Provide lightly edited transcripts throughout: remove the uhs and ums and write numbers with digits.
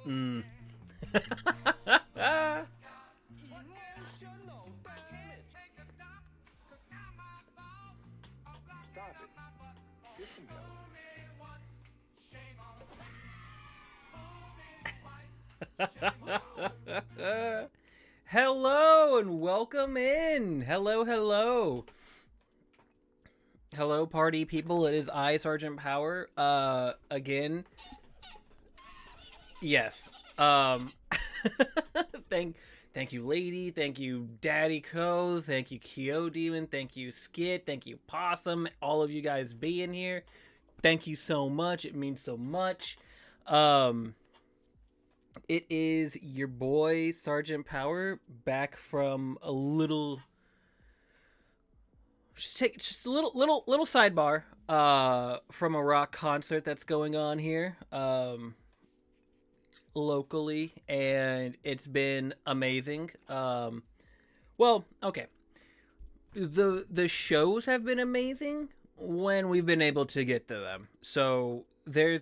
Mm. Stop it. Get some help. Hello and welcome in. Hello. Hello, party people. It is I, Sergeant Power. Again. Yes. Thank you, Lady. Thank you, Daddy Co. Thank you, Kyo Demon. Thank you, Skit. Thank you, Possum. All of you guys being here. Thank you so much. It means so much. It is your boy Sergeant Power back from a little, just a little sidebar from a rock concert that's going on here locally, and it's been amazing. Well, okay, the shows have been amazing when we've been able to get to them. So there's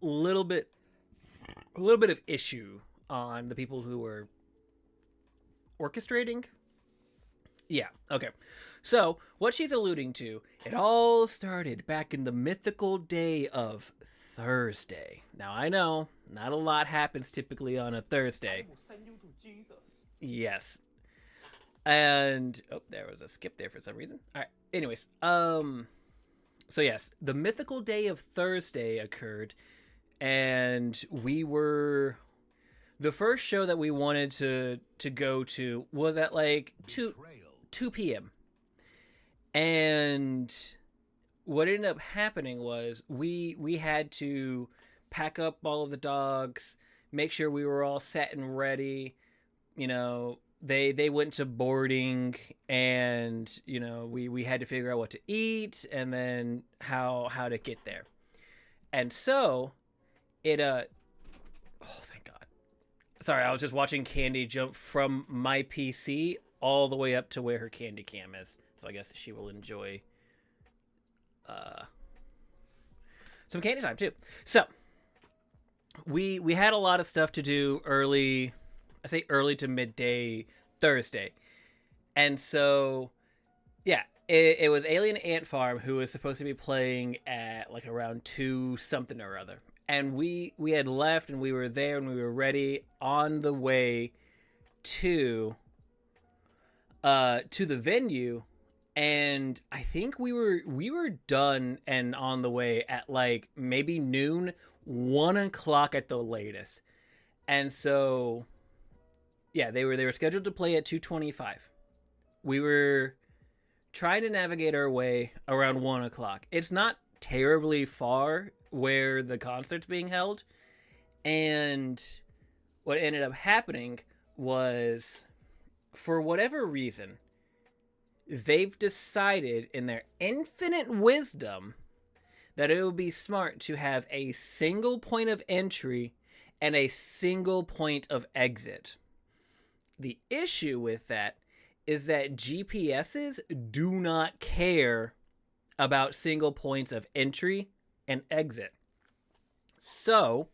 a little bit of issue on the people who were orchestrating. Yeah, okay. So, what she's alluding to, it all started back in the mythical day of Thursday. Now, I know, not a lot happens typically on a Thursday. I will send you to Jesus. Yes. And, oh, there was a skip there for some reason. Alright, anyways, so yes, the mythical day of Thursday occurred, and we were, the first show that we wanted to go to was at like 2 p.m. And what ended up happening was we had to pack up all of the dogs, make sure we were all set and ready. You know, they went to boarding, and you know, we had to figure out what to eat and then how to get there. And so it oh, thank God. Sorry, I was just watching Candy jump from my PC all the way up to where her candy cam is. So I guess she will enjoy some candy time too. So we had a lot of stuff to do early, I say early to midday Thursday. And so yeah, it was Alien Ant Farm who was supposed to be playing at like around 2 something or other. And we had left, and we were there, and we were ready on the way to the venue, and I think we were done and on the way at like maybe noon, 1 o'clock at the latest. And so yeah, they were scheduled to play at 2:25. We were trying to navigate our way around 1 o'clock. It's not terribly far where the concert's being held, and what ended up happening was, for whatever reason, they've decided in their infinite wisdom that it would be smart to have a single point of entry and a single point of exit. The issue with that is that GPSs do not care about single points of entry and exit. So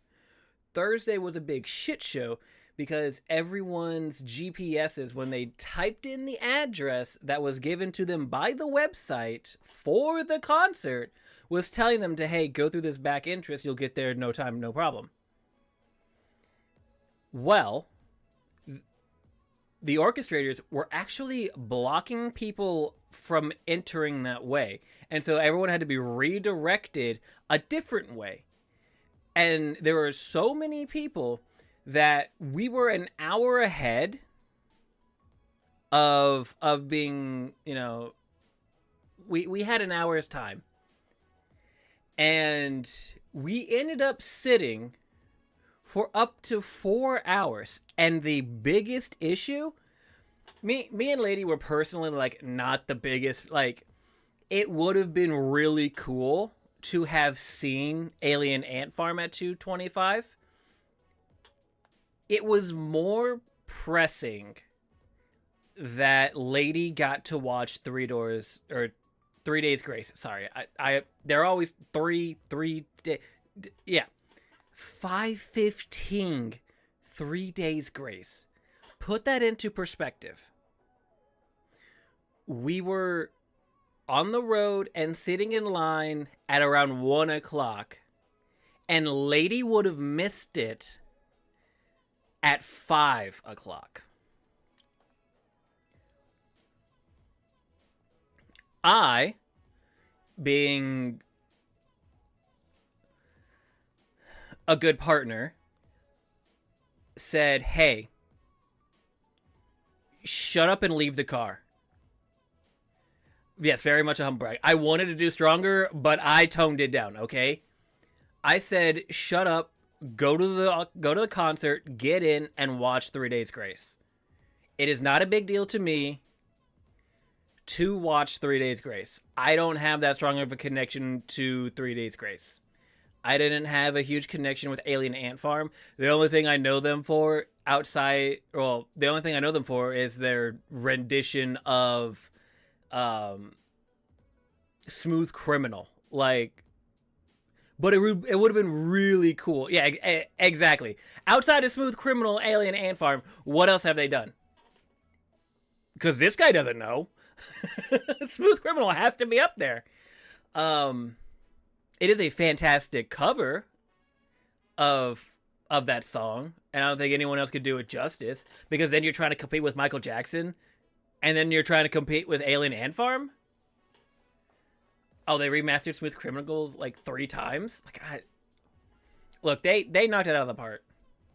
Thursday was a big shit show because everyone's GPSs, when they typed in the address that was given to them by the website for the concert, was telling them to, hey, go through this back entrance, you'll get there in no time, no problem. Well, the orchestrators were actually blocking people from entering that way. And so everyone had to be redirected a different way. And there were so many people that we were an hour ahead of being, you know, we had an hour's time. And we ended up sitting for up to 4 hours. And the biggest issue, me and Lady were personally like not the biggest, like, it would have been really cool to have seen Alien Ant Farm at 2:25. It was more pressing that Lady got to watch 3 Days Grace. Sorry, I they're always three day, yeah, 5:15, 3 days grace. Put that into perspective. We were on the road and sitting in line at around 1 o'clock, and Lady would have missed it at 5 o'clock. I, being a good partner, said, hey, shut up and leave the car. Yes, very much a humble brag. I wanted to do stronger, but I toned it down, okay? I said, shut up, go to the concert, get in, and watch 3 Days Grace. It is not a big deal to me to watch 3 Days Grace. I don't have that strong of a connection to 3 Days Grace. I didn't have a huge connection with Alien Ant Farm. The only thing I know them for the only thing I know them for is their rendition of Smooth Criminal. Like, but it would have been really cool. Yeah, exactly. Outside of Smooth Criminal, Alien Ant Farm, what else have they done? Because this guy doesn't know. Smooth Criminal has to be up there. It is a fantastic cover of that song, and I don't think anyone else could do it justice, because then you're trying to compete with Michael Jackson, and then you're trying to compete with Alien Ant Farm. Oh, they remastered Smooth Criminal like 3 times. Look, they knocked it out of the park.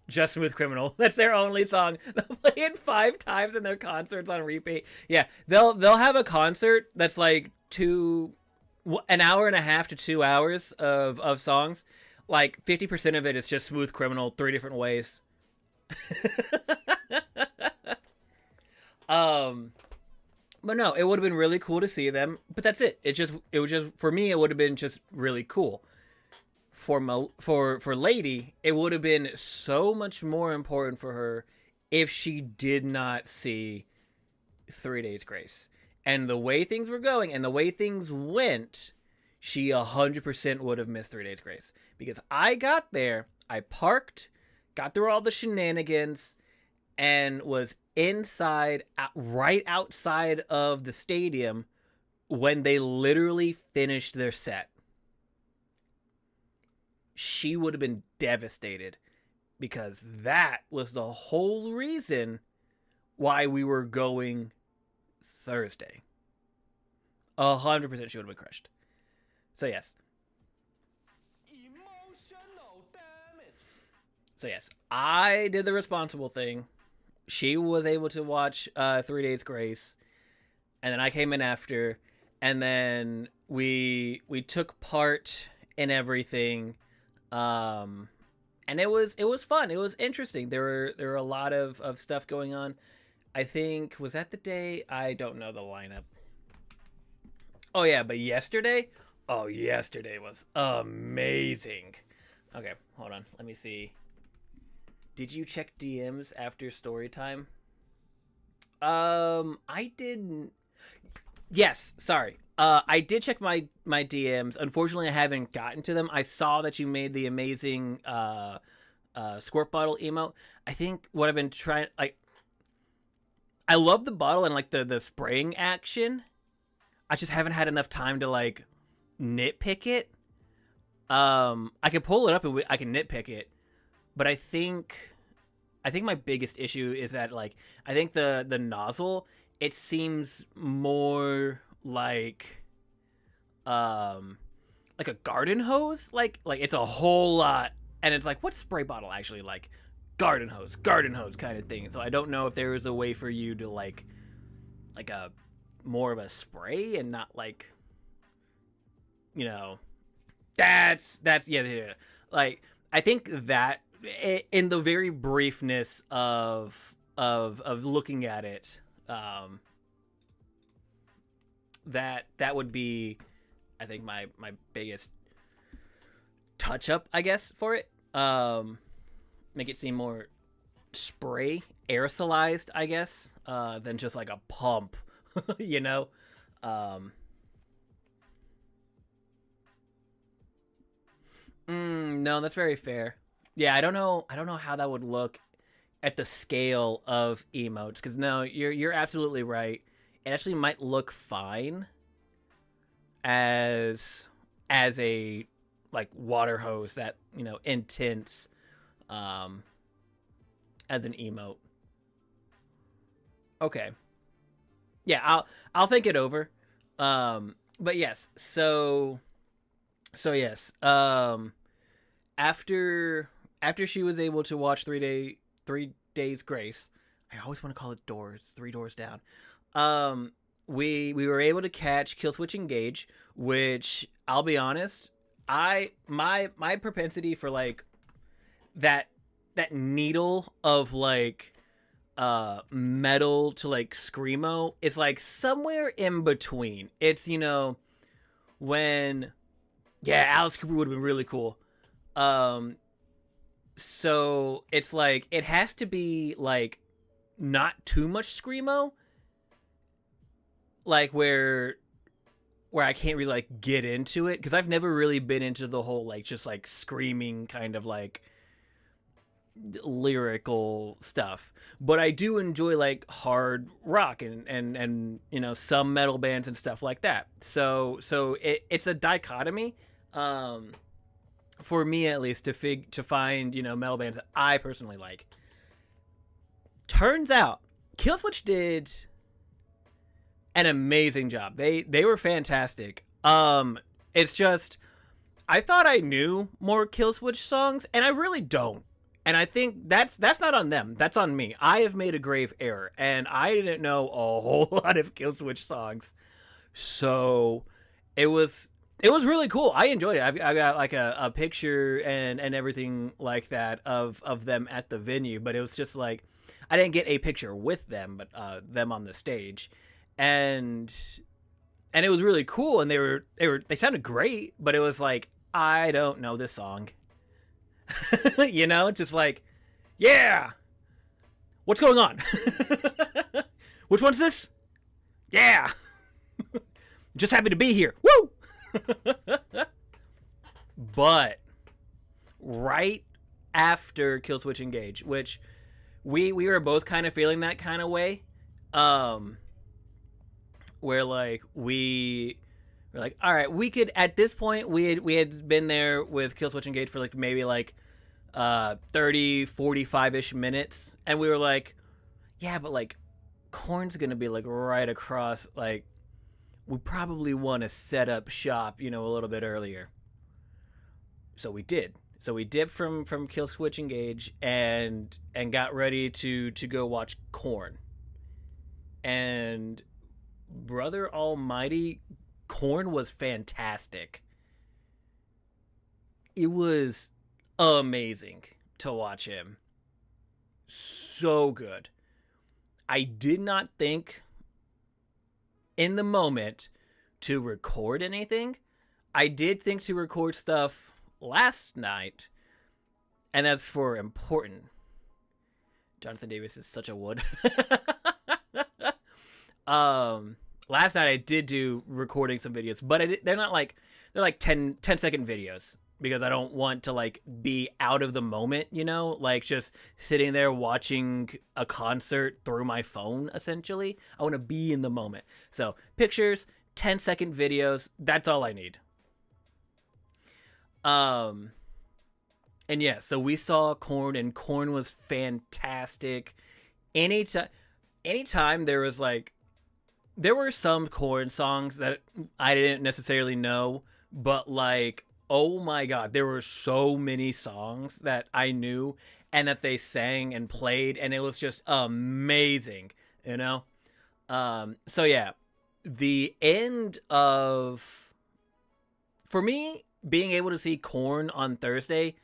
Just Smooth Criminal. That's their only song. They'll play it 5 times in their concerts on repeat. Yeah, they'll have a concert that's like an hour and a half to 2 hours of songs. Like 50% of it is just Smooth Criminal 3 different ways. But no, it would have been really cool to see them. But that's it. It was just for me. It would have been just really cool. For Lady, it would have been so much more important for her if she did not see 3 Days Grace. And the way things were going and the way things went, she 100% would have missed 3 Days Grace. Because I got there, I parked, got through all the shenanigans, and was inside, right outside of the stadium when they literally finished their set. She would have been devastated, because that was the whole reason why we were going Thursday. 100% she would have been crushed. So yes. Emotional damage. So yes, I did the responsible thing. She was able to watch 3 Days Grace, and then I came in after, and then we took part in everything. And it was fun. It was interesting. There were a lot of stuff going on. I think, was that the day? I don't know the lineup. Oh yeah, but yesterday was amazing. Okay, hold on. Let me see. Did you check DMs after story time? I didn't. Yes, sorry. I did check my DMs. Unfortunately, I haven't gotten to them. I saw that you made the amazing squirt bottle emote. I think what I've been trying, I love the bottle and like the spraying action. I just haven't had enough time to like nitpick it. I can pull it up and I can nitpick it, but I think my biggest issue is that like I think the nozzle, it seems more like a garden hose, like it's a whole lot, and it's like, what's spray bottle actually like? Garden hose kind of thing. So I don't know if there is a way for you to like a more of a spray and not like, you know, that's yeah. Like I think that in the very briefness of looking at it, that would be, I think, my biggest touch up, I guess, for it. Make it seem more spray aerosolized, I guess, than just like a pump, you know. No, that's very fair. Yeah, I don't know how that would look at the scale of emotes, because no, you're absolutely right. It actually might look fine as a like water hose, that, you know, intense, um as an emote. Okay. Yeah, I'll think it over. But yes, so yes. After she was able to watch 3 days grace, I always want to call it doors, 3 doors down. Um, we were able to catch Kill Switch Engage, which, I'll be honest, my propensity for like that needle of like metal to like screamo is like somewhere in between. It's, you know, when, yeah, Alice Cooper would have been really cool. Um, so it's like it has to be like not too much screamo, like where I can't really like get into it, because I've never really been into the whole like just like screaming kind of like lyrical stuff. But I do enjoy like hard rock and you know, some metal bands and stuff like that. So it's a dichotomy, um for me at least, to find, you know, metal bands that I personally like. Turns out Killswitch did an amazing job. They were fantastic. It's just, I thought I knew more Killswitch songs, and I really don't. And I think that's not on them. That's on me. I have made a grave error, and I didn't know a whole lot of Killswitch songs. So it was really cool. I enjoyed it. I got like a picture and everything like that of them at the venue, but it was just like I didn't get a picture with them, but them on the stage, and it was really cool. And they sounded great, but it was like, I don't know this song. You know, just like, yeah, what's going on? Which one's this? Yeah, just happy to be here. Woo! But right after Killswitch Engage, which we were both kind of feeling that kind of way, um, where like we were like, all right, we could, at this point, we had been there with Killswitch Engage for like maybe like 30 45ish minutes, and we were like, yeah, but like Korn's gonna be like right across, like we probably want to set up shop, you know, a little bit earlier. So we did. So we dipped from Kill Switch Engage and got ready to go watch Korn. And brother almighty, Korn was fantastic. It was amazing to watch him. So good. I did not think in the moment to record anything. I did think to record stuff last night, and that's for important. Jonathan Davis is such a wood. Last night I did do recording some videos, but they're not like, they're like 10-second videos, because I don't want to like be out of the moment, you know, like just sitting there watching a concert through my phone. Essentially, I want to be in the moment. So pictures, 10-second videos, that's all I need. And yeah, so we saw Korn, and Korn was fantastic. Anytime there was like, there were some Korn songs that I didn't necessarily know, but like, oh my god, there were so many songs that I knew and that they sang and played, and it was just amazing, you know? So yeah, the end of, for me, being able to see Korn on Thursday,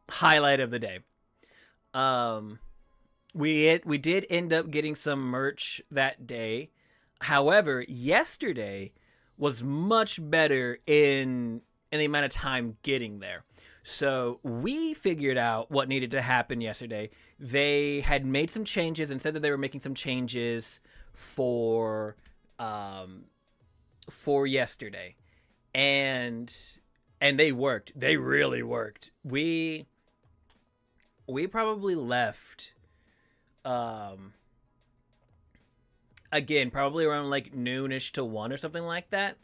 highlight of the day. Um, we did end up getting some merch that day. However, yesterday was much better in the amount of time getting there. So we figured out what needed to happen yesterday. They had made some changes and said that they were making some changes for yesterday, and they worked. They really worked. we probably left um again, probably around like noonish to 1 or something like that.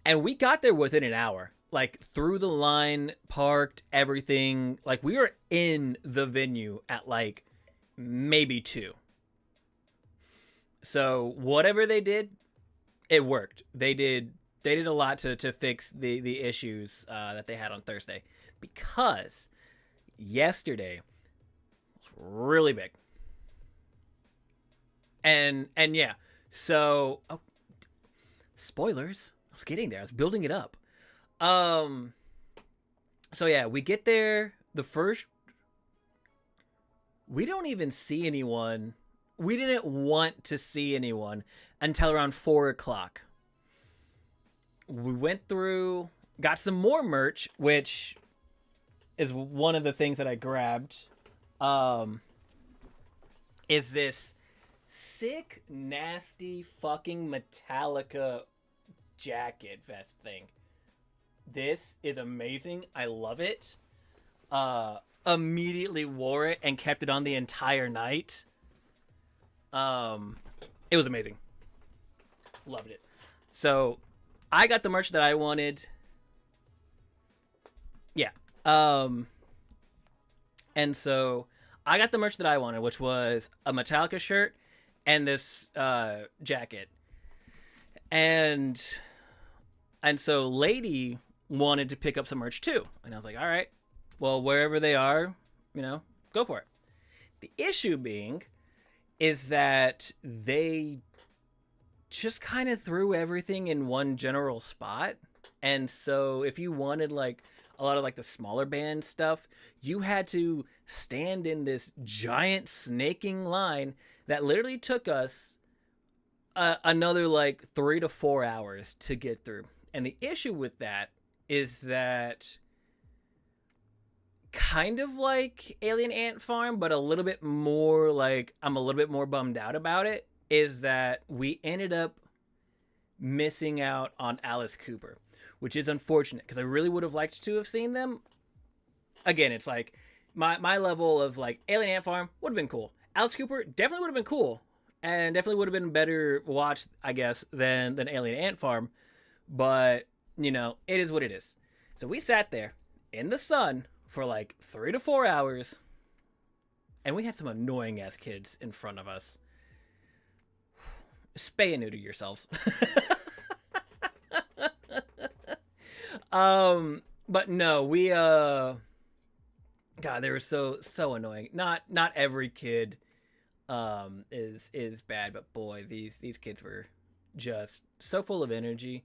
And we got there within an hour. Like through the line, parked, everything. Like we were in the venue at like maybe 2. So whatever they did, it worked. They did a lot to fix the issues that they had on Thursday, because yesterday was really big. And yeah, so spoilers. I was getting there. I was building it up. Um, so yeah, we get there. The first, we don't even see anyone. We didn't want to see anyone until around 4 o'clock. We went through, got some more merch, which is one of the things that I grabbed. Um, is this sick, nasty, fucking Metallica jacket vest thing. This is amazing. I love it. Immediately wore it and kept it on the entire night. It was amazing. Loved it. So I got the merch that I wanted. Yeah. And so I got the merch that I wanted, which was a Metallica shirt and this jacket. And so Lady wanted to pick up some merch too. And I was like, all right, well, wherever they are, go for it. The issue being is that they just kind of threw everything in one general spot. And so if you wanted like a lot of like the smaller band stuff, you had to stand in this giant snaking line that literally took us another like 3 to 4 hours to get through. And the issue with that is that, kind of like Alien Ant Farm, but a little bit more like, I'm a little bit more bummed out about it, is that we ended up missing out on Alice Cooper, which is unfortunate because I really would have liked to have seen them. Again, it's like my level of like Alien Ant Farm would have been cool. Alice Cooper definitely would have been cool, and definitely would have been better watched, I guess, than Alien Ant Farm. But it is what it is. So we sat there in the sun for like 3 to 4 hours, and we had some annoying ass kids in front of us. Spay and neuter yourselves. But no, we God, they were so annoying. Not every kid is bad, but boy, these kids were just so full of energy,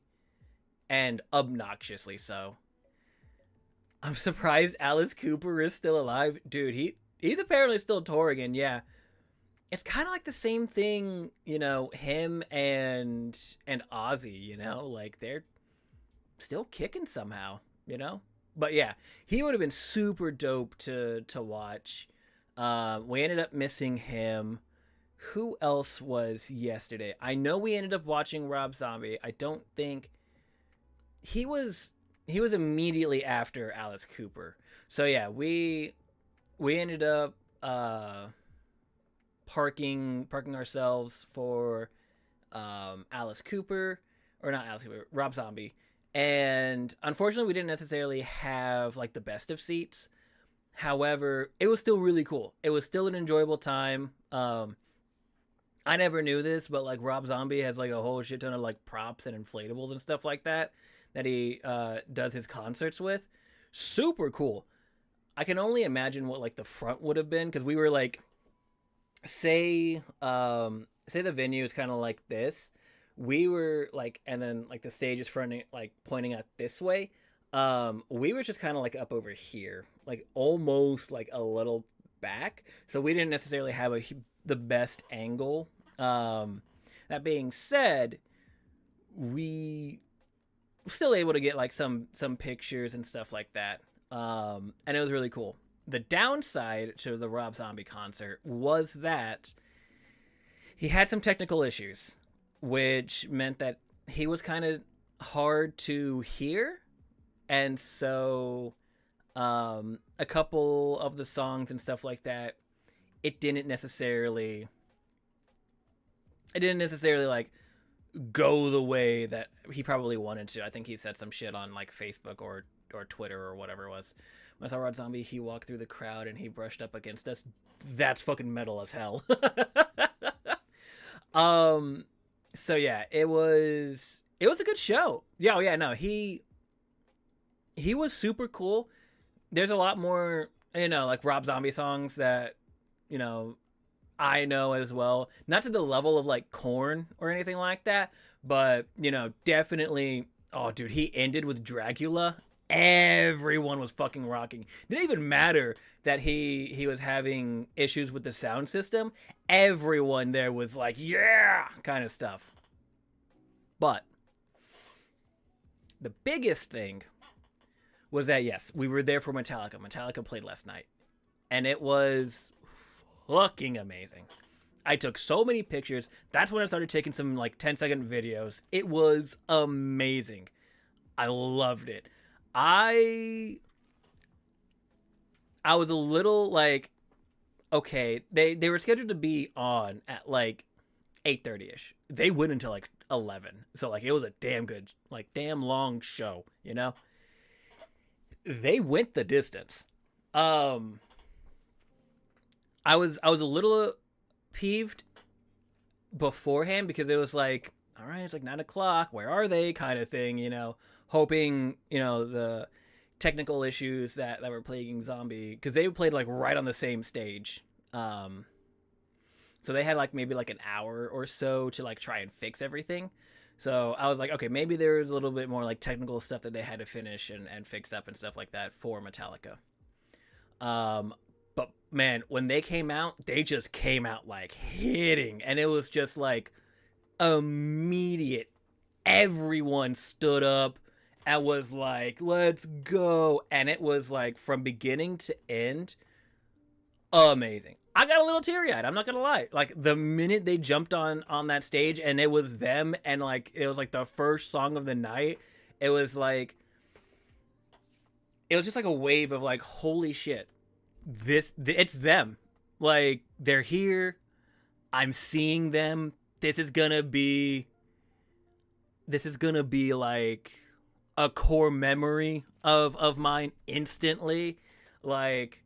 and obnoxiously so. I'm surprised Alice Cooper is still alive. Dude, he's apparently still touring, and yeah. It's kind of like the same thing, him and Ozzy, like they're still kicking somehow, But yeah, he would have been super dope to watch. We ended up missing him. Who else was yesterday? I know we ended up watching Rob Zombie. I don't think he was immediately after Alice Cooper. So yeah, we ended up parking ourselves for Alice Cooper, or not Alice Cooper, Rob Zombie. And unfortunately, we didn't necessarily have like the best of seats. However, it was still really cool. It was still an enjoyable time. I never knew this, but like Rob Zombie has like a whole shit ton of like props and inflatables and stuff like that he does his concerts with. Super cool. I can only imagine what like the front would have been, because we were like, say the venue is kind of like this. We were like, and then like the stage is fronting, like pointing out this way. We were just kind of like up over here, like almost like a little back. So we didn't necessarily have the best angle. That being said, we were still able to get like some pictures and stuff like that. And it was really cool. The downside to the Rob Zombie concert was that he had some technical issues, which meant that he was kind of hard to hear. And so A couple of the songs and stuff like that, it didn't necessarily like go the way that he probably wanted to. I think he said some shit on like Facebook or Twitter or whatever it was. When I saw Rob Zombie, he walked through the crowd and he brushed up against us. That's fucking metal as hell. um so yeah, it was a good show. Yeah, oh yeah, no, he was super cool. There's a lot more, like Rob Zombie songs that, you know, I know as well. Not to the level of like Korn or anything like that, but definitely. Oh, dude, he ended with Dracula. Everyone was fucking rocking. Didn't even matter that he was having issues with the sound system. Everyone there was like, yeah, kind of stuff. But the biggest thing was that yes, we were there for Metallica. Metallica played last night, and it was fucking amazing. I took so many pictures. That's when I started taking some like 10-second videos. It was amazing. I loved it. I was a little like, okay, they were scheduled to be on at like 8:30ish. They went until like 11. So like it was a damn good, like damn long show, They went the distance. I was a little peeved beforehand because it was like, all right, it's like 9 o'clock. Where are they? Kind of thing, hoping, the technical issues that were plaguing Zombie, because they played like right on the same stage. So they had like maybe like an hour or so to like try and fix everything. So I was like, okay, maybe there was a little bit more like technical stuff that they had to finish and fix up and stuff like that for Metallica. But man, when they came out, they just came out like hitting, and it was just like immediate. Everyone stood up and was like, let's go. And it was like from beginning to end, amazing. I got a little teary-eyed, I'm not gonna lie. Like the minute they jumped on that stage and it was them, and like it was like the first song of the night, it was just like a wave of like, holy shit, it's them. Like they're here, I'm seeing them. This is gonna be like a core memory of mine instantly. Like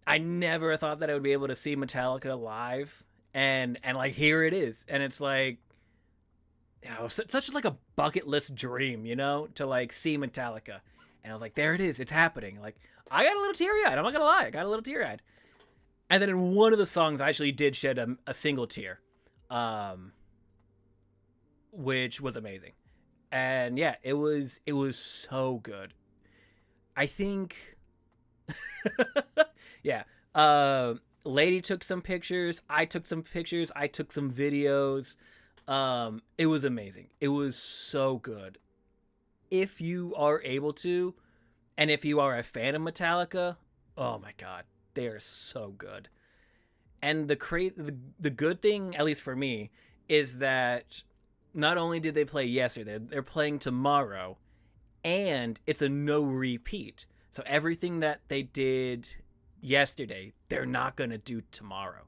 I never thought that I would be able to see Metallica live, and like here it is, and it's like, such like a bucket list dream, to like see Metallica, and I was like, there it is, it's happening. Like I got a little teary eyed. I'm not gonna lie, I got a little teary eyed, and then in one of the songs, I actually did shed a single tear, which was amazing, and yeah, it was so good. I think yeah. Lady took some pictures. I took some pictures. I took some videos. It was amazing. It was so good. If you are able to, and if you are a fan of Metallica, oh my god, they are so good. And the good thing, at least for me, is that not only did they play yesterday, they're playing tomorrow, and it's a no repeat. So everything that they did yesterday, they're not going to do tomorrow.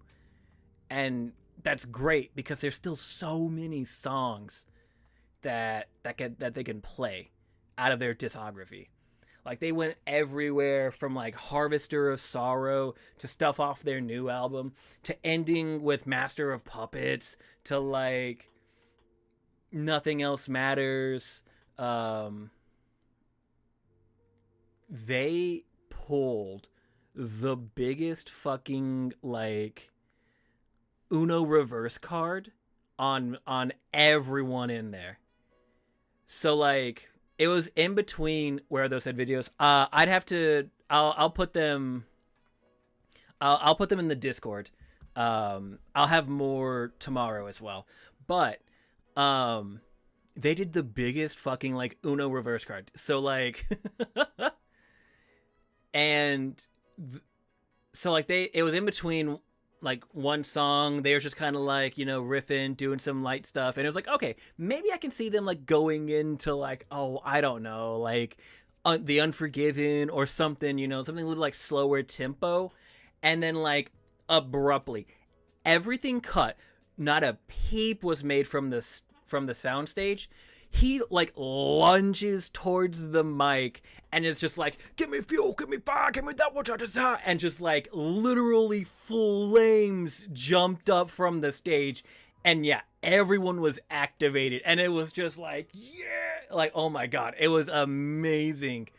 And that's great because there's still so many songs that they can play out of their discography. Like they went everywhere from like Harvester of Sorrow to stuff off their new album to ending with Master of Puppets to like Nothing Else Matters. They pulled the biggest fucking like Uno reverse card on everyone in there. So like it was in between where those said videos. I'll put them in the Discord. I'll have more tomorrow as well. But they did the biggest fucking like Uno reverse card. So like and so like it was in between like one song. They were just kind of like, riffing, doing some light stuff, and it was like, okay, maybe I can see them like going into like, oh, I don't know, like The Unforgiven or something, something a little like slower tempo, and then like abruptly everything cut. Not a peep was made from the soundstage. He like lunges towards the mic and it's just like, give me fuel, give me fire, give me that which I desire, and just like literally flames jumped up from the stage. And yeah, everyone was activated and it was just like, yeah, like, oh my god, it was amazing.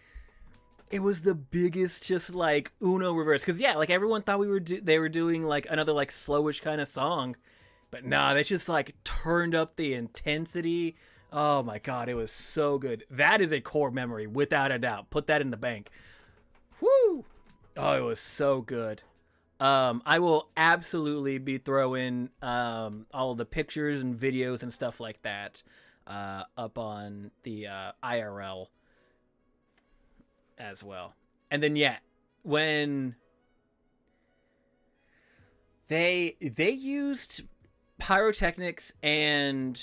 It was the biggest just like Uno reverse, because yeah, like everyone thought they were doing like another like slowish kind of song, but nah, they just like turned up the intensity. Oh my god, it was so good. That is a core memory without a doubt. Put that in the bank. Woo! Oh, it was so good. I will absolutely be throwing all the pictures and videos and stuff like that up on the IRL as well. And then yeah, when they used pyrotechnics and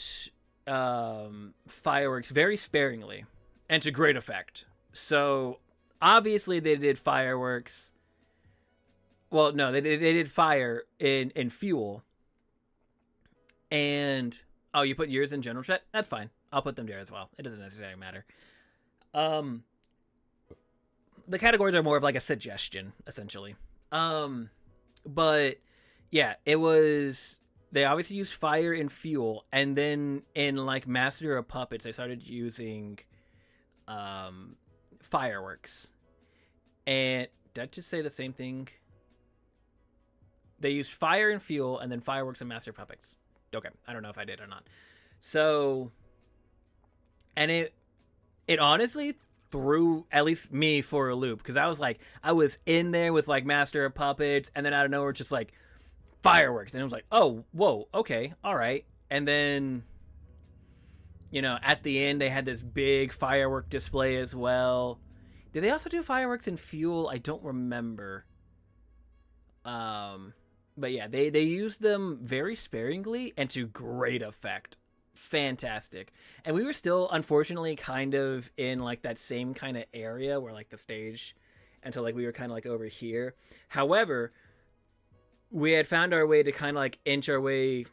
fireworks very sparingly and to great effect. So obviously they did fireworks. Well, no, they did fire in fuel. And oh, you put yours in general chat? That's fine. I'll put them there as well. It doesn't necessarily matter. The categories are more of like a suggestion, essentially. But yeah, it was. They obviously used fire and fuel, and then in like Master of Puppets, they started using fireworks. And did I just say the same thing? They used fire and fuel, and then fireworks and Master of Puppets. Okay, I don't know if I did or not. So, and it honestly threw at least me for a loop, because I was in there with like Master of Puppets, and then out of nowhere, it's just like fireworks, and it was like, oh, whoa, okay, all right. And then, at the end they had this big firework display as well. Did they also do fireworks and fuel? I don't remember. But yeah, they used them very sparingly and to great effect. Fantastic. And we were still unfortunately kind of in like that same kind of area where like the stage, and so like we were kind of like over here. However, we had found our way to kind of like inch our way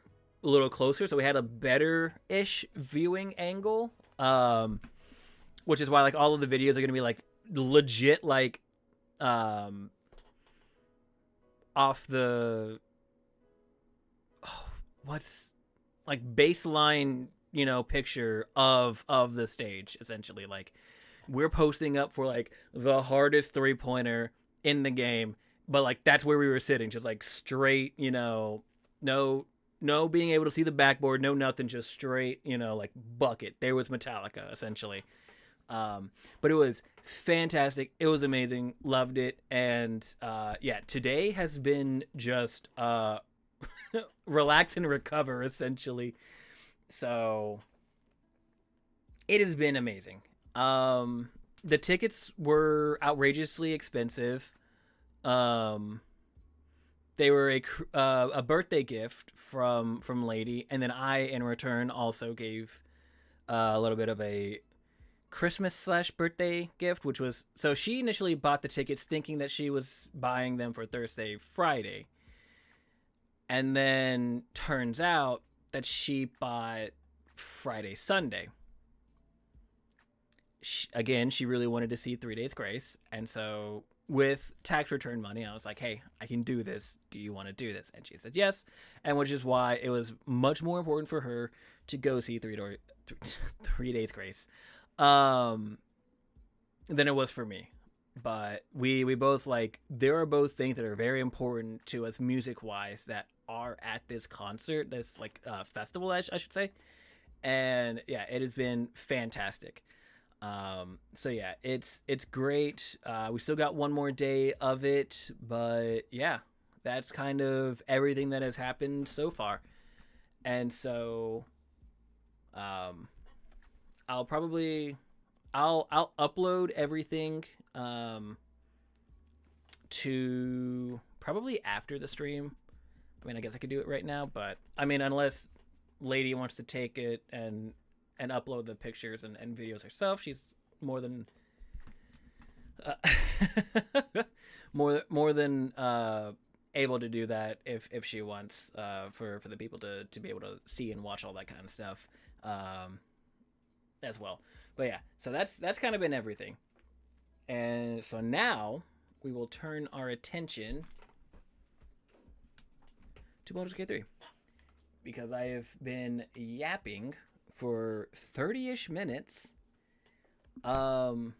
a little closer, so we had a better-ish viewing angle, which is why like all of the videos are gonna be like legit like off the what's like baseline picture of the stage, essentially. Like we're posting up for like the hardest 3-pointer in the game, but like that's where we were sitting, just like straight, no being able to see the backboard, no nothing, just straight, like bucket. There was Metallica, essentially. But it was fantastic. It was amazing. Loved it. And yeah, today has been just relax and recover, essentially. So it has been amazing. The tickets were outrageously expensive. They were a birthday gift from Lady, and then I in return also gave a little bit of a Christmas/birthday gift, which was, so she initially bought the tickets thinking that she was buying them for Thursday, Friday, and then turns out that she bought Friday, Sunday. She really wanted to see 3 Days Grace, and so with tax return money, I was like, hey, I can do this. Do you want to do this? And she said yes, and which is why it was much more important for her to go see 3 Days Grace than it was for me. But we both like, there are both things that are very important to us music wise that are at this concert, this like festival, I should say. And yeah, it has been fantastic. So yeah, it's great. We still got one more day of it, but yeah, that's kind of everything that has happened so far. And so I'll upload everything to probably after the stream. I mean, I guess I could do it right now, but I mean, unless Lady wants to take it and upload the pictures and videos herself, she's more than More than able to do that if she wants, for the people to be able to see and watch all that kind of stuff, um, as well. But yeah, so that's kind of been everything. And so now we will turn our attention to Baldur's Gate 3, because I have been yapping for 30-ish minutes. Um,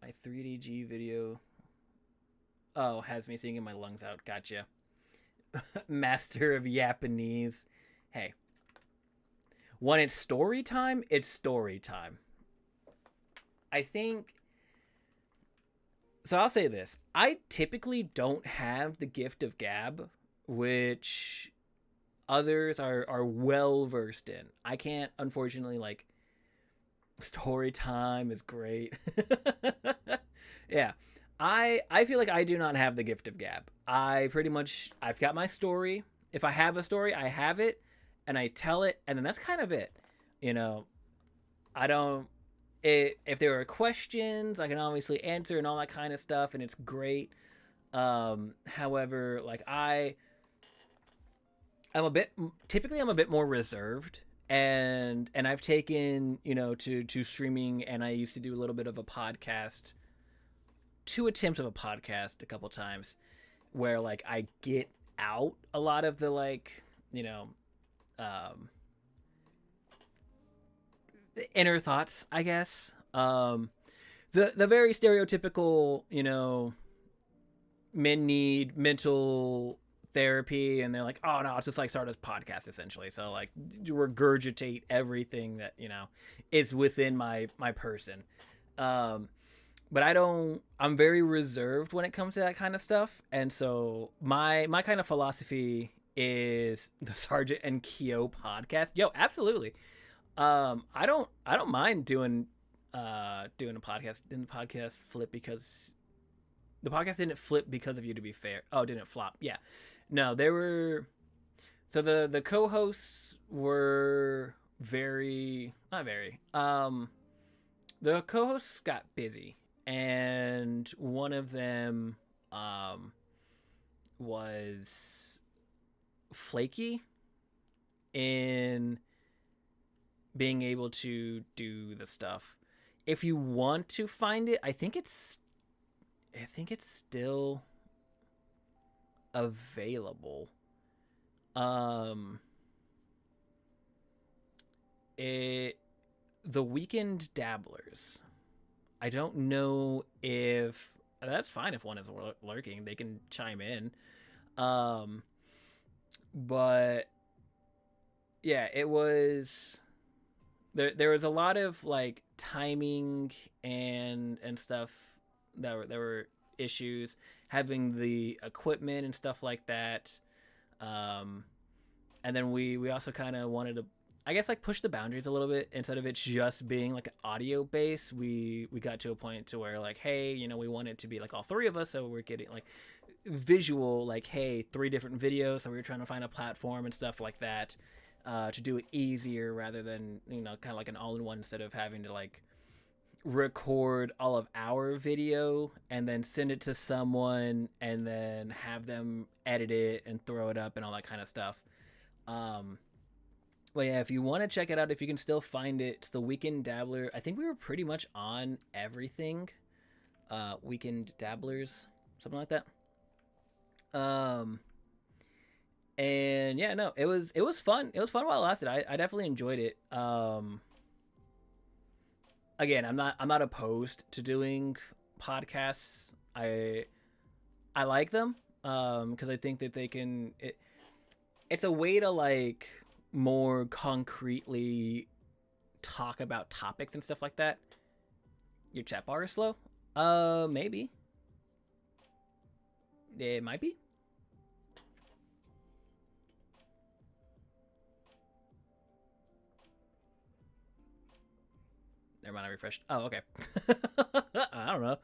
my 3DG video, oh, has me singing my lungs out. Gotcha. Master of Japanese. Hey, when it's story time, it's story time. I think so. I'll say this: I typically don't have the gift of gab, which others are well versed in. I can't, unfortunately, like, story time is great. Yeah. I feel like I do not have the gift of gab. I've got my story. If I have a story, I have it and I tell it, and then that's kind of it. You know, I don't if there are questions, I can obviously answer and all that kind of stuff, and it's great. However, like, I'm a bit more reserved, and I've taken, to streaming, and I used to do a little bit of a podcast, two attempts of a podcast a couple times, where, like, I get out a lot of the, like, um the inner thoughts, I guess. The very stereotypical, men need mental therapy, and they're like, oh no, it's just like start a podcast essentially. So, like, regurgitate everything that is within my person. But I'm very reserved when it comes to that kind of stuff, and so my kind of philosophy is the Sergeant and Kyo podcast. Yo, absolutely. I don't mind doing a podcast. Didn't the podcast flip because the podcast didn't flip because of you, to be fair? Oh, didn't flop. Yeah. No, they were, so the co-hosts were very, not very, the co-hosts got busy, and one of them was flaky in being able to do the stuff. If you want to find it, I think it's still available. It The Weekend Dabblers. I don't know if that's fine if one is lurking. They can chime in. But yeah, it was there was a lot of, like, timing and stuff that were issues, having the equipment and stuff like that. And then we also kind of wanted to, I guess, like, push the boundaries a little bit. Instead of it just being like an audio base, we got to a point to where, like, hey, we want it to be like all three of us, so we're getting, like, visual, like, hey, 3 different videos, so we were trying to find a platform and stuff like that, to do it easier, rather than, kind of like an all-in-one, instead of having to, like, record all of our video and then send it to someone and then have them edit it and throw it up and all that kind of stuff. But yeah, if you want to check it out, if you can still find it, it's the Weekend Dabbler. I think we were pretty much on everything. Weekend Dabblers, something like that. And yeah, no, it was fun. It was fun while it lasted. I definitely enjoyed it. Again, I'm not opposed to doing podcasts. I like them, because I think that it's a way to, like, more concretely talk about topics and stuff like that. Your chat bar is slow? Maybe. It might be. Never mind, I refreshed. Oh, okay. I don't know.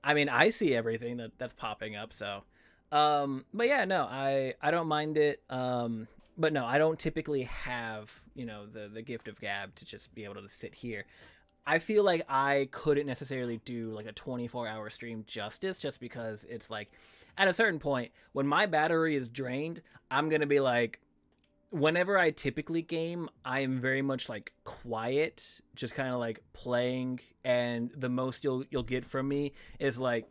I mean, I see everything that's popping up, so. But yeah, no, I don't mind it. But no, I don't typically have, the gift of gab to just be able to sit here. I feel like I couldn't necessarily do like a 24-hour stream justice just because it's like at a certain point when my battery is drained, I'm going to be like whenever I typically game, I am very much like quiet, just kind of like playing and the most you'll get from me is like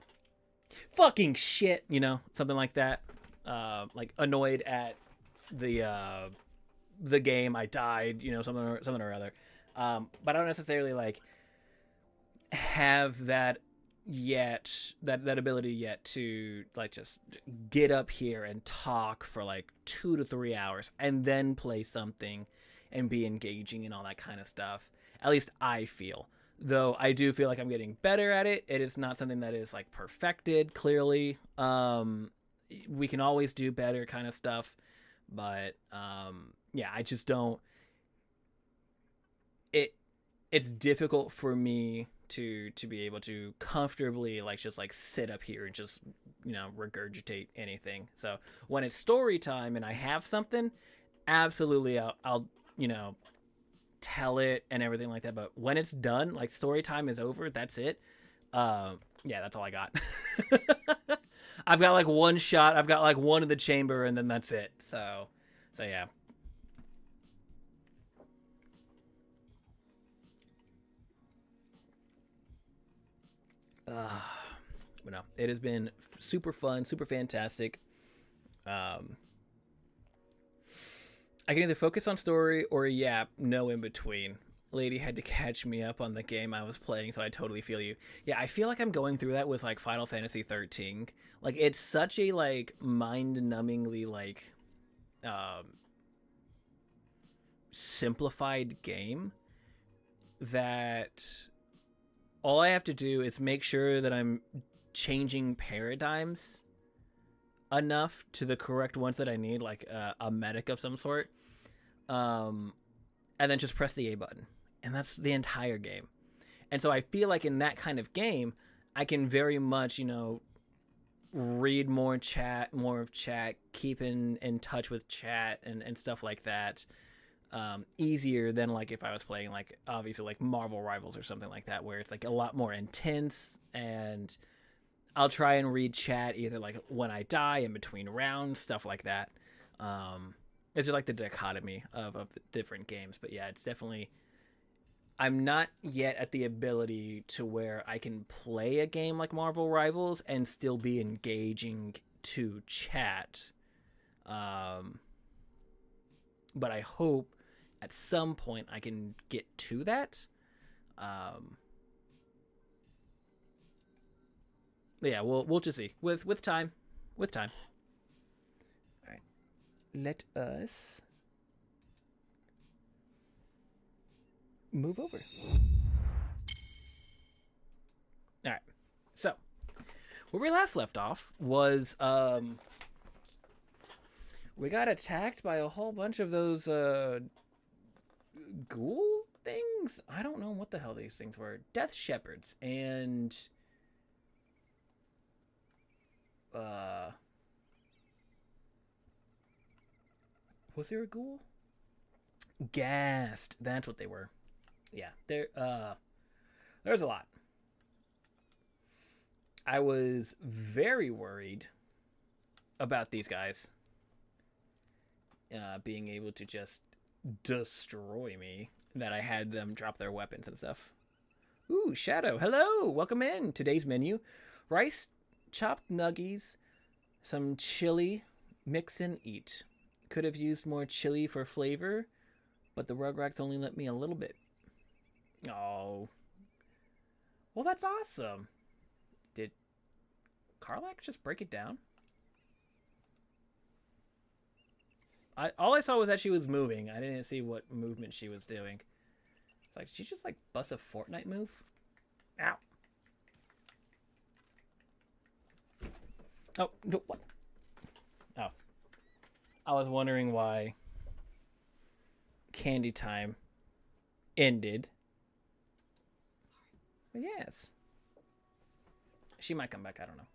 fucking shit, you know, something like that. Like annoyed at the uh the game, I died, you know, something or other. But I don't necessarily like have that yet that ability yet to like just get up here and talk for like 2 to 3 hours and then play something and be engaging and all that kind of stuff. At least I feel. Though I do feel like I'm getting better at it. It is not something that is like perfected, clearly. We can always do better kind of stuff. But yeah, I just don't it it's difficult for me to be able to comfortably like just like sit up here and just you know regurgitate anything. So when it's story time and I have something, absolutely I'll you know tell it and everything like that. But when it's done, like story time is over, that's it. Yeah, that's all I got. I've got like one shot. I've got like one in the chamber, and then that's it. So yeah. Uh, but no, it has been super fun, super fantastic. Um, I can either focus on story or yap, no in between. Lady had to catch me up on the game I was playing, so I totally feel you. Yeah, I feel like I'm going through that with like Final Fantasy 13. Like it's such a like mind-numbingly like um simplified game that all I have to do is make sure that I'm changing paradigms enough to the correct ones that I need, like a medic of some sort, um, and then just press the A button, and that's the entire game. And so I feel like in that kind of game, I can very much, you know, read more chat, more of chat, keep in touch with chat and stuff like that. Easier than like if I was playing like obviously like Marvel Rivals or something like that, where it's like a lot more intense and I'll try and read chat either like when I die in between rounds, stuff like that. It's just like the dichotomy of the different games. But yeah, it's definitely I'm not yet at the ability to where I can play a game like Marvel Rivals and still be engaging to chat. Um, but I hope at some point I can get to that. Um, but yeah, we'll just see with time, with time. All right, let us move over. All right, so where we last left off was we got attacked by a whole bunch of those ghoul things. I don't know what the hell these things were. Death shepherds and uh was there a ghoul? Ghast. That's what they were. Yeah, there's a lot. I was very worried about these guys being able to just destroy me. That I had them drop their weapons and stuff. Ooh, Shadow. Hello. Welcome in. Today's menu. Rice, chopped nuggies, some chili, mix and eat. Could have used more chili for flavor, but the Rugrats only let me a little bit. Oh. Well, that's awesome. Did Karlak just break it down? All I saw was that she was moving. I didn't see what movement she was doing. It's like, she just like bust a Fortnite move? Ow. Oh, no, what? Oh. I was wondering why Candy Time ended. But yes. She might come back, I don't know.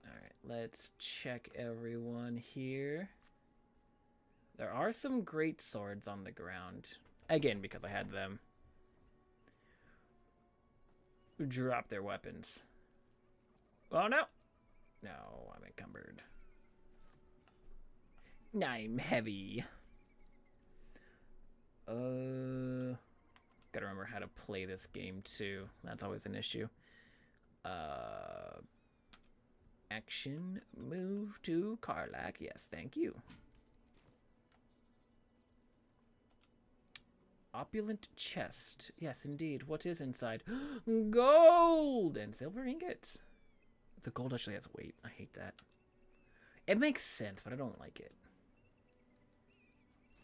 Alright, let's check everyone here. There are some great swords on the ground. Again, because I had them drop their weapons. Oh, no. No, I'm encumbered. I'm heavy. Gotta remember how to play this game, too. That's always an issue. Action, move to Karlak. Yes, thank you. Opulent chest. Yes, indeed. What is inside? Gold and silver ingots. The gold actually has weight. I hate that. It makes sense, but I don't like it.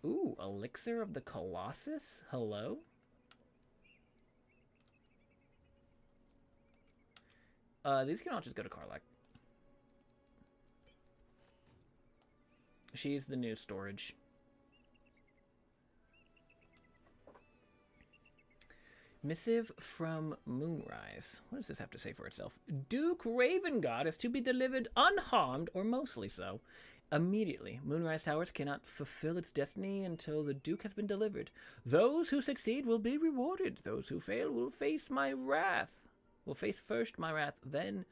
Ooh, elixir of the Colossus? Hello? These can all just go to Karlak. She's the new storage. Missive from Moonrise. What does this have to say for itself? Duke Ravengard is to be delivered unharmed, or mostly so, immediately. Moonrise Towers cannot fulfill its destiny until the Duke has been delivered. Those who succeed will be rewarded. Those who fail will face my wrath. Will face first my wrath, then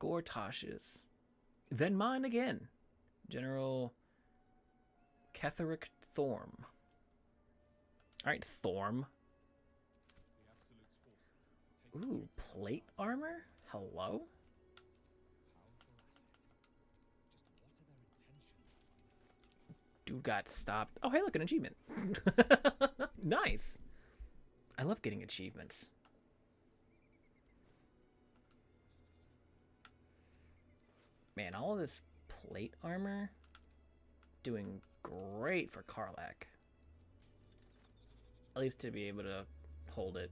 Gortash's. Then mine again. General Ketheric Thorm. Alright, Thorm. Ooh, plate armor? Hello? Dude got stopped. Oh, hey, look, an achievement. Nice. I love getting achievements. Man, all of this plate armor doing great for Karlak. At least to be able to hold it.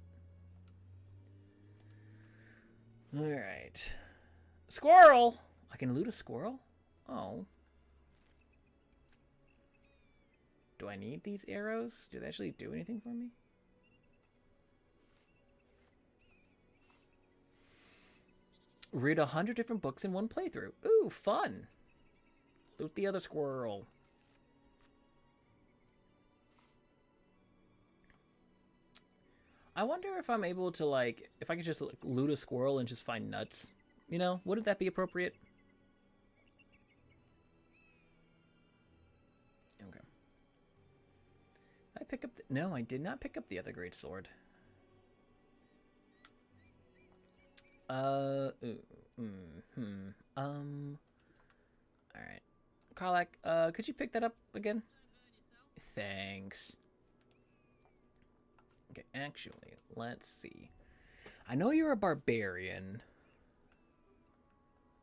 Alright. Squirrel! I can loot a squirrel? Oh. Do I need these arrows? Do they actually do anything for me? Read 100 different books in one playthrough. Ooh, fun. Loot the other squirrel. I wonder if I'm able to, like, if I could just like, loot a squirrel and just find nuts. You know, wouldn't that be appropriate? Okay. Did I pick up the... No, I did not pick up the other great sword. Alright. Karlak, could you pick that up again? Thanks. Okay, actually, let's see. I know you're a barbarian,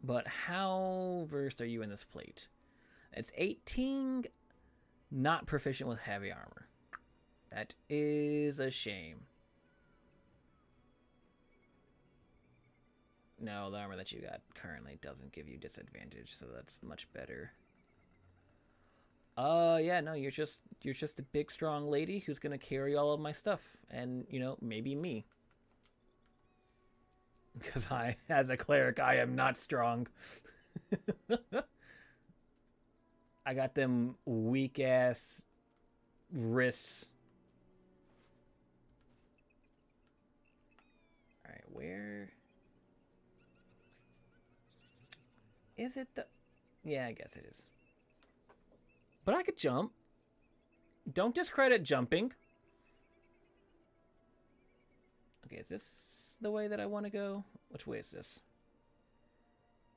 but how versed are you in this plate? It's 18, not proficient with heavy armor. That is a shame. No, the armor that you got currently doesn't give you disadvantage, so that's much better. Yeah, no, you're just a big strong lady who's gonna carry all of my stuff, and you know, maybe me. Because as a cleric, I am not strong. I got them weak ass wrists. All right, where is it? Yeah, I guess it is. But I could jump. Don't discredit jumping. Okay, is this the way that I want to go? Which way is this?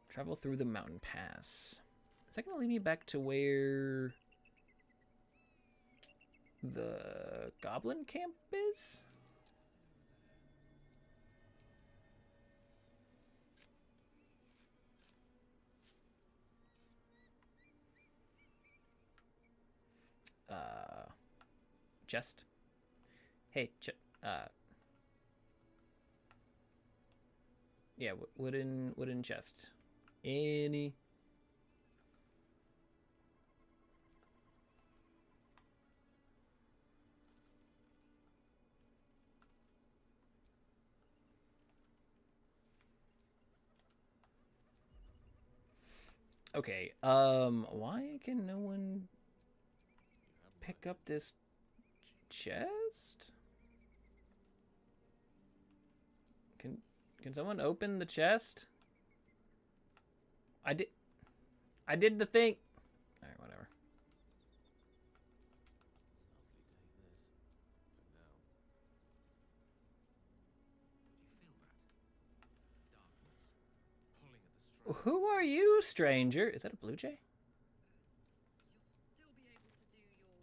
Travel through the mountain pass. Is that going to lead me back to where the goblin camp is? Chest. Hey, yeah, wooden chest. Any. Okay, why can no one pick up this chest? Can someone open the chest? I did the thing. All right, whatever. Who are you, stranger? Is that a blue jay? You'll still be able to do your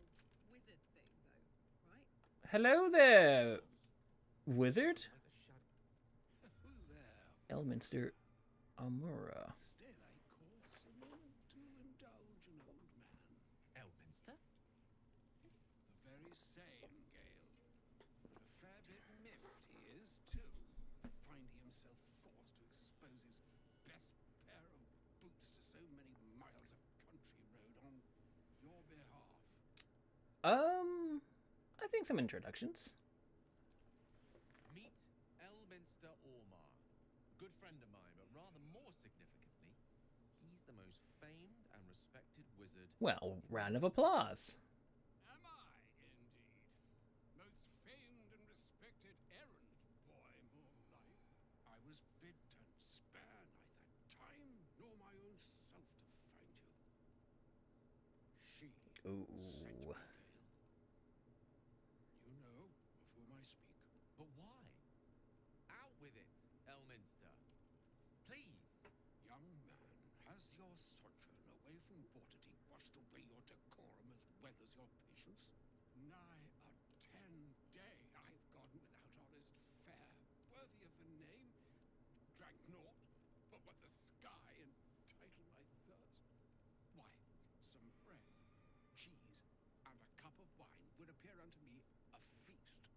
wizard thing, though, right? Hello there, wizard. Who there? Elminster Amura. Stay thy course a moment to indulge an old man. Elminster? The very same, Gale. But a fair bit miffed he is, too, finding himself forced to expose his best pair of boots to so many miles of country road on your behalf. I think some introductions. Meet Elminster Ormar. Good friend of mine, but rather more significantly, he's the most famed and respected wizard. Well, round of applause. Am I, indeed? Most famed and respected errand boy, more like. I was bid to spare neither time nor my own self to find you. She Ooh. sent me, Gale. You know of whom I speak. But why? Out with it, Elminster. Please. Young man, has your sojourn away from Bortity washed away your decorum as well as your patience? Nigh a 10-day I've gone without honest fare, worthy of the name. Drank naught but what the sky entitled my thirst. Why, some bread, cheese, and a cup of wine would appear unto me a feast.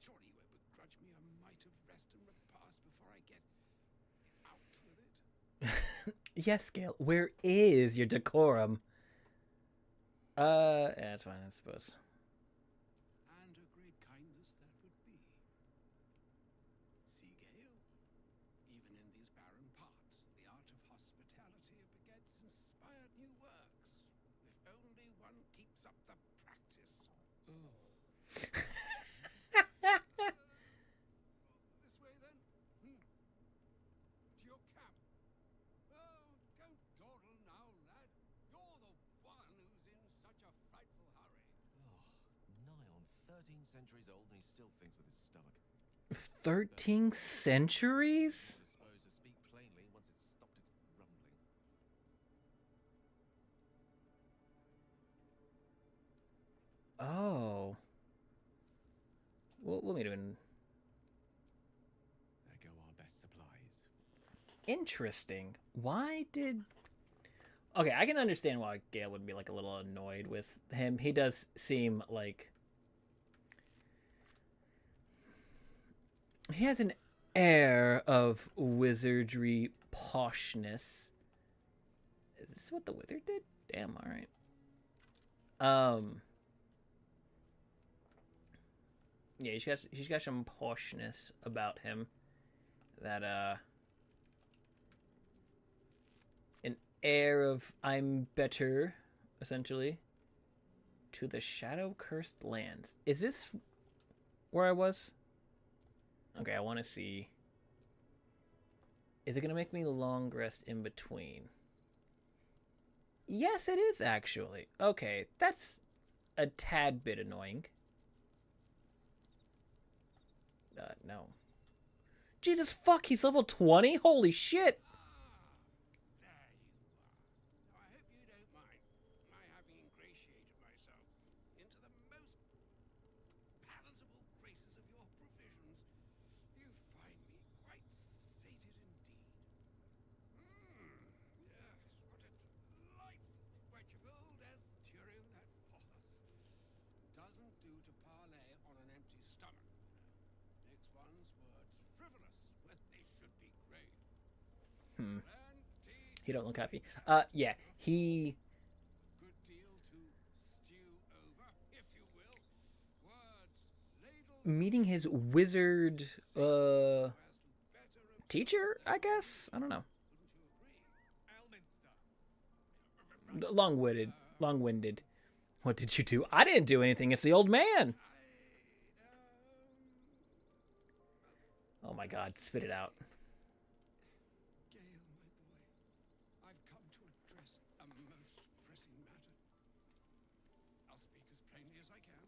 Surely you won't begrudge me a mite of rest and repast before I get out with it. Yes, Gale. Where is your decorum? Yeah, that's fine, I suppose. And a great kindness that would be. See, Gale, even in these barren parts, the art of hospitality begets inspired new works, if only one keeps up the practice. This way, then? To your camp. Oh, don't dawdle now, lad. You're the one who's in such a frightful hurry. Oh, nigh on 13 centuries old and he still thinks with his stomach. 13 centuries? Disposed to speak plainly once it's stopped its rumbling. Oh. We'll meet him in... There go our best supplies. Interesting. Why did... Okay, I can understand why Gale would be like a little annoyed with him. He does seem like... He has an air of wizardry poshness. Is this what the wizard did? Damn, alright. Yeah, he's got some poshness about him that an air of I'm better, essentially, to the shadow cursed lands. Is this where I was? Okay, I want to see. Is it gonna make me long rest in between? Yes, it is actually. Okay, that's a tad bit annoying. No. Jesus fuck, he's level 20? Holy shit! There you are. Now, I hope you don't mind my having ingratiated myself into the most palatable graces of your provisions. You find me quite sated indeed. Yes, what a delightful wedge of old Arthurian that was. Doesn't do to parley on an empty stomach, you know. Makes one's words frivolous when they should be grave. Plenty He don't look happy. Yeah, he... good deal to stew over, if you will. Words ladled Meeting his wizard, so as to better teacher, I guess? I don't know. wouldn't you agree? Elminster. Long-winded. What did you do? I didn't do anything. It's the old man. Oh my god, spit it out. Gale, my boy, I've come to address a most pressing matter. I'll speak as plainly as I can,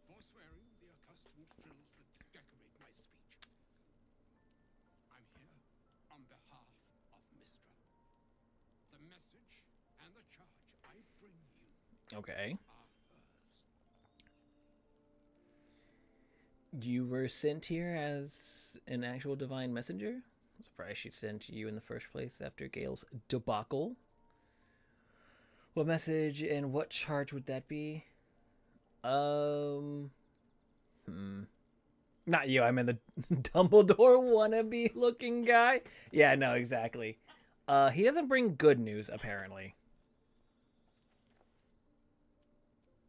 forswearing the accustomed frills that decorate my speech. I'm here on behalf of Mistra. The message and the charge I bring you Okay. are hers. You were sent here as an actual divine messenger? I'm surprised she sent you in the first place after Gale's debacle. What message and what charge would that be? Not you, I mean the Dumbledore wannabe looking guy. Yeah, no, exactly. He doesn't bring good news, apparently.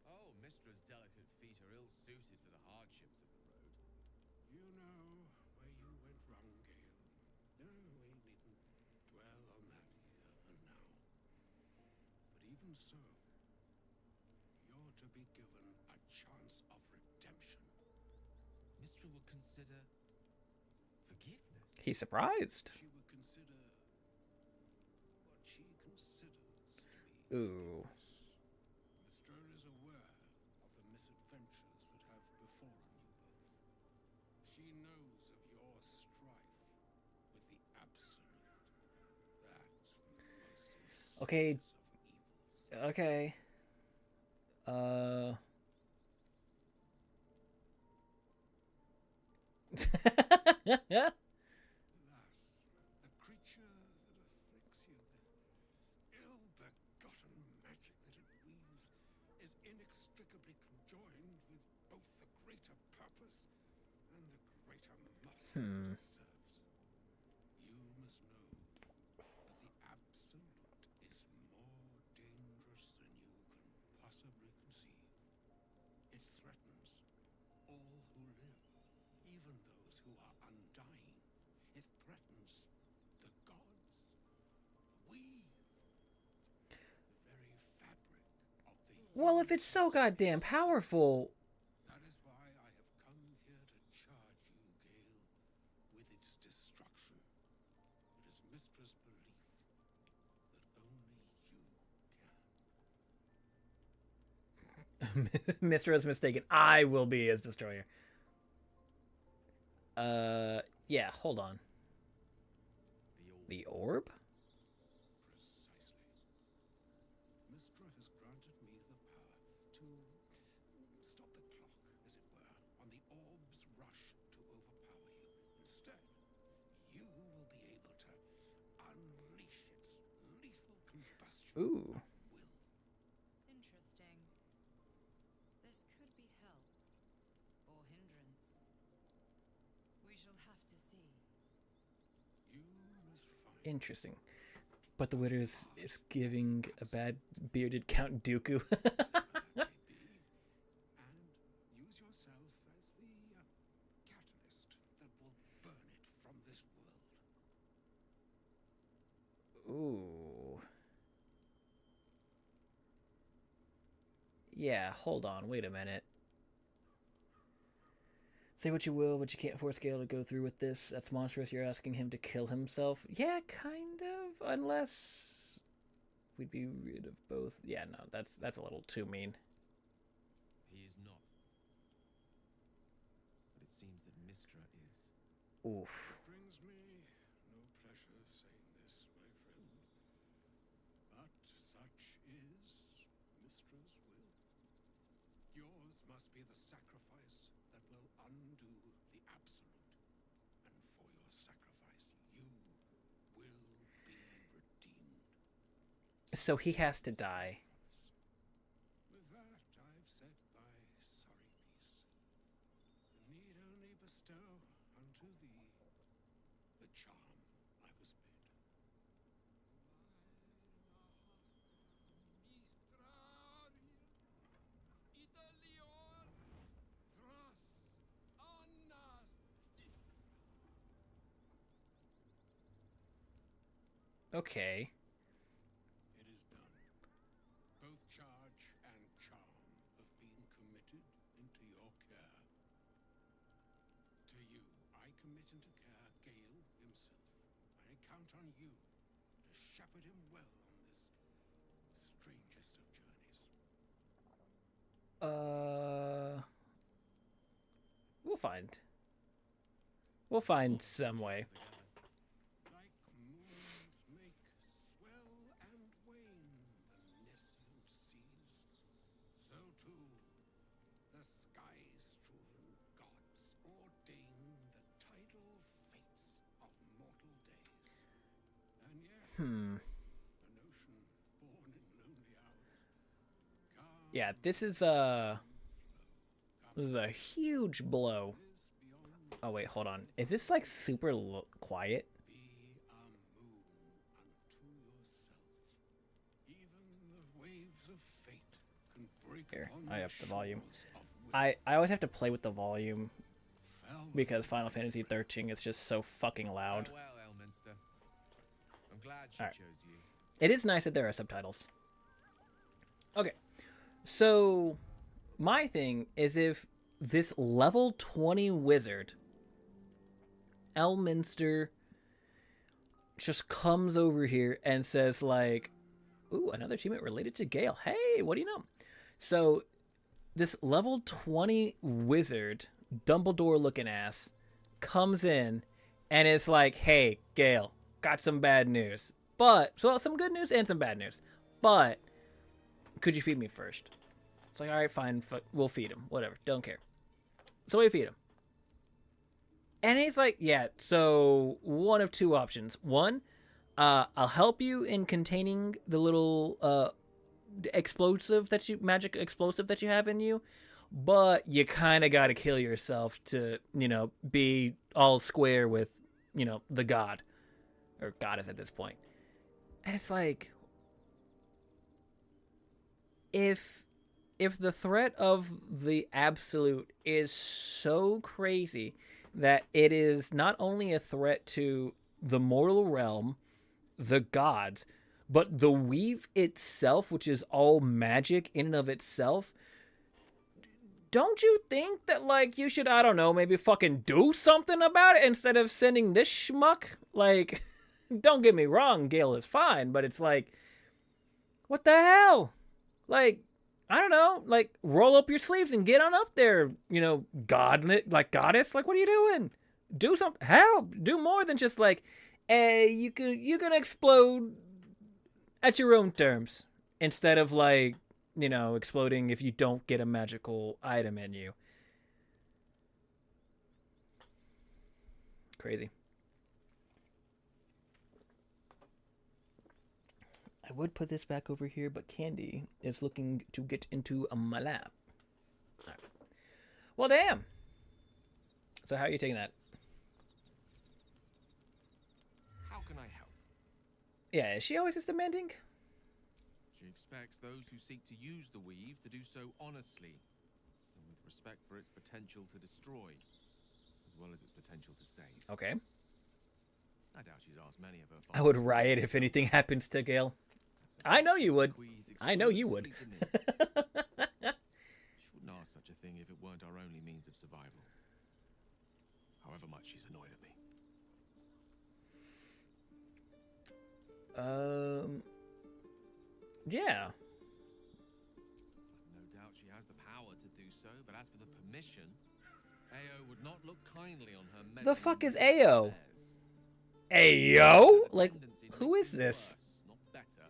Oh, Mistra's delicate feet are ill-suited for the hardships of the road. You know where you went wrong, Gale. No, we needn't dwell on that here and now. But even so, you're to be given a chance of redemption. Mistra would consider forgiveness. He's surprised. She would consider what she considers to be Ooh. forgiveness. Mistra is aware of the misadventures that have befallen you both. She knows of your strife with the Absolute, that most insidious Okay. of evils. Okay. Alas, the creature that afflicts you, the ill-begotten magic that it weaves, is inextricably conjoined with both the greater purpose and the greater master that it serves. You must know that the Absolute is more dangerous than you can possibly conceive. It threatens all who live, even those who are undying. It threatens the gods, the weave, the very fabric of the Well, if it's so goddamn powerful, That is why I have come here to charge you, Gale, with its destruction. It is Mistra's belief that only you can. Mr. is mistaken. I will be his destroyer. Yeah, hold on. The orb? Precisely. Mistra has granted me the power to stop the clock, as it were, on the orb's rush to overpower you. Instead, you will be able to unleash its lethal combustion Ooh. at will. Interesting. This could be help or hindrance. We shall have to see. You must find Interesting. But the Widow is giving a bad bearded Count Dooku. whatever that may be, and use yourself as the catalyst that will burn it from this world. Ooh. Yeah, hold on. Wait a minute. Say what you will, but you can't force Gale to go through with this. That's monstrous. You're asking him to kill himself. Yeah, kind of. Unless we'd be rid of both. Yeah, no, that's a little too mean. He is not. But it seems that Mistra is. Oof. Brings me no pleasure saying this, my friend, but such is Mistra's will. Yours must be the sacrifice that will undo the Absolute, and for your sacrifice you will be redeemed. So he has to die. With that, I've said my sorry piece, and need only bestow unto thee the charm I was bid. Okay. It is done. Both charge and charm commit into care Gale himself. I count on you to shepherd him well on this strangest of journeys. We'll find some way. Like moons make swell and wane the nescient seas, so too the sky-strewn gods ordain the tidal fates of mortal days. And yet, a notion born in lonely hours. Yeah, this is a huge blow. Oh wait, hold on. Is this like super quiet? Be a moon unto yourself. Even the waves of fate can break Here, upon I the up the volume. shores of will. I always have to play with the volume Farewell, because Final my Fantasy friend. 13 is just so fucking loud. Farewell, Elminster. I'm glad she Alright. chose you. It is nice that there are subtitles. Okay, so my thing is if this level 20 wizard, Elminster, just comes over here and says like, ooh, another achievement related to Gale. Hey, what do you know? So this level 20 wizard, Dumbledore looking ass, comes in and it's like, hey, Gale, got some bad news. But, so some good news and some bad news. But, could you feed me first? It's like, all right, fine, we'll feed him. Whatever, don't care. So we feed him. And he's like, yeah, so one of two options. One, I'll help you in containing the little magic explosive that you have in you, but you kind of got to kill yourself to, be all square with, the god or goddess at this point. And it's like, if the threat of the absolute is so crazy that it is not only a threat to the mortal realm, the gods, but the weave itself, which is all magic in and of itself, don't you think that, like, you should, I don't know, maybe fucking do something about it instead of sending this schmuck? Like, don't get me wrong, Gale is fine, but it's like, what the hell? Like, I don't know, like, roll up your sleeves and get on up there, goddess, like, what are you doing? Do something, hell, do more than just like, hey, you can explode at your own terms, instead of like, exploding if you don't get a magical item in you. Crazy. I would put this back over here, but Candy is looking to get into my lap. All right. Well, damn. So how are you taking that? How can I help? Yeah, is she always this demanding? She expects those who seek to use the weave to do so honestly, and with respect for its potential to destroy, as well as its potential to save. Okay. I doubt she's asked many of her I would riot if anything happens to Gale. I know you would. I know you would. She wouldn't ask such a thing if it weren't our only means of survival. However much she's annoyed at me. Yeah. No doubt she has the power to do so, but as for the permission, Ao would not look kindly on her. The fuck is Ao? Ayo? Like, who is this? Not better.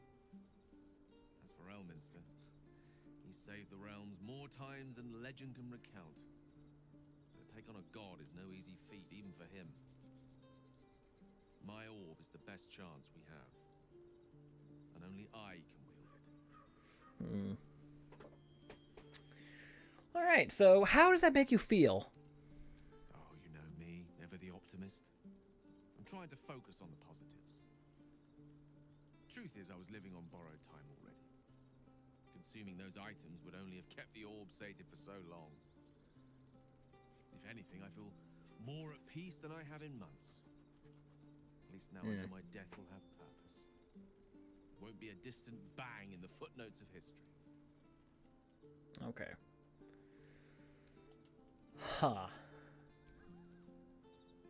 As for Elminster, he saved the realms more times than legend can recount. To take on a god is no easy feat, even for him. My orb is the best chance we have, and only I can wield it. All right, so how does that make you feel? Oh, you know me, never the optimist. I'm trying to focus on the positives. Truth is, I was living on borrowed time already. Consuming those items would only have kept the orb sated for so long. If anything, I feel more at peace than I have in months. At least now I know my death will have purpose. Won't be a distant bang in the footnotes of history. Okay. Huh.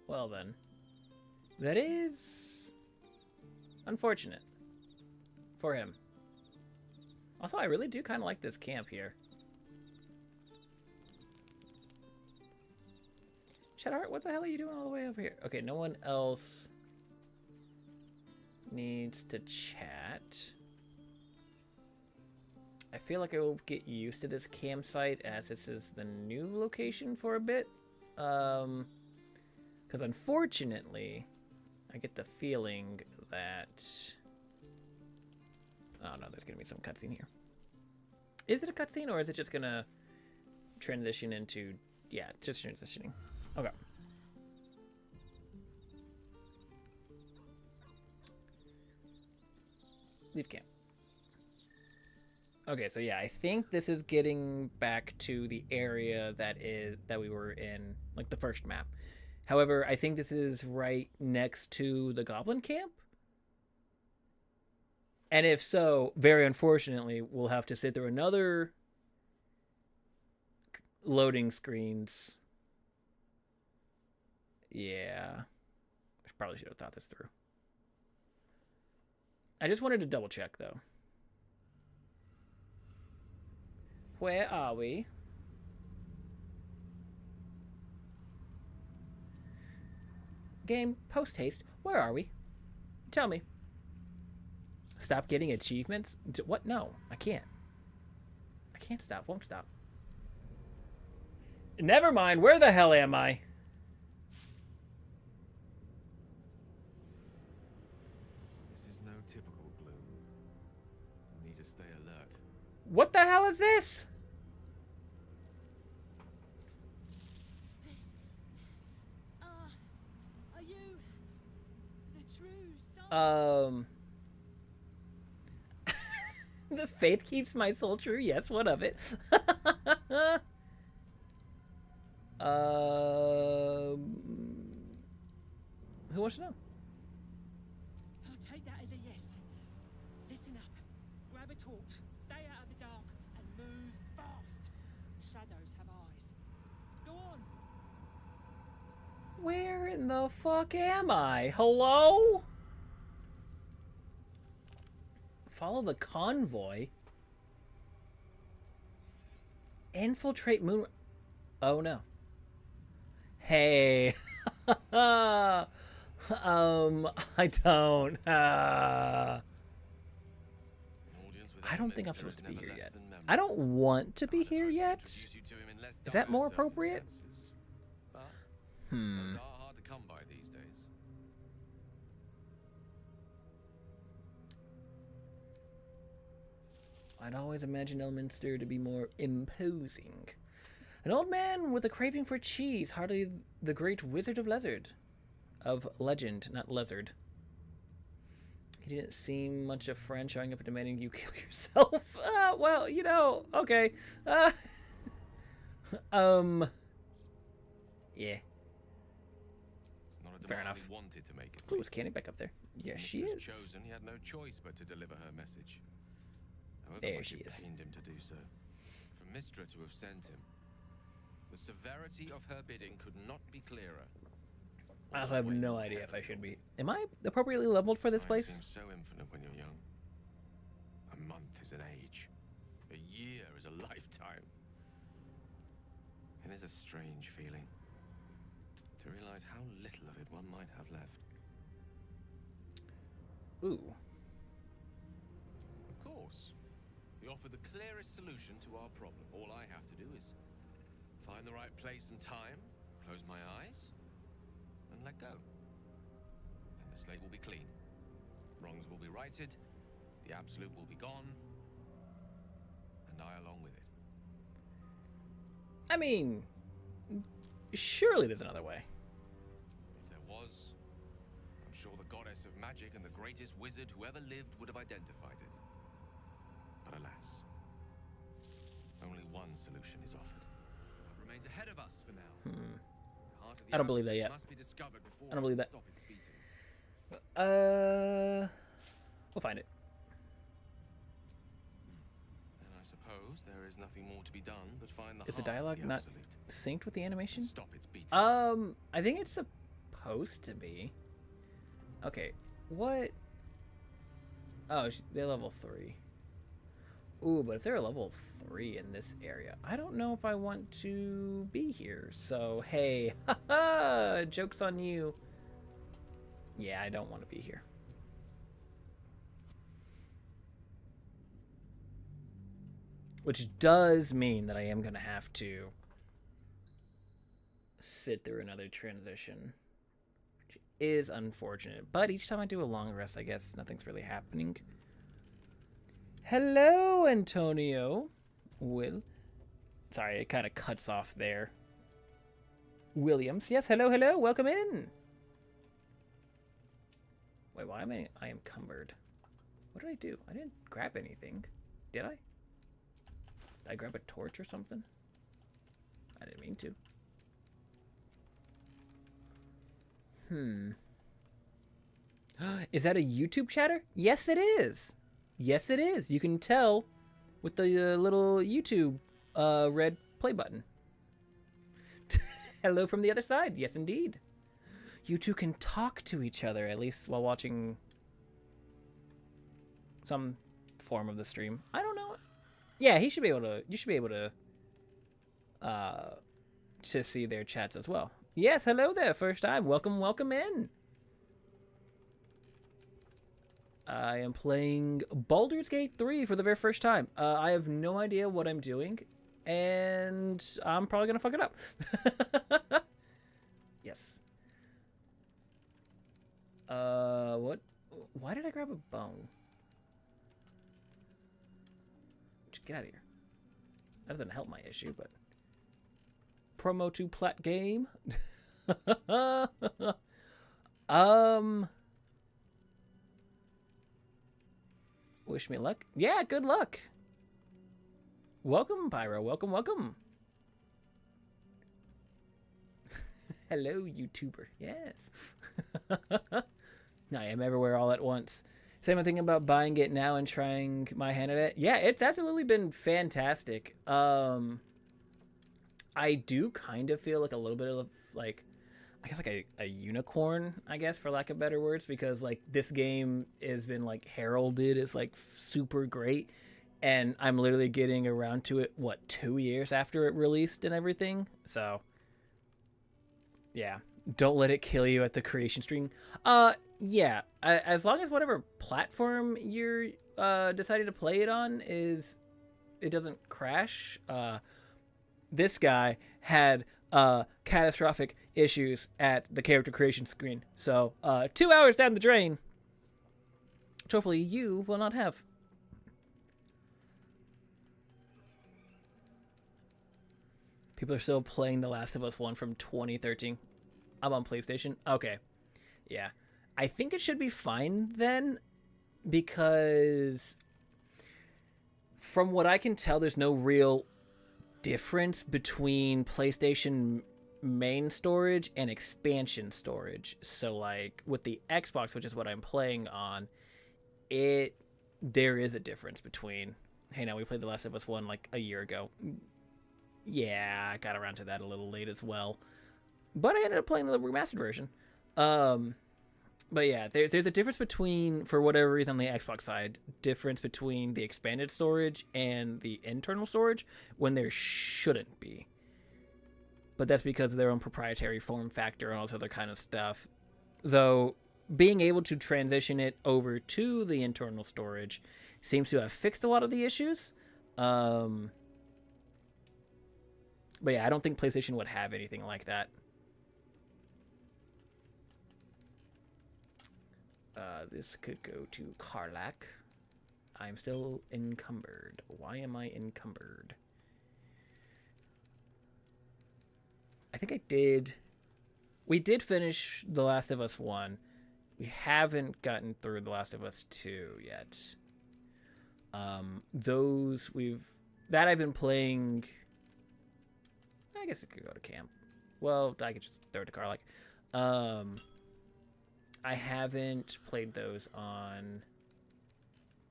Well then. That is unfortunate for him. Also, I really do kind of like this camp here. Shadowheart, what the hell are you doing all the way over here? Okay, no one else needs to chat. I feel like I will get used to this campsite as this is the new location for a bit. Because unfortunately, I get the feeling that... Oh no, there's gonna be some cutscene here. Is it a cutscene or is it just gonna transition into... Yeah, just transitioning. Okay. Leave camp. Okay, so yeah, I think this is getting back to the area that we were in, like the first map. However, I think this is right next to the goblin camp. And if so, very unfortunately, we'll have to sit through another loading screens. Yeah. I probably should have thought this through. I just wanted to double check, though. Where are we? Game, post-haste, where are we? Tell me. Stop getting achievements? What? No, I can't. I can't stop, won't stop. Never mind, where the hell am I? This is no typical gloom. You need to stay alert. What the hell is this? Are you the true soul? The faith keeps my soul true. Yes, what of it? Who wants to know? I'll take that as a yes. Listen up. Grab a torch. Stay out of the dark and move fast. Shadows have eyes. Go on. Where in the fuck am I? Hello? Follow the convoy? Infiltrate moon... Oh, no. Hey. I don't... I don't think I'm supposed to be here yet. I don't want to be here yet. Is that more appropriate? Those are hard to come by these days. I'd always imagined Elminster to be more imposing. An old man with a craving for cheese, hardly the great wizard of lizard. Of legend, not lizard. He didn't seem much a friend, showing up and demanding you kill yourself. Well, you know, okay. Yeah. Fair enough. Wanted to make it. Ooh, is Candy back up there? Yeah, she is. Chosen, he had no choice but to deliver her message. However There much she it is. pained him to do so. For Mistra to have sent him, the severity of her bidding could not be clearer. I also have no idea if I should be. Am I appropriately leveled for this Time place? seems so infinite when you're young. A month is an age. A year is a lifetime. It is a strange feeling to realize how little of it one might have left. Ooh. Of course, we offer the clearest solution to our problem. All I have to do is find the right place and time, close my eyes, and let go. Then the slate will be clean. Wrongs will be righted, the absolute will be gone, and I along with it. I mean, surely there's another way. If there was, I'm sure the goddess of magic and the greatest wizard who ever lived would have identified it. But alas, only one solution is offered. What remains ahead of us for now? The heart of the I don't believe that absolute yet. must be discovered before I don't believe we that. can stop its beating. We'll find it. Then I suppose there is nothing more to be done but find the Is the heart of dialogue the not absolute synced with the and animation? stop its beating. I think it's supposed to be. Okay, what? Oh, they're level 3. Ooh, but if they're level 3 in this area, I don't know if I want to be here. So, hey, haha, joke's on you. Yeah, I don't want to be here. Which does mean that I am going to have to sit through another transition. Which is unfortunate. But each time I do a long rest, I guess nothing's really happening. Hello, Antonio. Will. Sorry, it kind of cuts off there. Williams. Yes, hello, hello. Welcome in. Wait, why am I encumbered? What did I do? I didn't grab anything. Did I? Did I grab a torch or something? I didn't mean to. Is that a YouTube chatter? Yes, it is. Yes, it is. You can tell with the little YouTube red play button. Hello from the other side. Yes, indeed. You two can talk to each other, at least while watching some form of the stream. I don't know. Yeah, he should be able to. You should be able to see their chats as well. Yes, hello there. First time. Welcome, welcome in. I am playing Baldurs Gate 3 for the very first time. I have no idea what I'm doing, and I'm probably gonna fuck it up. Yes. What? Why did I grab a bone? Just get out of here. That doesn't help my issue, but promo to plat game. Wish me luck. Yeah, good luck. Welcome, Pyro. Welcome, welcome. Hello, YouTuber. Yes. I am everywhere all at once. Same thing about buying it now and trying my hand at it. Yeah, it's absolutely been fantastic. I do kind of feel like a little bit of like, I guess like a unicorn, I guess, for lack of better words, because like this game has been like heralded as like super great, and I'm literally getting around to it, what, 2 years after it released and everything. So yeah, don't let it kill you at the creation stream. Yeah, as long as whatever platform you're deciding to play it on is, it doesn't crash. This guy had catastrophic issues at the character creation screen. So 2 hours down the drain, which hopefully you will not have. People are still playing The Last of Us 1 from 2013. I'm on PlayStation. Okay. Yeah. I think it should be fine then, because from what I can tell, there's no real difference between PlayStation main storage and expansion storage. So like with the Xbox, which is what I'm playing on, there is a difference between, hey, now we played The Last of Us 1 like a year ago. Yeah, I got around to that a little late as well, but I ended up playing the remastered version. But yeah, there's a difference between, for whatever reason on the Xbox side, difference between the expanded storage and the internal storage when there shouldn't be. But that's because of their own proprietary form factor and all this other kind of stuff. Though being able to transition it over to the internal storage seems to have fixed a lot of the issues. But yeah, I don't think PlayStation would have anything like that. This could go to Karlak. I'm still encumbered. Why am I encumbered? I think I did. We did finish The Last of Us 1. We haven't gotten through The Last of Us 2 yet. That I've been playing. I guess it could go to camp. Well, I could just throw it to Karlak. I haven't played those on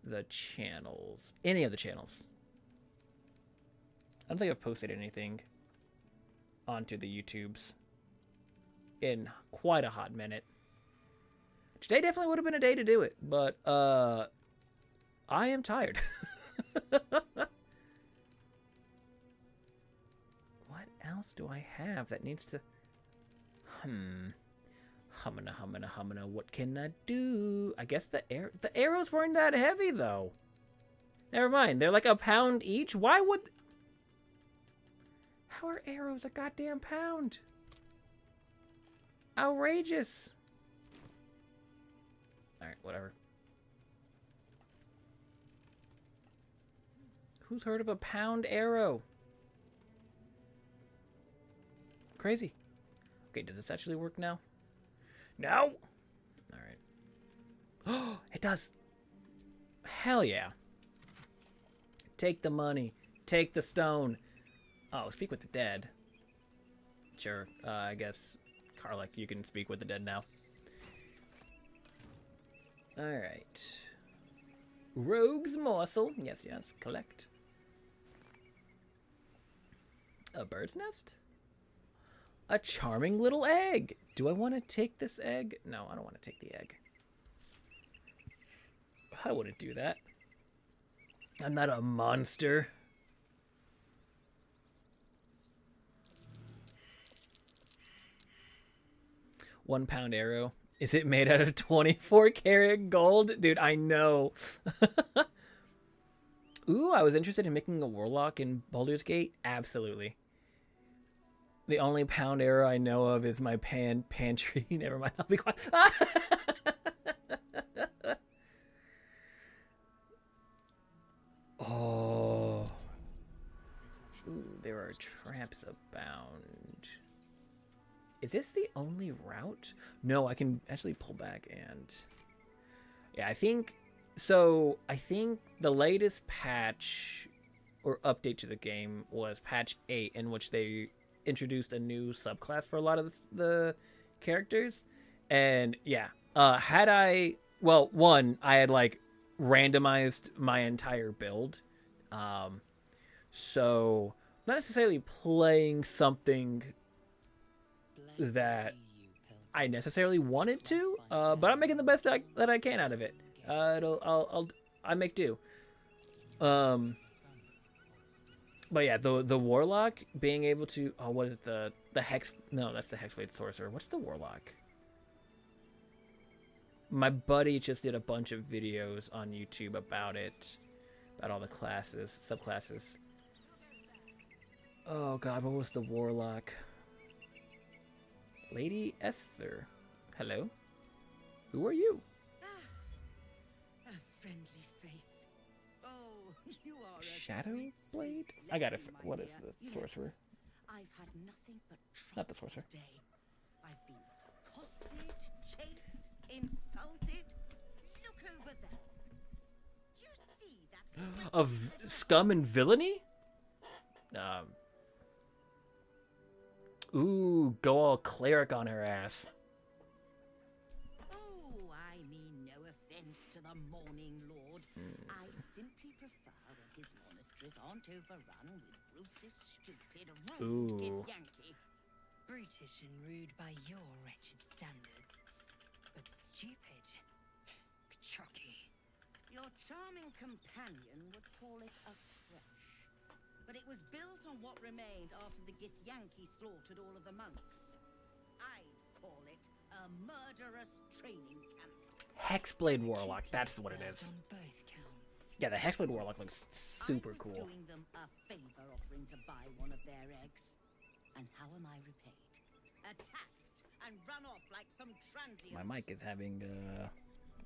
the channels. Any of the channels. I don't think I've posted anything onto the YouTubes. in quite a hot minute. Today definitely would have been a day to do it, but I am tired. What else do I have that needs to... Hummina. What can I do? I guess the arrows weren't that heavy, though. Never mind. They're like a pound each. Why would... How are arrows a goddamn pound? Outrageous. Alright, whatever. Who's heard of a pound arrow? Crazy. Okay, does this actually work now? No! Alright. Oh, it does! Hell yeah. Take the money. Take the stone. Oh, speak with the dead. Sure, I guess, Karlach, you can speak with the dead now. Alright. Rogue's morsel. Yes, collect. A bird's nest? A charming little egg. Do I want to take this egg? No, I don't want to take the egg. I wouldn't do that. I'm not a monster. £1 arrow. Is it made out of 24 karat gold? Dude, I know. Ooh, I was interested in making a warlock in Baldur's Gate. Absolutely. The only pound arrow I know of is my pantry. Never mind, I'll be quiet. Oh. Ooh, there are traps abound. Is this the only route? No, I can actually pull back and... Yeah, I think... So, I think the latest patch or update to the game was patch 8, in which they introduced a new subclass for a lot of the characters. And, yeah, had I... Well, one, I had, like, randomized my entire build. So, not necessarily playing something that I necessarily wanted to, but I'm making the best that I can out of it. I make do. But yeah, the warlock being able to, oh, what is the hex? No, that's the hexblade sorcerer. What's the warlock? My buddy just did a bunch of videos on YouTube about it, about all the classes, subclasses. Oh God, what was the warlock? Lady Esther. Hello? Who are you? A friendly face. Oh, you are Shadow a Blade? sweet I got it. blessing, my What is dear. the You know, sorcerer? I've had nothing but Not the trouble sorcerer. today. I've been accosted, chased, insulted. Look over there. Do you see that? Of scum and villainy? Ooh, go all cleric on her ass. Oh, I mean no offense to the Morning Lord. I simply prefer when his monasteries aren't overrun with brutish, stupid, rude Ooh. Githyanki. Brutish and rude by your wretched standards, but stupid. Chucky. Your charming companion would call it a creche. But it was built on what remained after the Githyanki slaughtered all of the monks. I'd call it a murderous training camp. Hexblade Warlock, that's what it is. On both counts. Yeah, the Hexblade Warlock looks super I was cool. doing them a favor offering to buy one of their eggs. And how am I repaid? Attacked and run off like some transient. My mic is having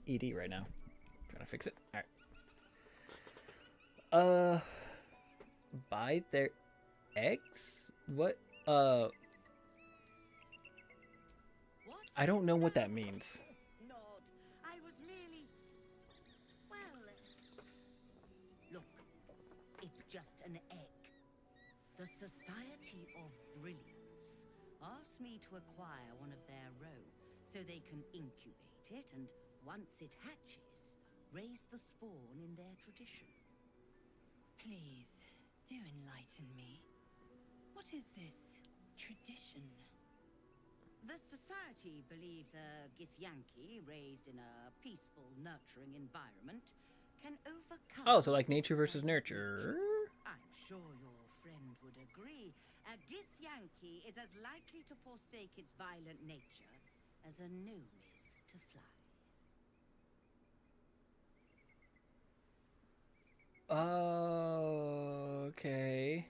ED right now. Trying to fix it. Alright. Buy their eggs? What? What? I don't know what that means. Of course not. I was merely... Well... Look, it's just an egg. The Society of Brilliance asked me to acquire one of their roe so they can incubate it and, once it hatches, raise the spawn in their tradition. Please, do enlighten me. What is this tradition? The society believes a Githyanki raised in a peaceful, nurturing environment can overcome... Oh, so like nature its versus violent nurture. I'm sure your friend would agree. A Githyanki is as likely to forsake its violent nature as a gnome is to fly. Okay.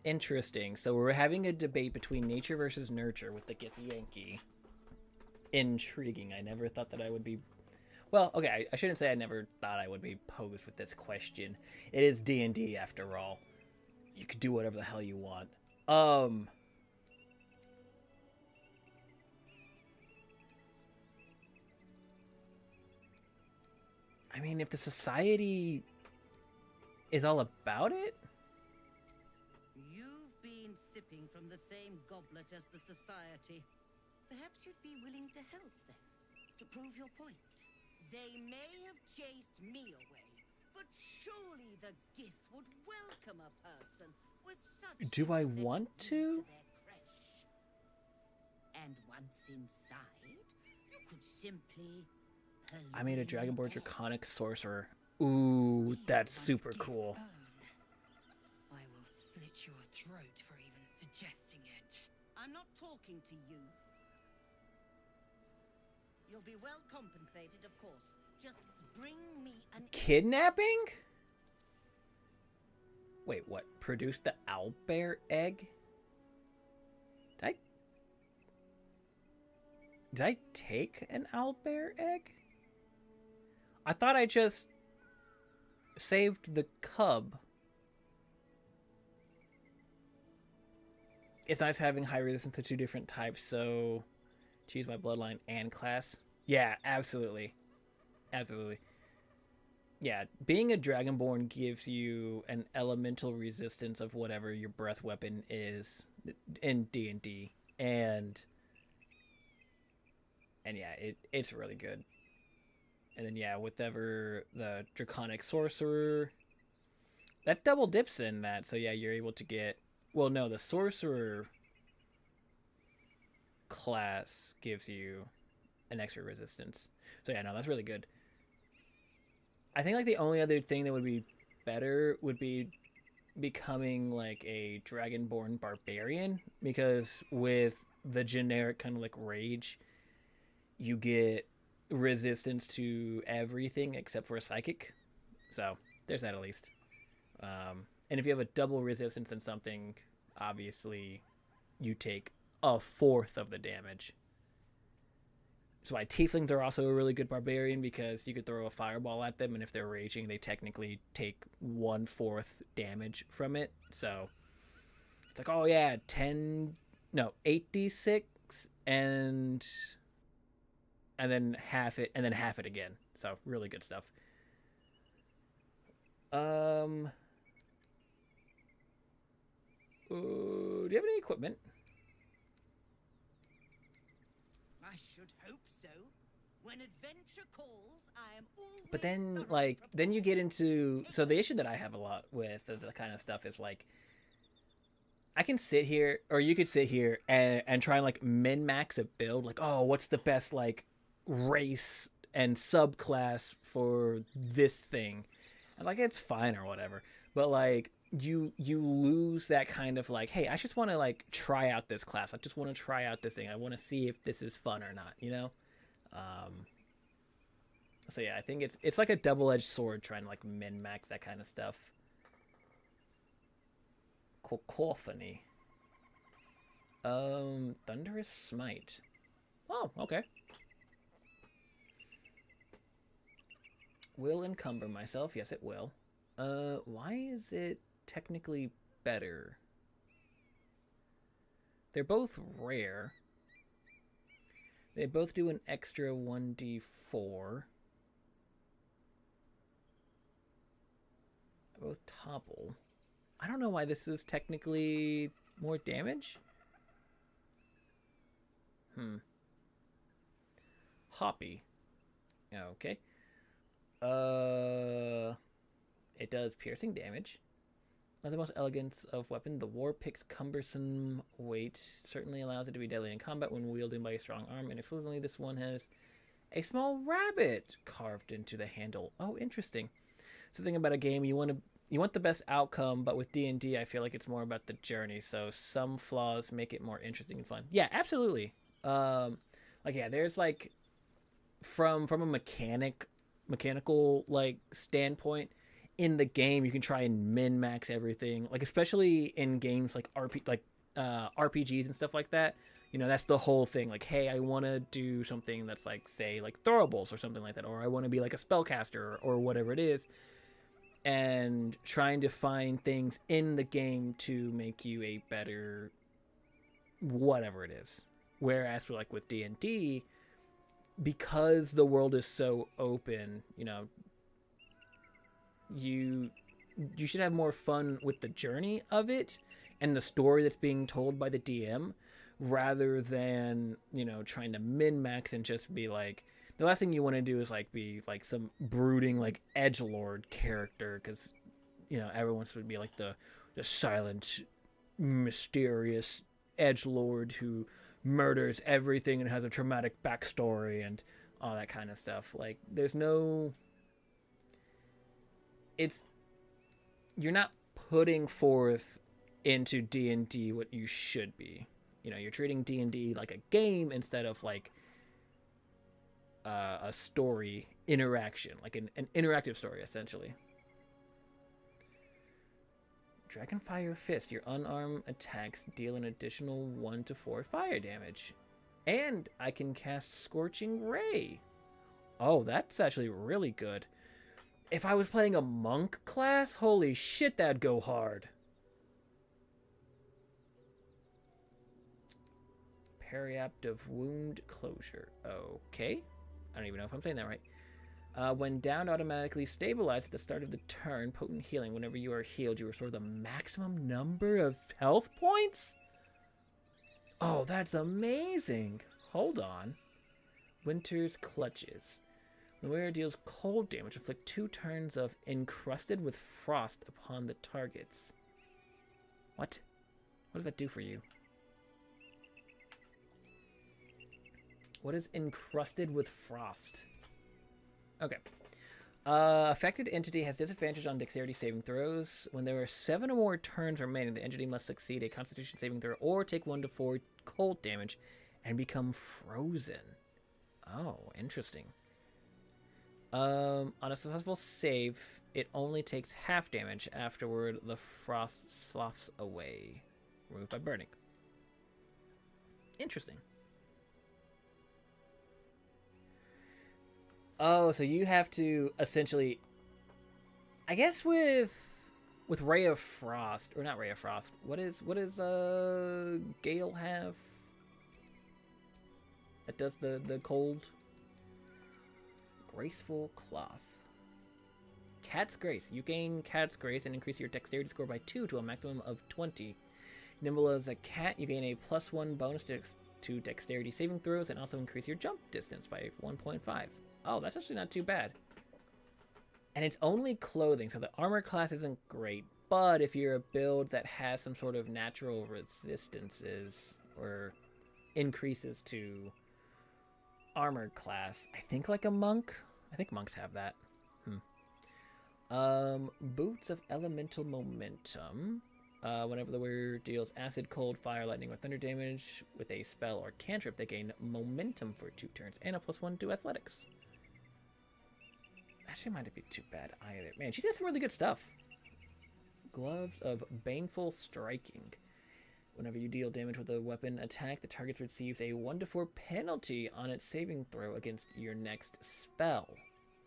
Interesting. So we're having a debate between nature versus nurture with the Githyanki. Intriguing. I never thought that I would be... Well, okay, I shouldn't say I never thought I would be posed with this question. It is D&D after all. You could do whatever the hell you want. I mean, if the society is all about it? You've been sipping from the same goblet as the society. Perhaps you'd be willing to help them, to prove your point. They may have chased me away, but surely the Gith would welcome a person with such... Do I want to? their creche. And once inside, you could simply... I made a Dragonborn Draconic Sorcerer. Ooh, that's super cool. I will slit your throat for even suggesting it. I'm not talking to you. You'll be well compensated, of course. Just bring me an... Kidnapping? Wait, what? Produce the owlbear egg? Did I take an owlbear egg? I thought I just saved the cub. It's nice having high resistance to 2 different types, so choose my bloodline and class. Yeah, absolutely. Absolutely. Yeah, being a Dragonborn gives you an elemental resistance of whatever your breath weapon is in D&D. And yeah, it's really good. And then, yeah, whatever the Draconic Sorcerer, that double dips in that. So, yeah, you're able to get... Well, no, the Sorcerer class gives you an extra resistance. So, yeah, no, that's really good. I think, like, the only other thing that would be better would be becoming, like, a Dragonborn Barbarian. Because with the generic kind of, like, Rage, you get... resistance to everything except for a psychic, so there's that at least. And if you have a double resistance in something, obviously you take 1/4 of the damage. So why tieflings are also a really good barbarian, because you could throw a fireball at them, and if they're raging, they technically take 1/4 damage from it. So it's like, oh yeah, 8d6 and then half it, and then half it again. So really good stuff. Do you have any equipment? I should hope so. When adventure calls, I am always... But then, like, then you get into... So the issue that I have a lot with the kind of stuff is, like, I can sit here, or you could sit here and try and, like, min-max a build. Like, oh, what's the best, like, race and subclass for this thing? And, like, it's fine or whatever. But, like, you lose that kind of, like, hey, I just want to, like, try out this class. I just want to try out this thing. I want to see if this is fun or not, you know? So, yeah, I think it's like a double-edged sword trying to, like, min-max that kind of stuff. Cacophony. Thunderous Smite. Oh, okay. Will encumber myself. Yes, it will. Why is it technically better? They're both rare. They both do an extra 1d4. They both topple. I don't know why this is technically more damage. Hoppy. Okay. It does piercing damage. Not the most elegant of weapon, the war pick's cumbersome weight certainly allows it to be deadly in combat when wielded by a strong arm, and exclusively this one has a small rabbit carved into the handle. Oh, interesting. So the thing about a game, you want the best outcome, but with D&D, I feel like it's more about the journey. So some flaws make it more interesting and fun. Yeah, absolutely. There's like from a mechanical like standpoint in the game, you can try and min max everything. Like especially in games like RPGs and stuff like that. You know, that's the whole thing. Like, hey, I want to do something that's like, say, like throwables or something like that, or I want to be like a spellcaster or whatever it is, and trying to find things in the game to make you a better whatever it is. Whereas for like with D&D, because the world is so open, you know, you should have more fun with the journey of it and the story that's being told by the DM, rather than, you know, trying to min max and just be like, the last thing you want to do is like be like some brooding like edgelord character, because, you know, everyone would be like the silent, mysterious edgelord who murders everything and has a traumatic backstory and all that kind of stuff. Like, there's no, you're not putting forth into D&D what you should be. You know, you're treating D&D like a game instead of like a story interaction, like an interactive story, essentially. Dragonfire Fist. Your unarmed attacks deal an additional 1 to 4 fire damage. And I can cast Scorching Ray. Oh, that's actually really good. If I was playing a monk class, holy shit, that'd go hard. Periaptive Wound Closure. Okay. I don't even know if I'm saying that right. When downed, automatically stabilize at the start of the turn. Potent Healing. Whenever you are healed, you restore the maximum number of health points? Oh, that's amazing. Hold on. Winter's Clutches. When the wearer deals cold damage, inflict 2 turns of Encrusted with Frost upon the targets. What? What does that do for you? What is Encrusted with Frost? Okay. Affected entity has disadvantage on dexterity saving throws. When there are 7 or more turns remaining, the entity must succeed a constitution saving throw or take 1 to 4 cold damage and become frozen. Oh, interesting. On a successful save, it only takes half damage. Afterward, the frost sloughs away. Removed by burning. Interesting. Oh, so you have to essentially, I guess with Ray of Frost, or not Ray of Frost, what is Gale have that does the cold? Graceful Cloth. Cat's Grace. You gain Cat's Grace and increase your dexterity score by 2 to a maximum of 20. Nimble as a cat, you gain a +1 bonus to dexterity saving throws and also increase your jump distance by 1.5. Oh, that's actually not too bad. And it's only clothing, so the armor class isn't great. But if you're a build that has some sort of natural resistances or increases to armor class, I think like a monk. I think monks have that. Boots of Elemental Momentum. Whenever the wearer deals acid, cold, fire, lightning, or thunder damage with a spell or cantrip, they gain momentum for 2 turns and a +1 to athletics. Actually, might not be too bad either. Man, she's got some really good stuff. Gloves of Baneful Striking. Whenever you deal damage with a weapon attack, the target receives a 1 to 4 penalty on its saving throw against your next spell.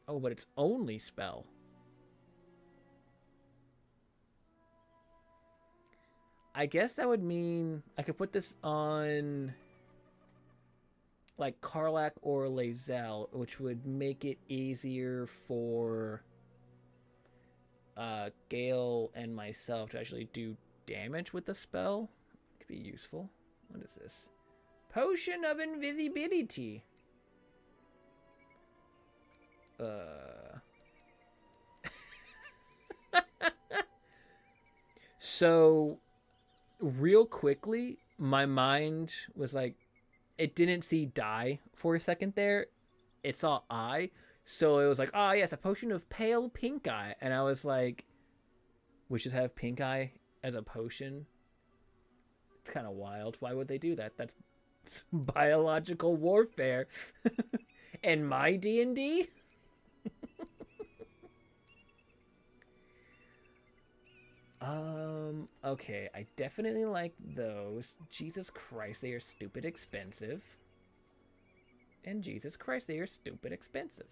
Oh, but it's only spell. I guess that would mean I could put this on like Karlach or Lae'zel, which would make it easier for Gale and myself to actually do damage with the spell. Could be useful. What is this? Potion of Invisibility. So, real quickly, my mind was like, it didn't see die for a second there. It saw eye. So it was like, ah, yes, a potion of pale pink eye. And I was like, we should have pink eye as a potion. It's kind of wild. Why would they do that? That's biological warfare. And my D&D? Okay, I definitely like those. Jesus Christ, they are stupid expensive. And Jesus Christ, they are stupid expensive.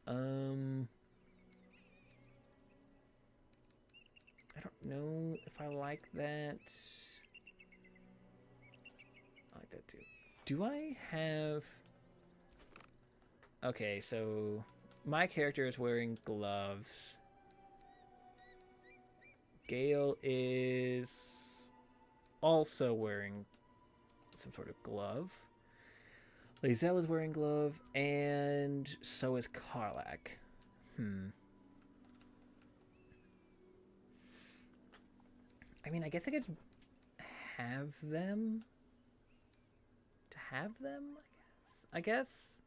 I don't know if I like that. I like that too. Do I have... Okay, so my character is wearing gloves. Gale is also wearing some sort of glove. Lizelle is wearing glove, and so is Karlak. I mean, I guess I could have them. To have them, I guess.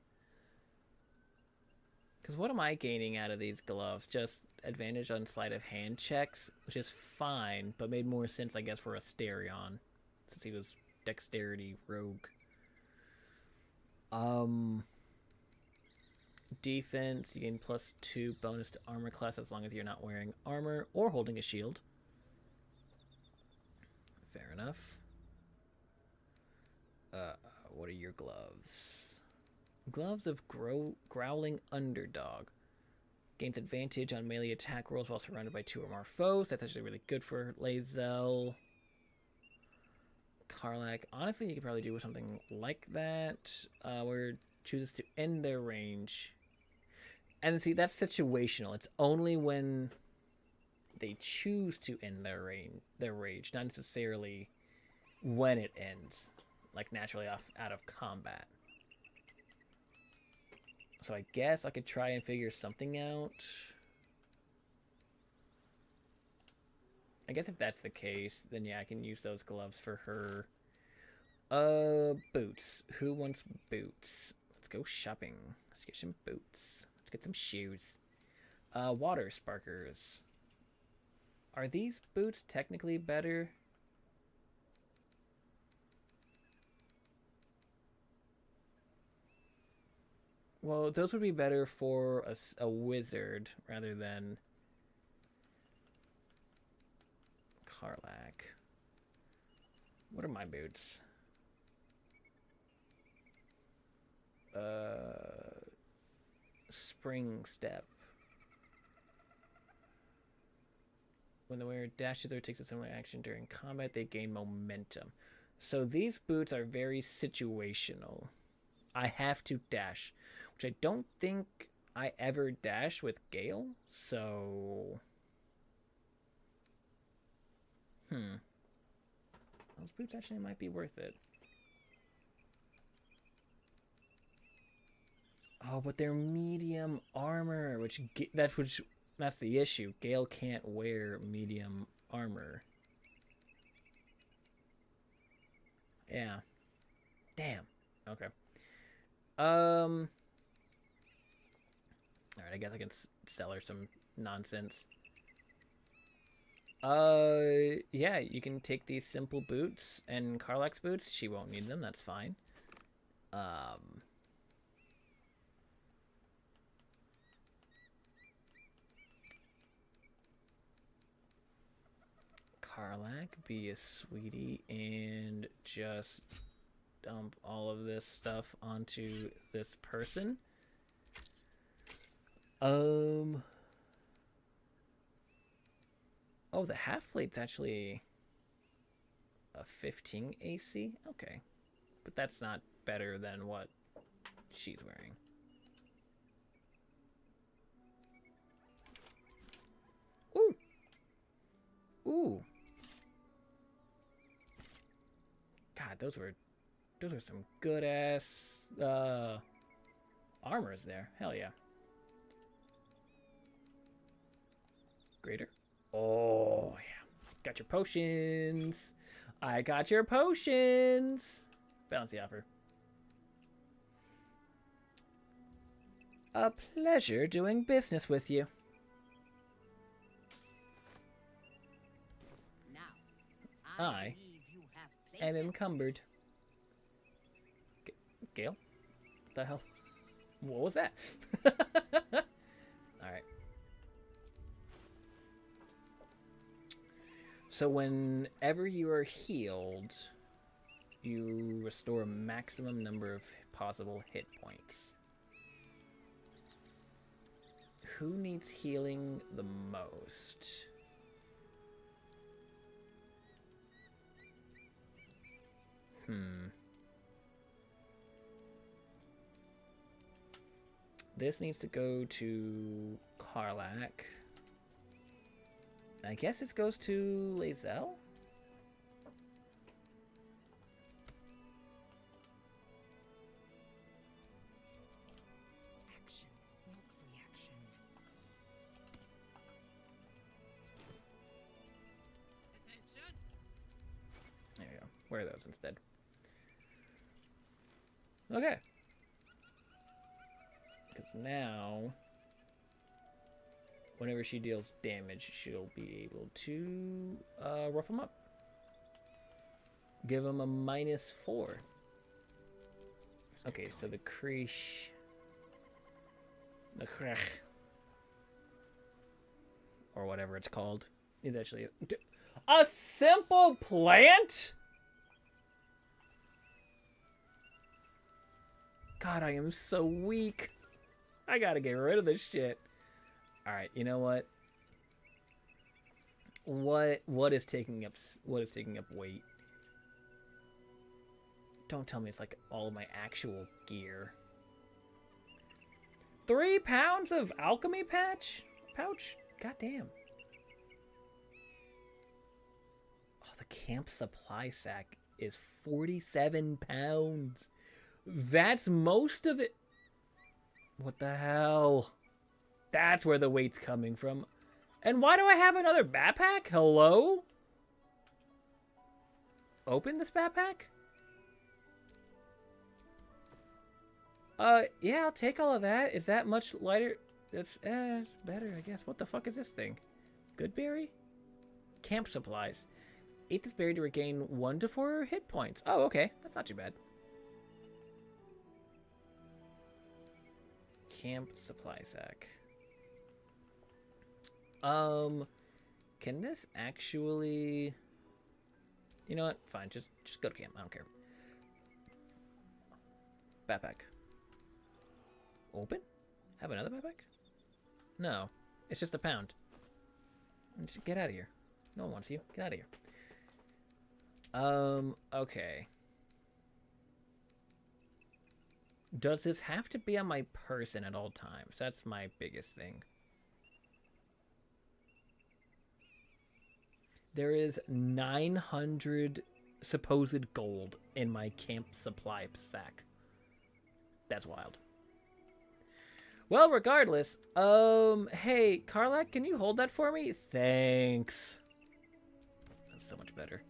Because what am I gaining out of these gloves? Just advantage on sleight of hand checks, which is fine, but made more sense, I guess, for Asterion, since he was dexterity rogue. Defense, you gain +2 bonus to armor class as long as you're not wearing armor or holding a shield. Fair enough. What are your gloves? Gloves of Growling Underdog. Gains advantage on melee attack rolls while surrounded by 2 or more foes. That's actually really good for Lae'zel. Karlak. Honestly, you could probably do something like that. Where it chooses to end their range. And see, that's situational. It's only when they choose to end their rage, not necessarily when it ends, like naturally out of combat. So I guess I could try and figure something out. I guess if that's the case, then yeah, I can use those gloves for her. Boots. Who wants boots? Let's go shopping. Let's get some boots. Let's get some shoes. Water sparkers. Are these boots technically better? Well, those would be better for a wizard rather than Karlak. What are my boots? Spring step. When the wearer dashes or takes a similar action during combat, they gain momentum. So these boots are very situational. I have to dash, which I don't think I ever dash with Gale, so... Those boots actually might be worth it. Oh, but they're medium armor, that's the issue. Gale can't wear medium armor. Yeah. Damn. Okay. Alright, I guess I can sell her some nonsense. Yeah, you can take these simple boots and Karlak's boots. She won't need them, that's fine. Karlak, be a sweetie and just dump all of this stuff onto this person. Oh, the half-plate's actually a 15 AC? Okay. But that's not better than what she's wearing. Ooh! Ooh! God, those were some good-ass armors there. Hell yeah. Greater? Oh, yeah. Got your potions. I got your potions. Balance the offer. A pleasure doing business with you. Now, I believe you have am places encumbered. Gale? What the hell? What was that? Alright. So whenever you are healed, you restore a maximum number of possible hit points. Who needs healing the most? This needs to go to Karlak. I guess this goes to Lae'zel? Action, not reaction. Attention! There you go. Wear those instead. Okay. Because now, whenever she deals damage, she'll be able to rough him up. Give him a -4. Okay, so the Krish... The Krech... Or whatever it's called. Is actually a simple plant? God, I am so weak. I gotta get rid of this shit. Alright, you know what? What is taking up weight? Don't tell me it's like all of my actual gear. 3 pounds of alchemy pouch? God damn. Oh, the camp supply sack is 47 pounds. That's most of it. What the hell? That's where the weight's coming from. And why do I have another backpack? Hello? Open this backpack? Yeah, I'll take all of that. Is that much lighter? It's better, I guess. What the fuck is this thing? Good berry? Camp supplies. Eat this berry to regain 1 to 4 hit points. Oh, okay. That's not too bad. Camp supply sack. Can this actually... You know what? Fine, just go to camp. I don't care. Backpack. Open? Have another backpack? No. It's just a pound. Just get out of here. No one wants you. Get out of here. Okay. Does this have to be on my person at all times? That's my biggest thing. There is 900 supposed gold in my camp supply sack. That's wild. Well, regardless, hey, Karlak, can you hold that for me? Thanks. That's so much better.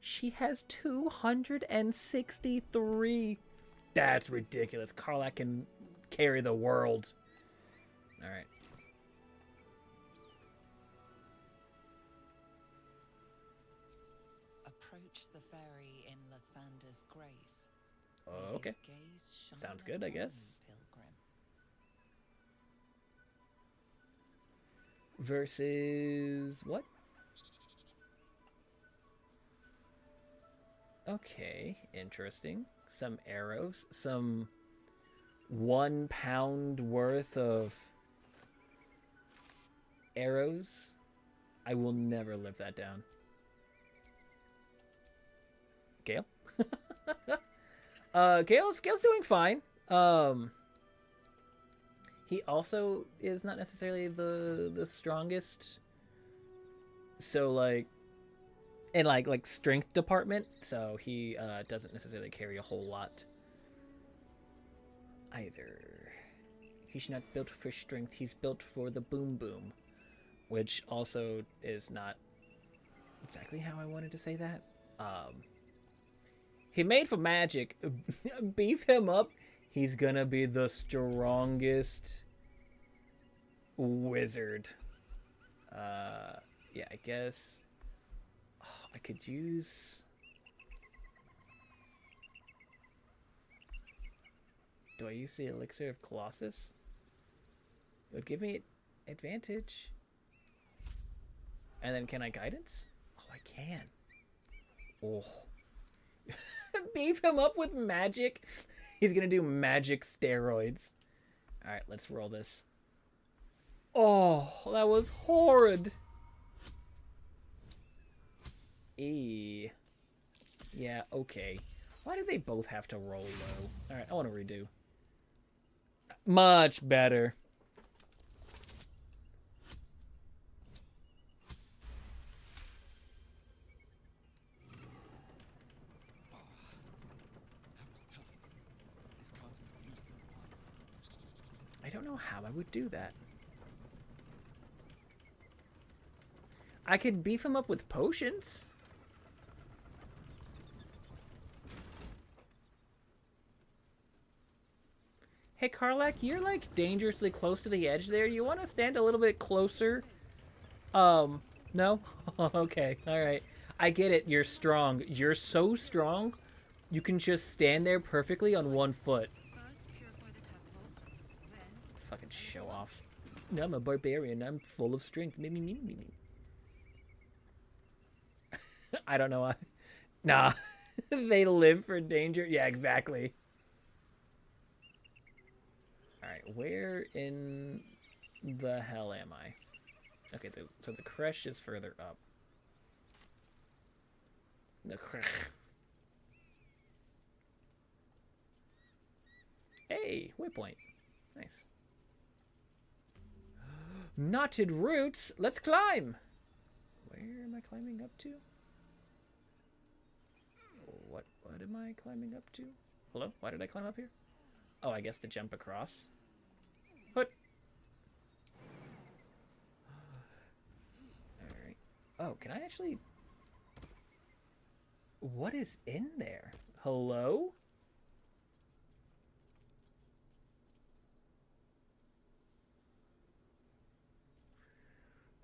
She has 263. That's ridiculous. Karlak can carry the world. All right. Approach the ferry in Lathander's grace. Okay. His gaze shine Sounds good, I upon guess. you, pilgrim. Versus what? Okay, interesting. Some arrows, some 1 pound worth of arrows. I will never live that down. Gale? Gale's doing fine. He also is not necessarily the strongest. So like in like strength department, so he doesn't necessarily carry a whole lot either. He's not built for strength. He's built for the boom boom. Which also is not exactly how I wanted to say that. He made for magic. Beef him up. He's gonna be the strongest wizard. Yeah, I guess. Oh, I could use. Do I use the elixir of Colossus? It would give me advantage. And then can I guidance? Oh, I can. Oh. Beef him up with magic. He's gonna do magic steroids. Alright, let's roll this. Oh, that was horrid. Yeah, okay. Why do they both have to roll low? Alright, I want to redo. Much better. I don't know how I would do that. I could beef him up with potions. Hey, Karlak, you're like dangerously close to the edge there. You want to stand a little bit closer? No? Okay, alright. I get it, you're strong. You're so strong, you can just stand there perfectly on one foot. First, purify the temple, then Fucking show off. No, I'm a barbarian. I'm full of strength. Me. I don't know why. Nah. They live for danger. Yeah, exactly. Alright, where in the hell am I? Okay, so the creche is further up. The creche. Hey, waypoint. Nice. Knotted roots. Let's climb. Where am I climbing up to? What am I climbing up to? Hello? Why did I climb up here? Oh, I guess to jump across. What? Alright. Oh, can I actually... What is in there? Hello?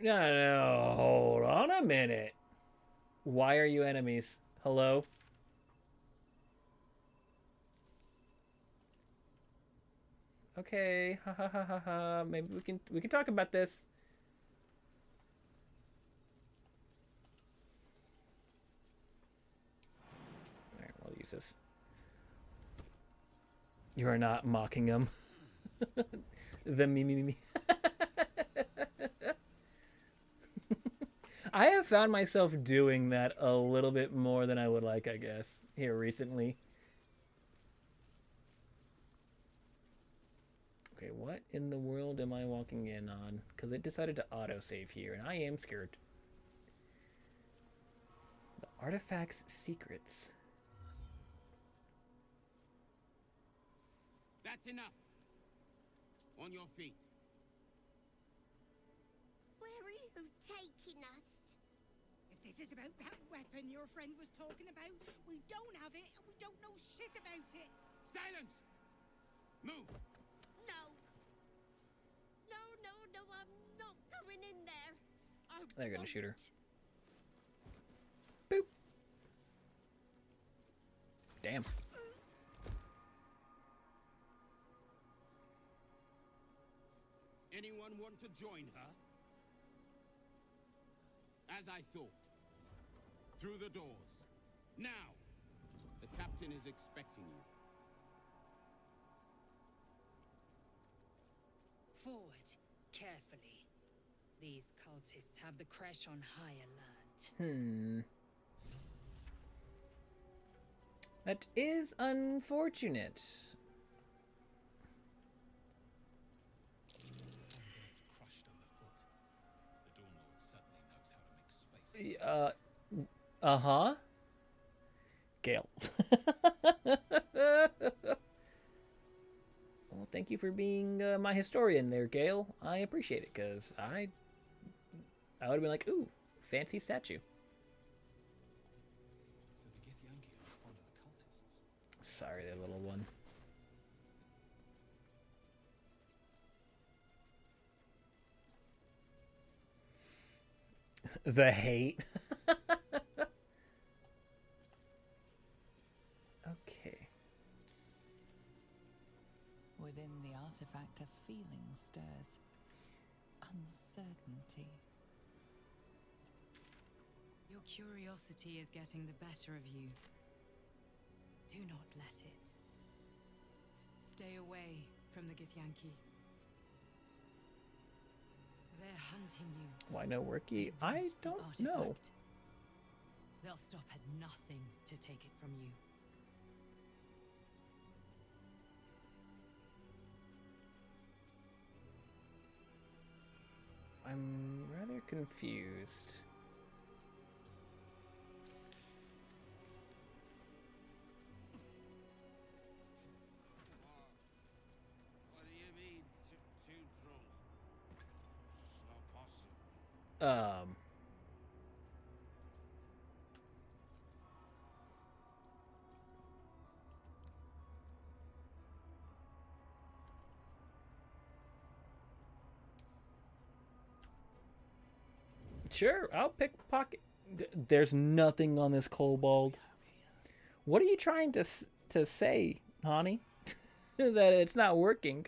No, hold on a minute. Why are you enemies? Hello? Okay, ha ha ha ha ha. Maybe we can talk about this. Alright, we'll use this. You are not mocking him. The me. I have found myself doing that a little bit more than I would like, I guess, here recently. Okay, what in the world am I walking in on? Because it decided to autosave here, and I am scared. The artifact's secrets. That's enough. On your feet. Where are you taking us? If this is about that weapon your friend was talking about, we don't have it and we don't know shit about it. Silence! Move! No, I'm not going in there. They're gonna shoot her. Boop. Damn. Anyone want to join her? As I thought. Through the doors. Now! The captain is expecting you. forward, carefully. These cultists have the creche on high alert. That is unfortunate. Crushed underfoot. The Dawnlord certainly knows how to make space. Uh-huh. Gale. Well, thank you for being my historian there, Gale. I appreciate it, because I would have been like, ooh, fancy statue. So the Githyanki are fond of the cultists. Sorry, there, little one. The hate. Okay. Within the artifact, a feeling stirs. Uncertainty. Your curiosity is getting the better of you. Do not let it. Stay away from the Githyanki. They're hunting you. Why no worky? They I want the don't know. artifact. They'll stop at nothing to take it from you. I'm rather confused. What do you mean, too drunk? It's not possible. Sure, I'll pickpocket. There's nothing on this kobold. What are you trying to say, honey? That it's not working.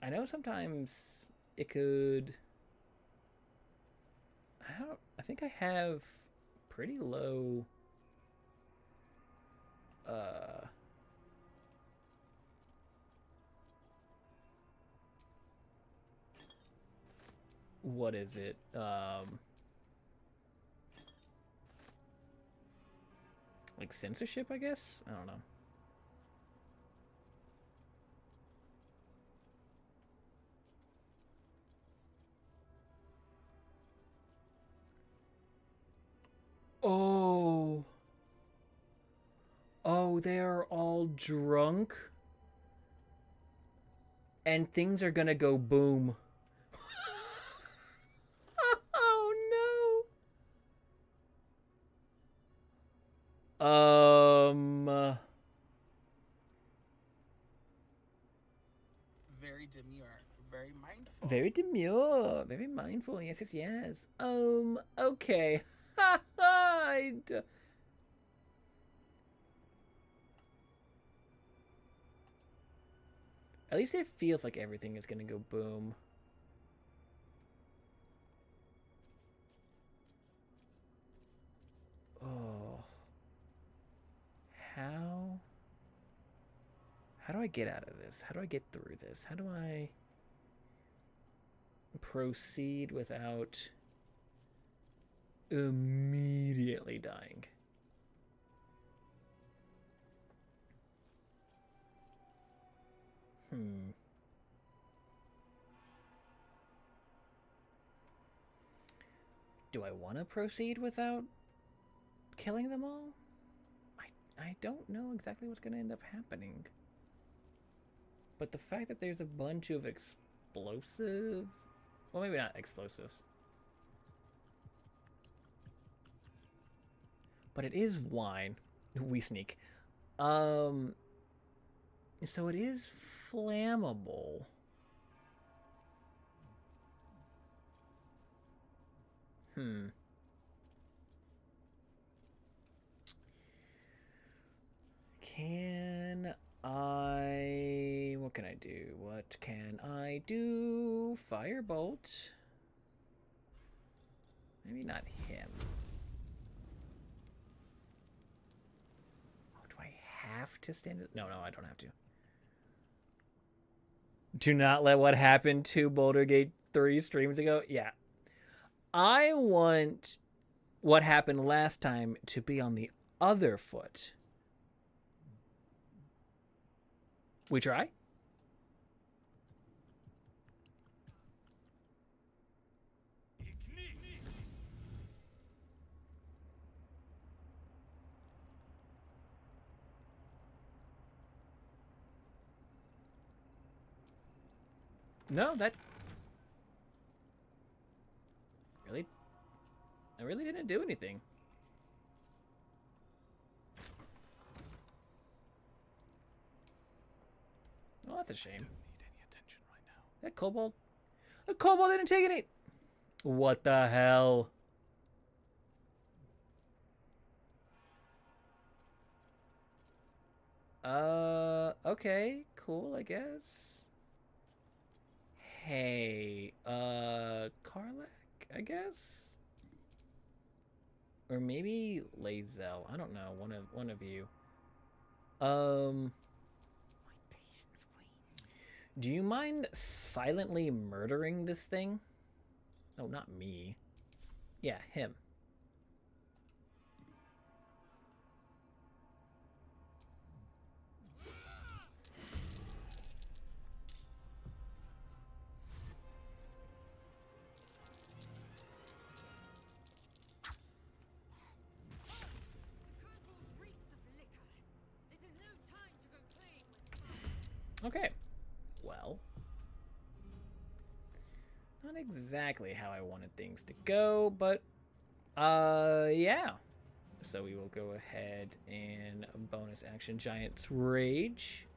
I know sometimes it could. I think I have pretty low. What is it? Like censorship, I guess? I don't know. Oh. Oh, they are all drunk. And things are gonna go boom. Oh no. Very demure, very mindful. Very demure, very mindful. Yes, yes, yes. Okay. At least it feels like everything is gonna go boom. Oh. How do I get out of this? How do I get through this? How do I proceed without immediately dying? Do I want to proceed without killing them all? I don't know exactly what's going to end up happening. But the fact that there's a bunch of explosive... Well, maybe not explosives. But it is wine. We sneak. So it is flammable. Can I... What can I do? What can I do? Firebolt. Maybe not him. Oh, do I have to stand it? No, I don't have to. Do not let what happened to Baldur's Gate 3 streams ago. Yeah. I want what happened last time to be on the other foot. We try? No, that really, I really didn't do anything. Well, that's a shame. Don't need any attention right now. That kobold, the kobold didn't take any. What the hell? Okay, cool, I guess. Hey, Karlak, I guess? Or maybe Lae'zel. I don't know, one of you. My patience wanes. Do you mind silently murdering this thing? Oh, not me. Yeah, him. Okay. Well. Not exactly how I wanted things to go, but yeah. So we will go ahead and bonus action Giant's Rage.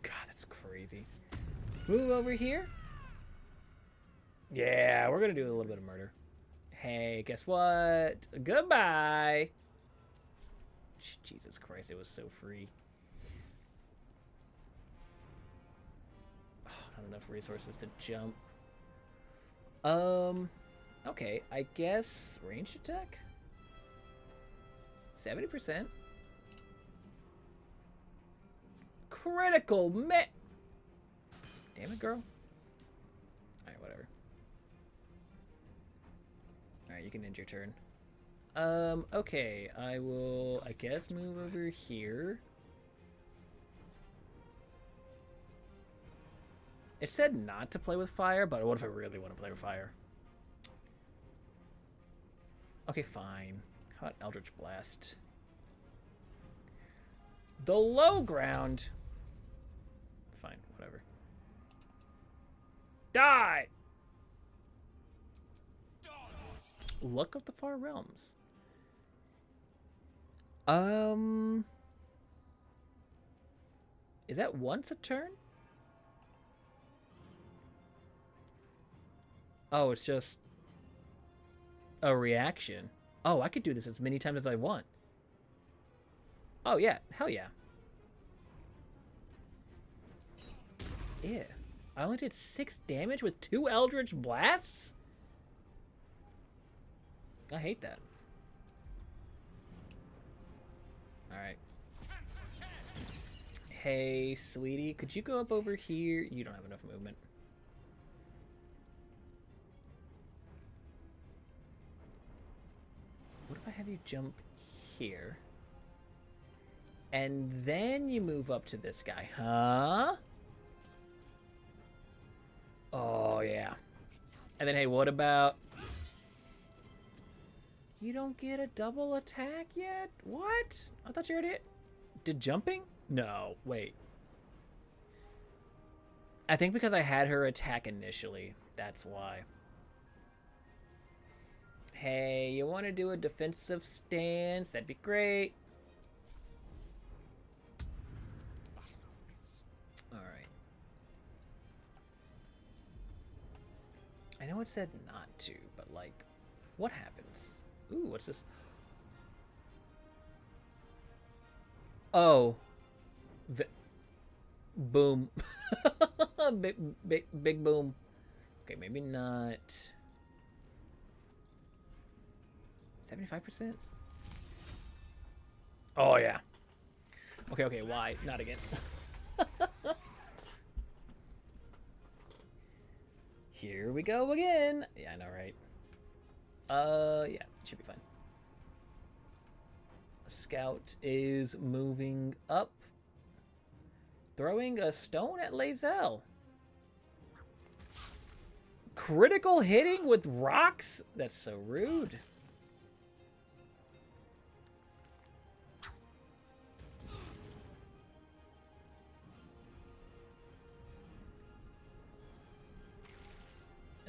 God, that's crazy. Move over here. Yeah, we're gonna do a little bit of murder. Hey, guess what? Goodbye. Jesus Christ, it was so free. Oh, not enough resources to jump. Okay, I guess ranged attack? 70%. Critical met. Damn it, girl. Alright, whatever. Alright, you can end your turn. Okay, I will, I guess, move over here. It said not to play with fire, but what if I really want to play with fire? Okay, fine. How about Eldritch Blast? The low ground. Fine, whatever. Die! Luck of the Far Realms. Is that once a turn? Oh, it's just a reaction. Oh, I could do this as many times as I want. Oh, yeah. Hell yeah. Yeah. I only did 6 damage with 2 Eldritch Blasts? I hate that. Alright. Hey, sweetie, could you go up over here? You don't have enough movement. What if I have you jump here? And then you move up to this guy, huh? Oh, yeah. And then, hey, what about... You don't get a double attack yet? What? I thought you already did jumping? No, wait. I think because I had her attack initially. That's why. Hey, you want to do a defensive stance? That'd be great. Alright. I know it said not to, but like, what happens? Ooh, what's this? Oh. Boom. big boom. Okay, maybe not. 75%? Oh, yeah. Okay, why? Not again. Here we go again. Yeah, I know, right? Yeah, should be fine. Scout is moving up. Throwing a stone at Lae'zel. Critical hitting with rocks? That's so rude.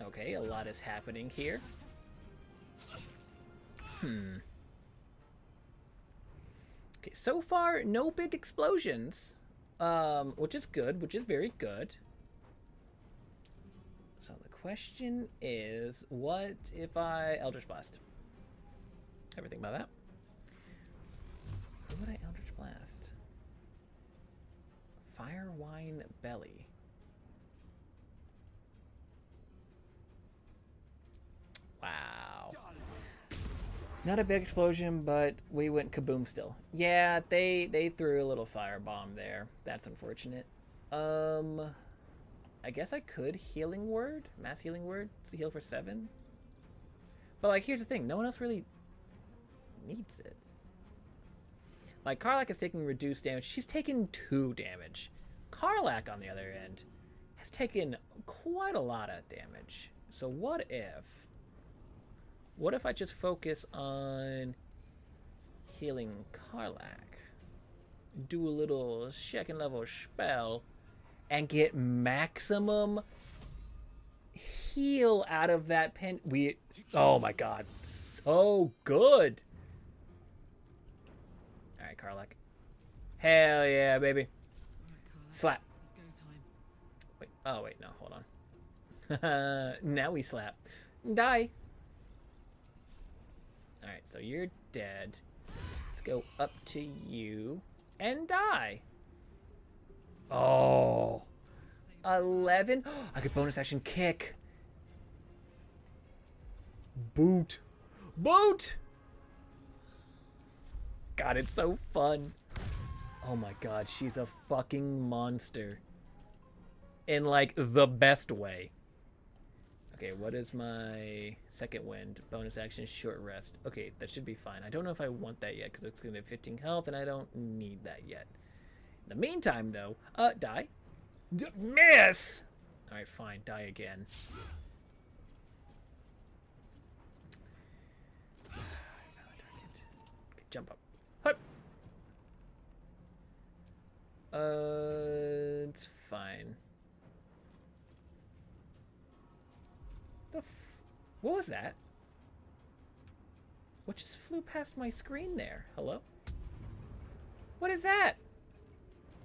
Okay, a lot is happening here. Okay, so far, no big explosions. Which is good, which is very good. So the question is, what if I Eldritch Blast? Everything about that. Who would I Eldritch Blast? Fire Wine Belly. Wow. Not a big explosion, but we went kaboom still. Yeah, they threw a little fire bomb there. That's unfortunate. I guess I could healing word, mass healing word to heal for 7. But like, here's the thing: no one else really needs it. Like, Karlak is taking reduced damage. She's taken 2 damage. Karlak, on the other end, has taken quite a lot of damage. So what if? What if I just focus on healing Karlak? Do a little second level spell and get maximum heal out of that pen. Oh my god, so good. All right, Karlak. Hell yeah, baby. All right, Carla. Slap. It's go time. Wait. Oh wait, no, hold on. Now we slap. Die. All right, so you're dead. Let's go up to you and die. Oh, 11. I could bonus action kick. Boot. Boot. God, it's so fun. Oh my god, she's a fucking monster. In like the best way. Okay, what is my second wind? Bonus action, short rest. Okay, that should be fine. I don't know if I want that yet because it's going to have 15 health and I don't need that yet. In the meantime, though, die. Miss! Alright, fine. Die again. Okay, jump up. Hup! It's fine. What was that? What just flew past my screen there? Hello? What is that?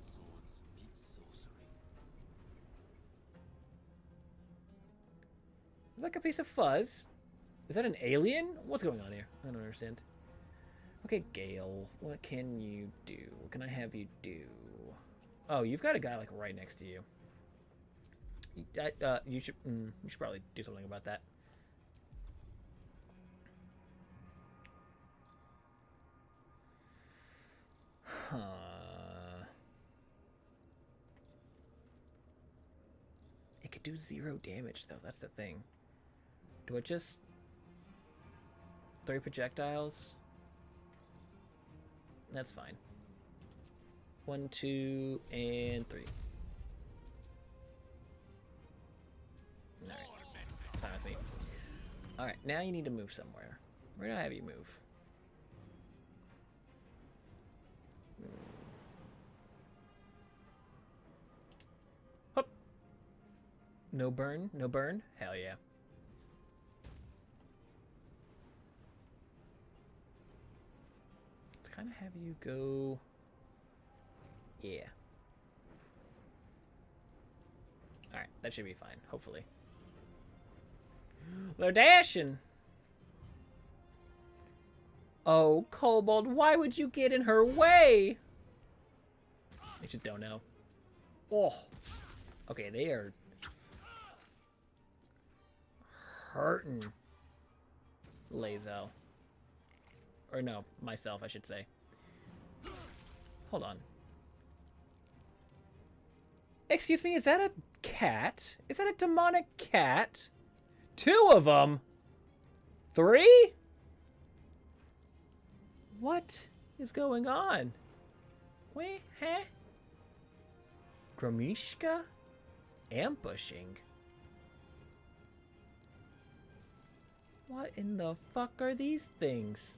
Swords meet sorcery. Like a piece of fuzz. Is that an alien? What's going on here? I don't understand. Okay, Gale, what can you do? What can I have you do? Oh, you've got a guy like right next to you. You should probably do something about that. Huh. It could do 0 damage though. That's the thing. Do it just 3 projectiles? That's fine. 1, 2, and 3. Alright. Fine with me. Alright, now you need to move somewhere. Where do I have you move? Hup. No burn? No burn? Hell yeah. Let's kind of have you go... Yeah. Alright, that should be fine, hopefully. They're dashing! Oh, Kobold, why would you get in her way? I just don't know. Oh. Okay, they are hurting Lazo. Or no, myself, I should say. Hold on. Excuse me, is that a cat? Is that a demonic cat? 2 of them? 3? What is going on? Wait, huh? Gromishka? Ambushing? What in the fuck are these things?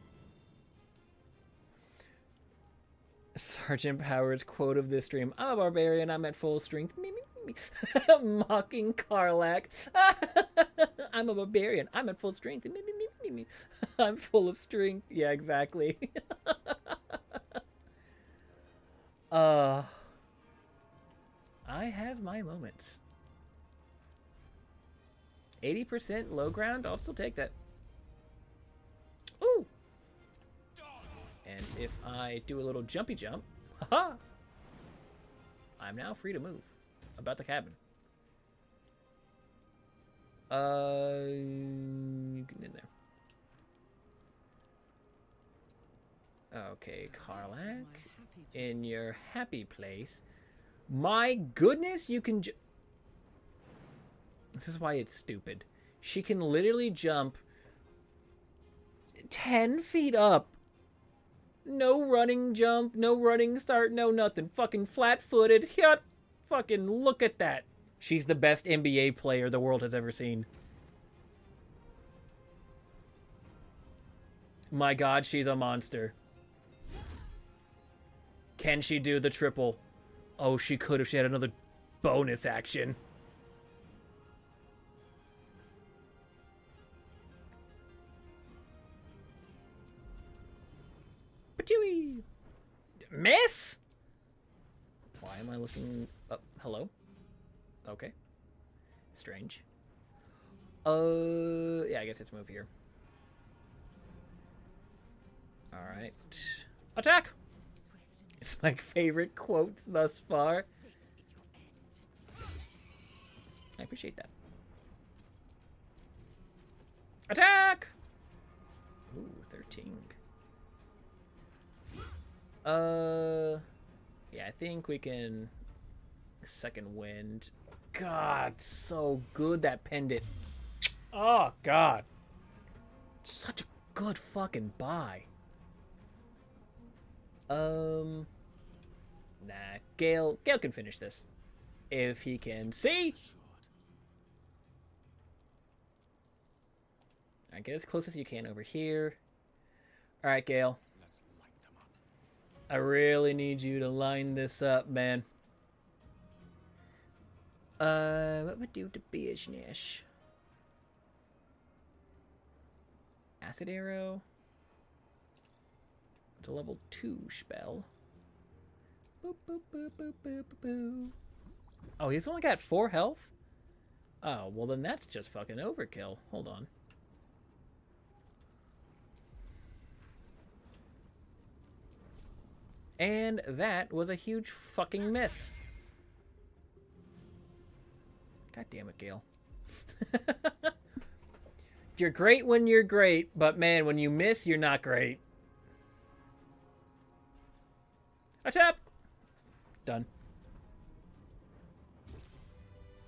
Sergeant Howard's quote of this stream: I'm a barbarian, I'm at full strength. Mocking Karlak. I'm a barbarian. I'm at full strength. I'm full of strength. Yeah, exactly. I have my moments. 80% low ground. I'll still take that. Ooh. And if I do a little jumpy jump, haha, I'm now free to move about the cabin. Get in there. Okay, Karlak, in your happy place. My goodness, you can. This is why it's stupid. She can literally jump 10 feet up. No running jump, no running start, no nothing. Fucking flat-footed. Yeah, fucking look at that. She's the best NBA player the world has ever seen. My God, she's a monster. Can she do the triple? Oh, she could if she had another bonus action. Patooey! Miss? Why am I looking up? Hello? Okay. Strange. Yeah, I guess let's move here. Alright. Attack! It's my favorite quotes thus far. I appreciate that. Attack! Ooh, 13. Yeah, I think we can second wind. God, so good, that pendant. Oh, God. Such a good fucking buy. Nah, Gale can finish this. If he can see. Alright, get as close as you can over here. Alright, Gale. I really need you to line this up, man. What would do to business? Acid arrow. It's a level 2 spell. Boop, boop, boop, boop, boop, boop. Oh, he's only got 4 health? Oh, well then that's just fucking overkill. Hold on. And that was a huge fucking miss. God damn it, Gale. You're great when you're great, but man, when you miss, you're not great. Attack! Done.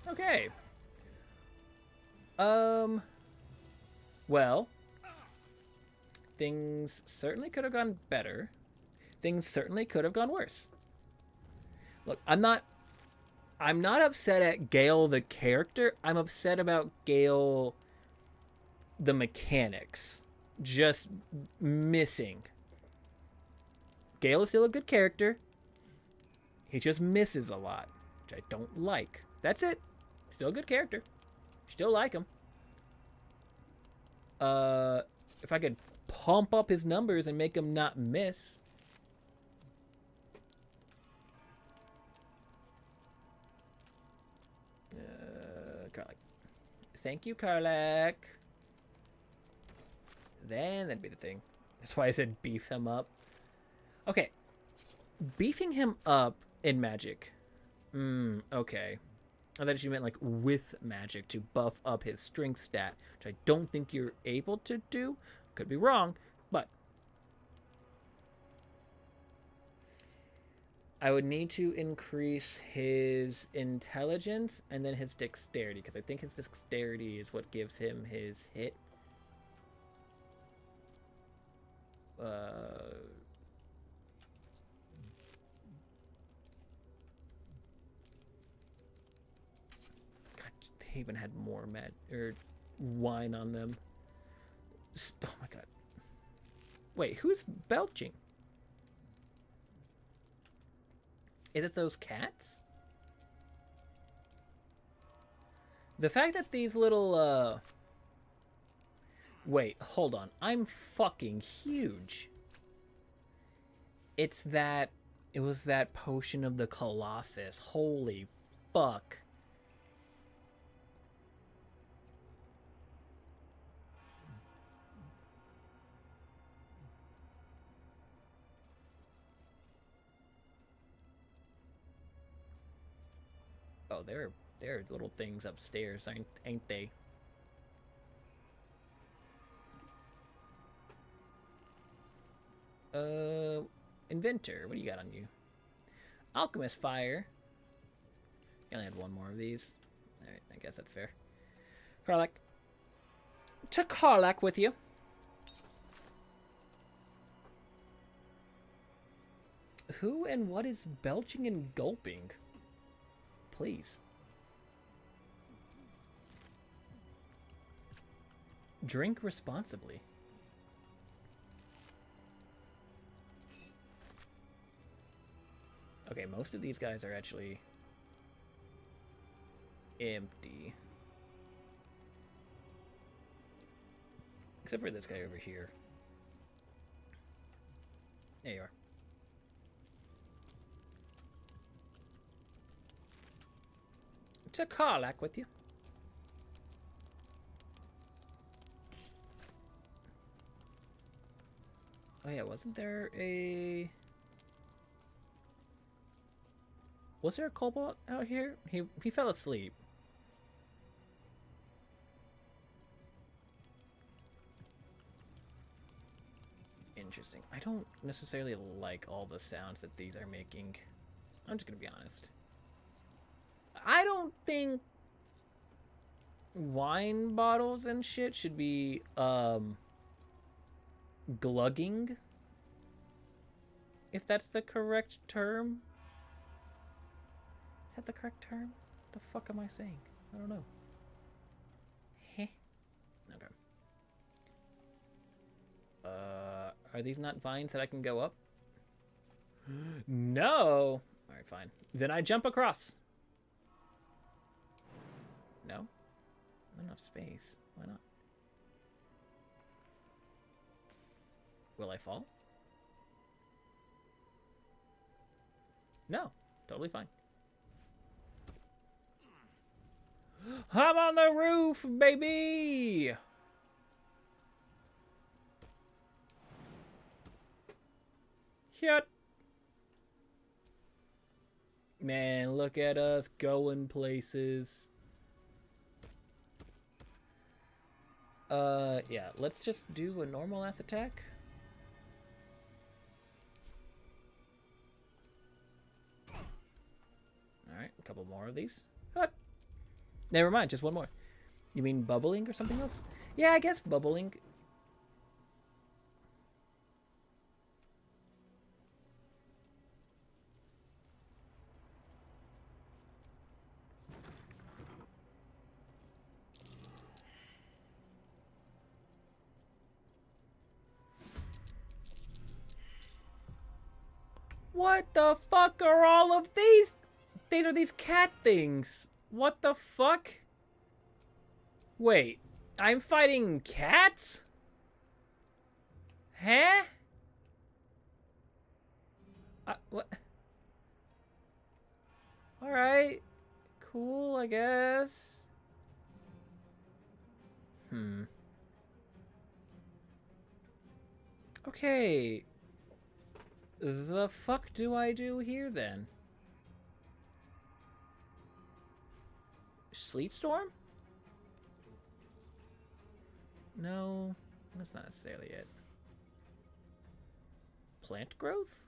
Okay. Well, things certainly could have gone better. Things certainly could have gone worse. Look, I'm not upset at Gale the character. I'm upset about Gale the mechanics. Just missing. Gale is still a good character. He just misses a lot, which I don't like. That's it. Still a good character. Still like him. If I could pump up his numbers and make him not miss. Karlak. Thank you, Karlak. Then that'd be the thing. That's why I said beef him up. Okay. Beefing him up in magic. Okay. I thought you meant like with magic to buff up his strength stat, which I don't think you're able to do. Could be wrong, but I would need to increase his intelligence and then his dexterity, because I think his dexterity is what gives him his hit. God, they even had more wine on them. Oh my God. Wait, who's belching? Is it those cats? The fact that these little, wait, hold on. I'm fucking huge. It was that potion of the Colossus. Holy fuck. Oh, there are little things upstairs, ain't they? Inventor, what do you got on you? Alchemist fire. You only had one more of these. Alright, I guess that's fair. Karlak. To Karlak with you. Who and what is belching and gulping? Please. Drink responsibly. Okay, most of these guys are actually empty. Except for this guy over here. There you are. To Karlak with you. Oh yeah, wasn't there a... Was there a kobold out here? He fell asleep. Interesting. I don't necessarily like all the sounds that these are making. I'm just gonna be honest. I don't think wine bottles and shit should be glugging, if that's the correct term. Is that the correct term? The fuck am I saying? I don't know. Heh. Okay. Are these not vines that I can go up? No. Alright, fine. Then I jump across. No? Not enough space. Why not? Will I fall? No. Totally fine. I'm on the roof, baby! Shit. Man, look at us going places. Yeah, let's just do a normal ass attack. Alright, a couple more of these. Ah. Never mind, just one more. You mean bubbling or something else? Yeah, I guess bubbling. What the fuck are all of these? These are these cat things. What the fuck? Wait, I'm fighting cats? Huh? What? Alright. Cool, I guess. Okay. The fuck do I do here then? Sleet storm? No, that's not necessarily it. Plant growth?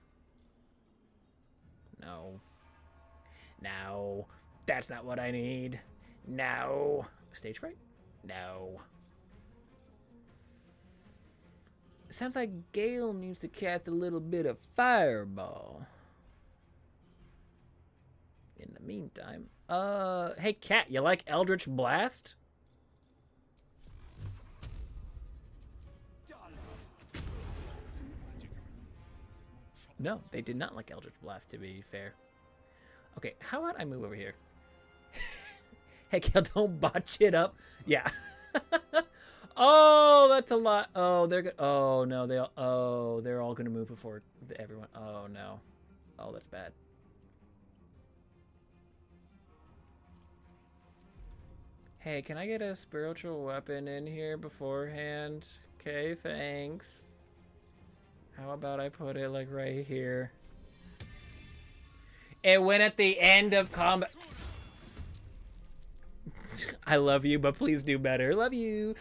No. No. That's not what I need. No. Stage fright? No. Sounds like Gale needs to cast a little bit of fireball. In the meantime, hey cat, you like Eldritch Blast? No, they did not like Eldritch Blast, to be fair. Okay, how about I move over here? Hey, Kale, don't botch it up. Yeah. Oh, that's a lot. Oh, they're good. Oh no, they're all gonna move before everyone. Oh no. Oh, that's bad. Hey, can I get a spiritual weapon in here beforehand? Okay, thanks. How about I put it like right here? It went at the end of combat. I love you, but please do better. Love you.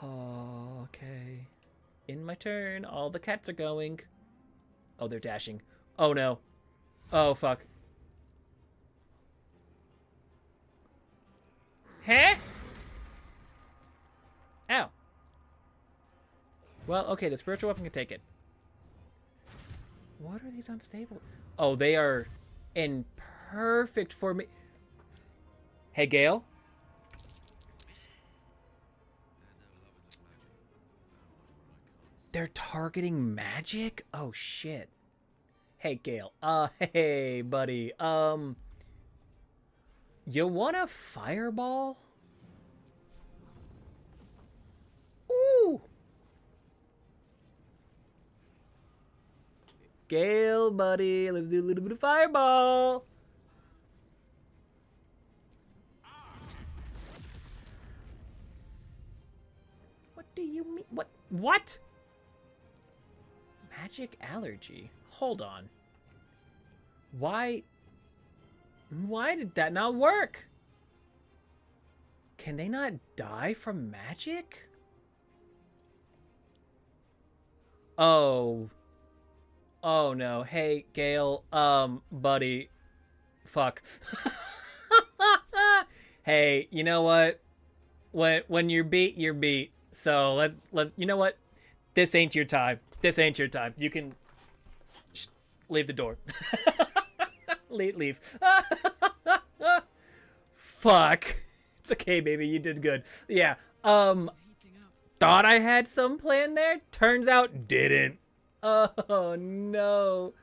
Oh, okay. In my turn. All the cats are going. Oh, they're dashing. Oh, no. Oh, fuck. Huh? Ow. Well, okay, the spiritual weapon can take it. What are these unstable? Oh, they are in perfect for me. Hey, Gale. They're targeting magic? Oh, shit. Hey, Gale. Hey, buddy. You want a fireball? Ooh. Gale, buddy. Let's do a little bit of fireball. What do you mean? What? Magic allergy? Hold on. Why did that not work? Can they not die from magic? Oh. Oh no. Hey, Gale, buddy. Fuck. Hey, you know what? When you're beat, you're beat. So let's you know what? This ain't your time. This ain't your time. You can leave the door. leave. Fuck. It's okay, baby. You did good. Yeah. Thought I had some plan there. Turns out didn't. Oh no.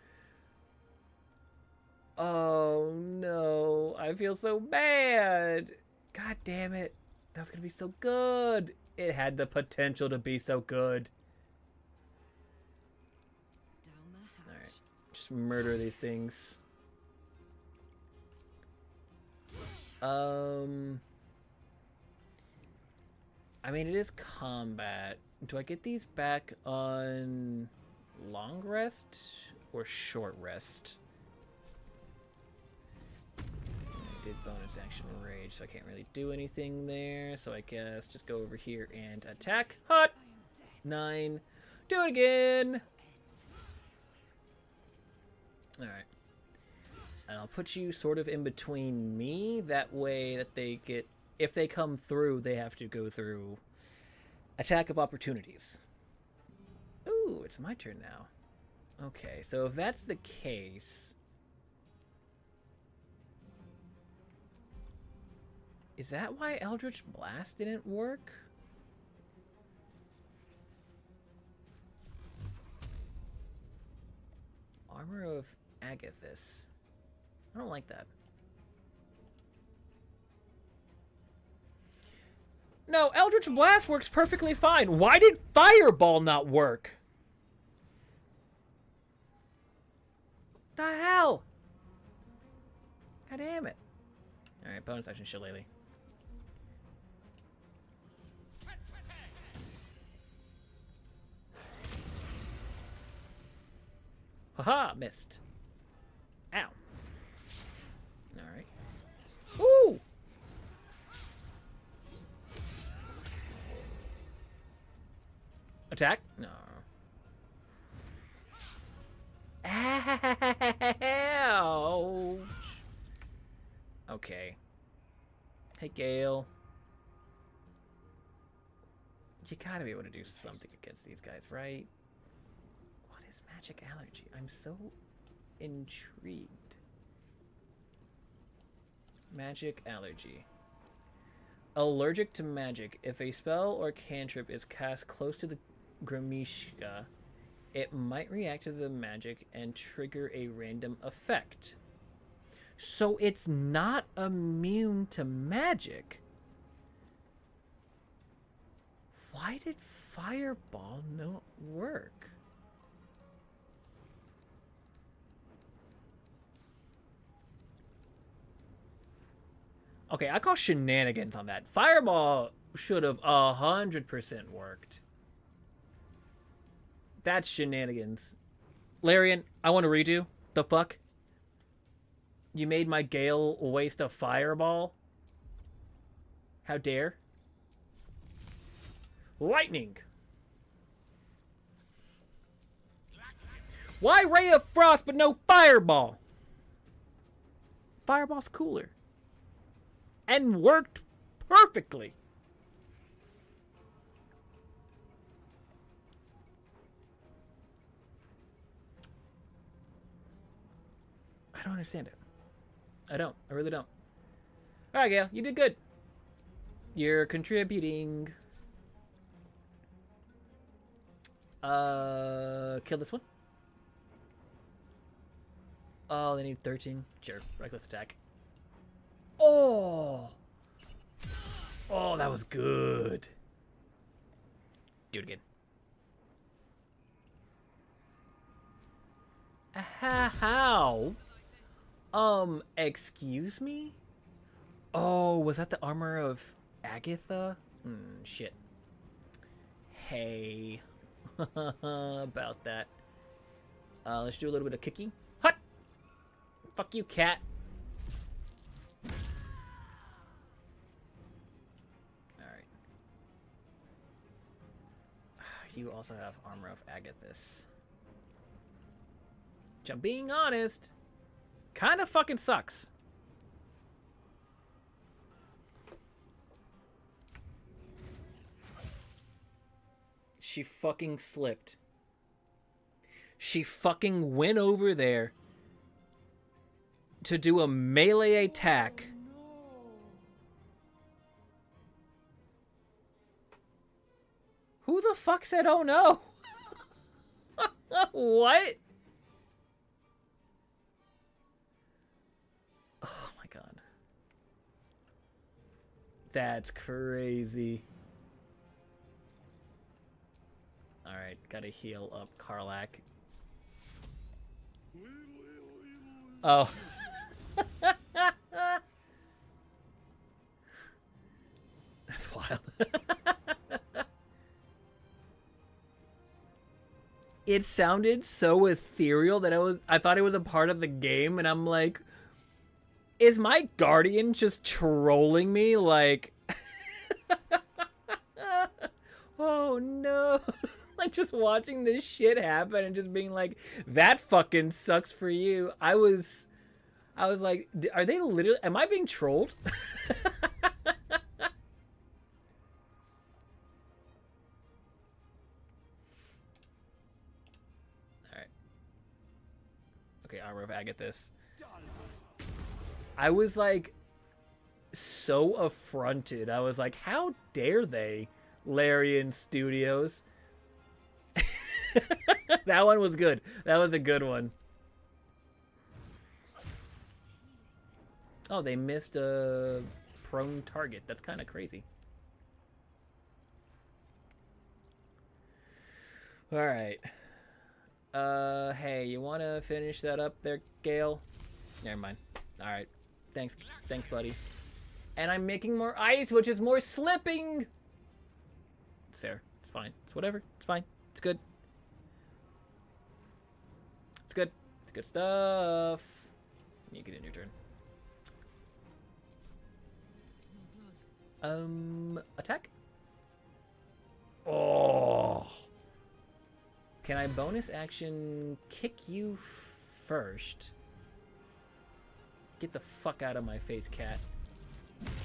Oh no. I feel so bad. God damn it. That was gonna be so good. It had the potential to be so good. Alright. Just murder these things. I mean, it is combat. Do I get these back on long rest or short rest? I did bonus action rage, so I can't really do anything there. So I guess just go over here and attack. Hot! 9. Do it again! Alright. And I'll put you sort of in between me. That way that they get... If they come through, they have to go through attack of opportunities. Ooh, it's my turn now. Okay, so if that's the case... Is that why Eldritch Blast didn't work? Armor of Agathis. I don't like that. No, Eldritch Blast works perfectly fine. Why did Fireball not work? The hell? God damn it. Alright, bonus action Shillelagh. Haha, missed. Ow. Alright. Ooh! Attack? No. Ouch. Okay. Hey, Gale. You gotta be able to do something against these guys, right? What is magic allergy? I'm so intrigued. Magic allergy. Allergic to magic. If a spell or cantrip is cast close to the Grimishka, it might react to the magic and trigger a random effect. So it's not immune to magic. Why did Fireball not work? Okay, I call shenanigans on that. Fireball should have 100% worked. That's shenanigans. Larian, I want to redo. The fuck? You made my Gale waste a Fireball? How dare? Lightning! Why Ray of Frost but no Fireball? Fireball's cooler. And worked perfectly. I don't understand it. I don't. I really don't. Alright, Gale. You did good. You're contributing. Kill this one. Oh, they need 13. Sure. Reckless attack. Oh! Oh, that was good. Do it again. How? Excuse me? Oh, was that the armor of Agatha? Shit. Hey. About that. Let's do a little bit of kicking. Hut! Fuck you, cat. Alright. You also have armor of Agathis. Which, I'm being honest, kind of fucking sucks. She fucking slipped. She fucking went over there to do a melee attack. Who the fuck said, oh no? What? Oh my god. That's crazy. Alright, gotta heal up Karlach. Oh. That's wild. It sounded so ethereal that I thought it was a part of the game, and I'm like, is my guardian just trolling me? Like, oh no. Like, just watching this shit happen and just being like, that fucking sucks for you. I was like, are they literally, am I being trolled? Alright. Okay, armor of Agathis. I was like, so affronted. I was like, how dare they, Larian Studios? That one was good. That was a good one. Oh, they missed a prone target. That's kind of crazy. All right. Hey, you want to finish that up there, Gale? Never mind. All right. Thanks, buddy. And I'm making more ice, which is more slipping. It's fair. It's fine. It's whatever. It's fine. It's good. It's good. It's good stuff. You get in your turn. Attack? Oh. Can I bonus action kick you first? Get the fuck out of my face, cat.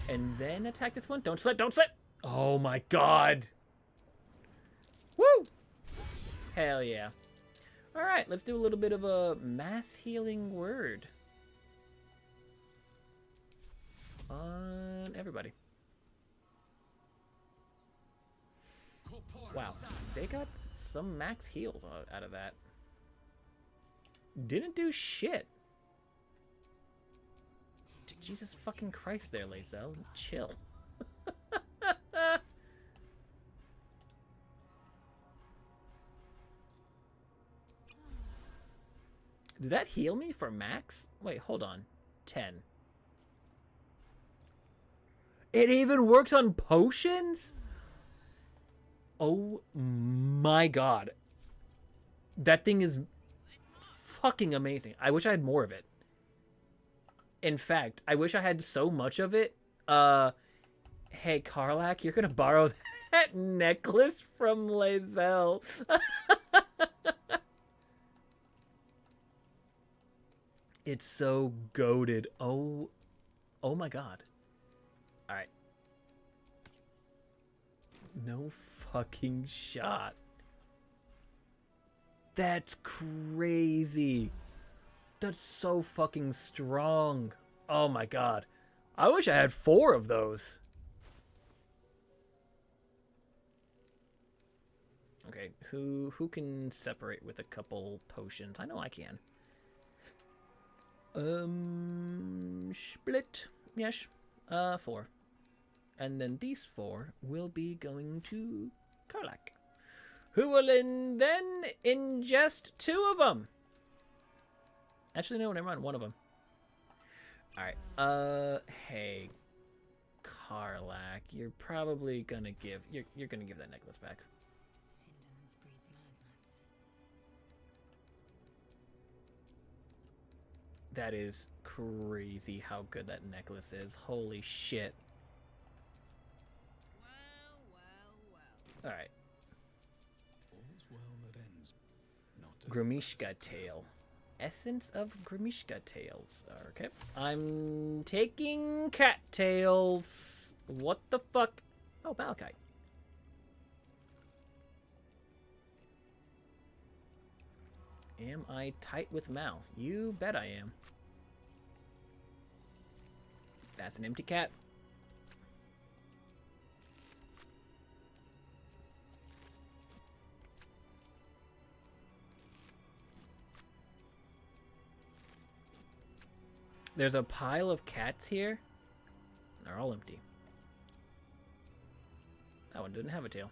And then attack this one? Don't slip, don't slip! Oh my god! Woo! Hell yeah. Alright, let's do a little bit of a mass healing word. On everybody. Wow, they got some max heals out of that. Didn't do shit. Jesus fucking Christ there, Lae'zel. Chill. Did that heal me for max? Wait, hold on. 10. It even works on potions? Oh my god. That thing is fucking amazing. I wish I had more of it. In fact, I wish I had so much of it. Hey, Karlach, you're gonna borrow that necklace from Lae'zel. It's so goated. Oh my god. Alright. No fucking shot. That's crazy. That's so fucking strong. Oh my god. I wish I had 4 of those. Okay, who can separate with a couple potions? I know I can. Split. Yes. 4. And then these 4 will be going to Karlach, who will then ingest 2 of them. Actually, no, never mind. 1 of them. All right. Hey, Karlach, you're probably gonna give you're gonna give that necklace back. Indolence breeds madness. That is crazy how good that necklace is. Holy shit. All right. All's well that ends. Not as Grimishka tail. Essence of Grimishka tails. Okay. I'm taking cat tails. What the fuck? Oh, Malachite. Am I tight with Mal? You bet I am. That's an empty cat. There's a pile of cats here. They're all empty. That one didn't have a tail.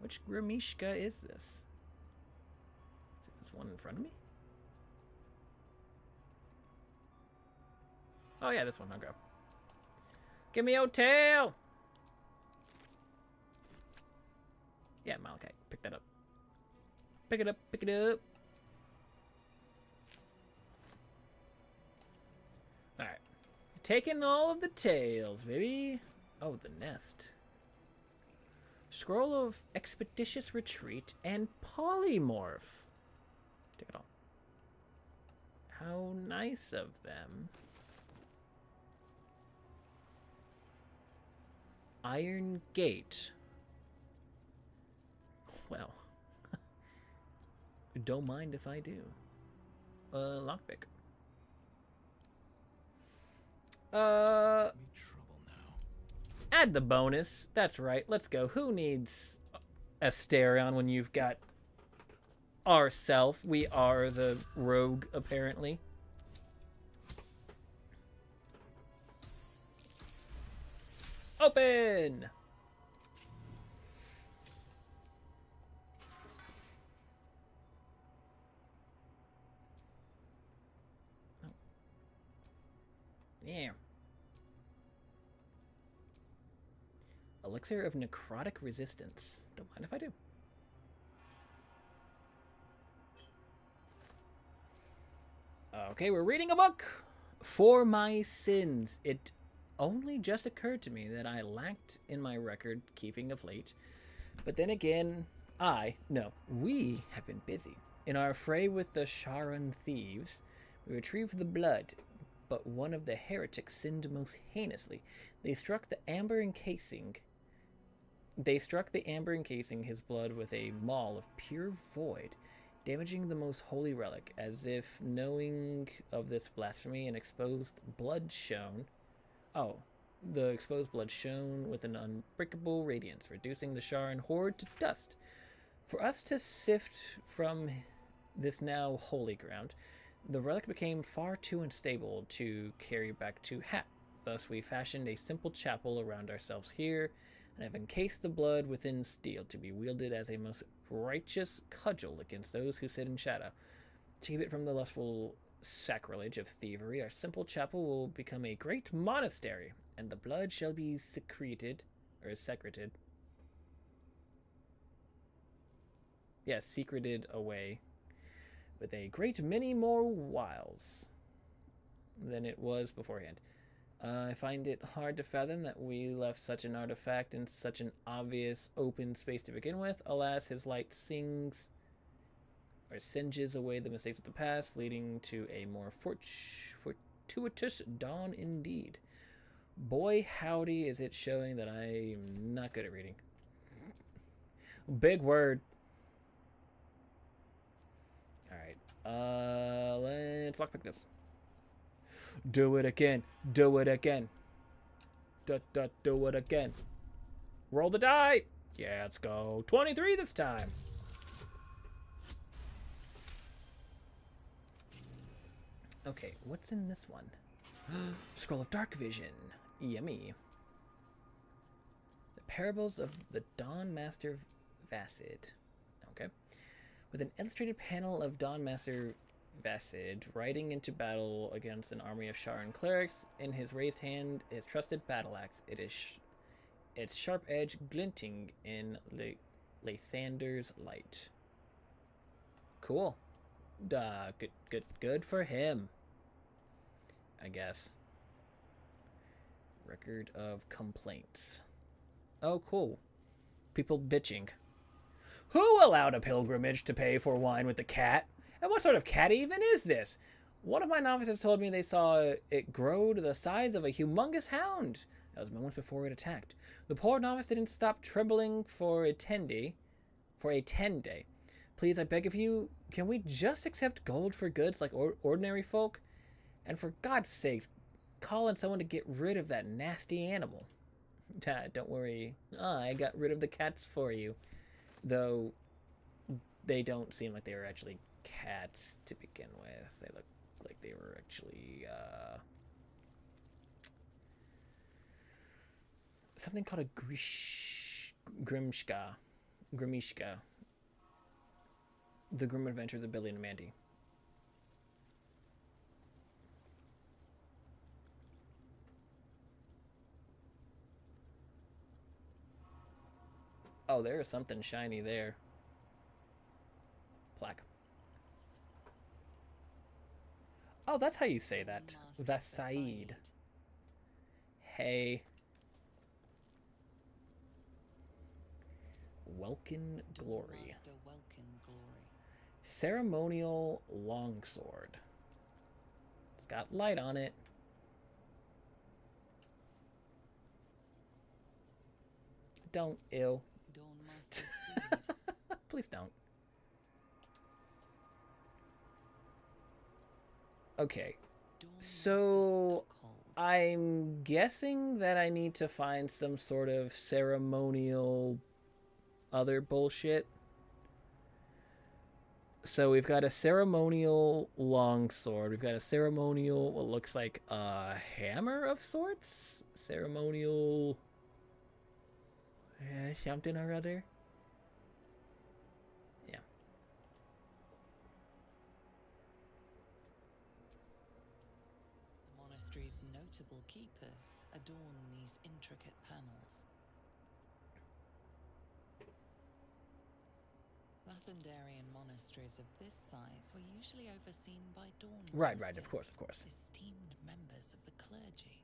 Which Grimishka is this? Is it this one in front of me? Oh yeah, this one. I'll go. Give me your tail! Yeah, Malachite. Pick that up. Pick it up, pick it up. Alright. Taking all of the tails, baby. Oh, the nest. Scroll of Expeditious Retreat and Polymorph. Take it all. How nice of them. Iron Gate. Well. Don't mind if I do. Lockpick. me trouble now. Add the bonus. That's right. Let's go. Who needs Asterion when you've got ourself? We are the rogue, apparently. Open! Oh. Yeah. Elixir of Necrotic Resistance. Don't mind if I do. Okay, we're reading a book. For my sins. It only just occurred to me that I lacked in my record keeping of late. But then again, we have been busy. In our fray with the Sharon thieves, we retrieved the blood, but one of the heretics sinned most heinously. They struck the amber encasing his blood with a maul of pure void, damaging the most holy relic, as if knowing of this blasphemy and exposed blood shown. Oh, The exposed blood shone with an unbreakable radiance, reducing the Sharan horde to dust. For us to sift from this now holy ground, the relic became far too unstable to carry back to Hat. Thus we fashioned a simple chapel around ourselves here, and have encased the blood within steel to be wielded as a most righteous cudgel against those who sit in shadow. To keep it from the lustful sacrilege of thievery, our simple chapel will become a great monastery, and the blood shall be secreted. Yes, secreted away with a great many more wiles than it was beforehand. I find it hard to fathom that we left such an artifact in such an obvious open space to begin with. Alas, his light singes away the mistakes of the past, leading to a more fortuitous dawn indeed. Boy, howdy, is it showing that I'm not good at reading. Big word. Alright, let's lockpick this. Do it again. Do it again. Do it again. Roll the die. Yeah, let's go. 23 this time. Okay, what's in this one? Scroll of Dark Vision. Yummy. The Parables of the Dawn Master Vasid. Okay. With an illustrated panel of Dawn Master Vasid riding into battle against an army of Sharan clerics, in his raised hand his trusted battle axe. It is its sharp edge glinting in Lathander's light. Cool. Good for him, I guess. Record of complaints. Oh, cool. People bitching. Who allowed a pilgrimage to pay for wine with the cat? And what sort of cat even is this? One of my novices told me they saw it grow to the size of a humongous hound. That was moments before it attacked. The poor novice didn't stop trembling for a 10-day. Please, I beg of you, can we just accept gold for goods like ordinary folk? And for God's sakes, call in someone to get rid of that nasty animal. Don't worry, I got rid of the cats for you. Though, they don't seem like they were actually cats to begin with. They look like they were actually, something called a Grimishka. The Grim Adventures of Billy and Mandy. Oh, there is something shiny there. Plaque. Oh, that's how you say that. Vasaid. Hey. Welkin Glory. Ceremonial longsword. It's got light on it. Don't, ew. Please don't. Okay. So I'm guessing that I need to find some sort of ceremonial other bullshit. So we've got a ceremonial longsword. We've got a ceremonial, what looks like a hammer of sorts. Ceremonial something or other. Yeah. The monastery's notable keepers adorn these intricate panels. Lathandarian monasteries of this size were usually overseen by dawn Right, masters, of course. esteemed members of the clergy.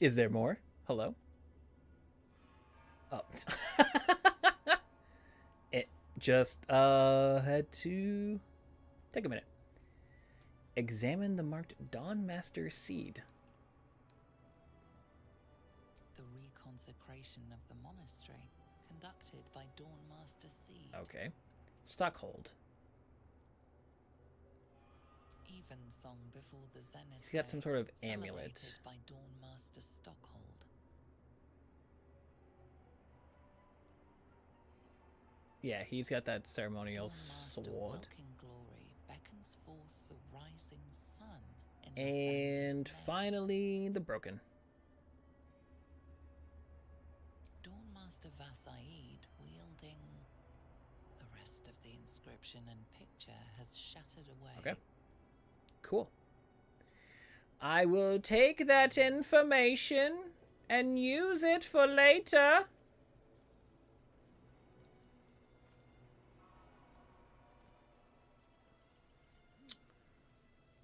Is there more? Hello? Oh. It just had to take a minute. Examine the marked Dawn Master seed. The reconsecration of the monastery conducted by Dawnmaster Seed. Okay. Stockhold. Evensong before the Zenith. He's got some sort of Day, amulet. celebrated by Dawnmaster Stockhold. Yeah, he's got that ceremonial Dawnmaster sword. Welkin Glory beckons forth the rising sun in the Baldur's And name. finally, the broken. Dawnmaster Vasaid, wielding the rest of the inscription and picture, has shattered away. Okay. Cool. I will take that information and use it for later.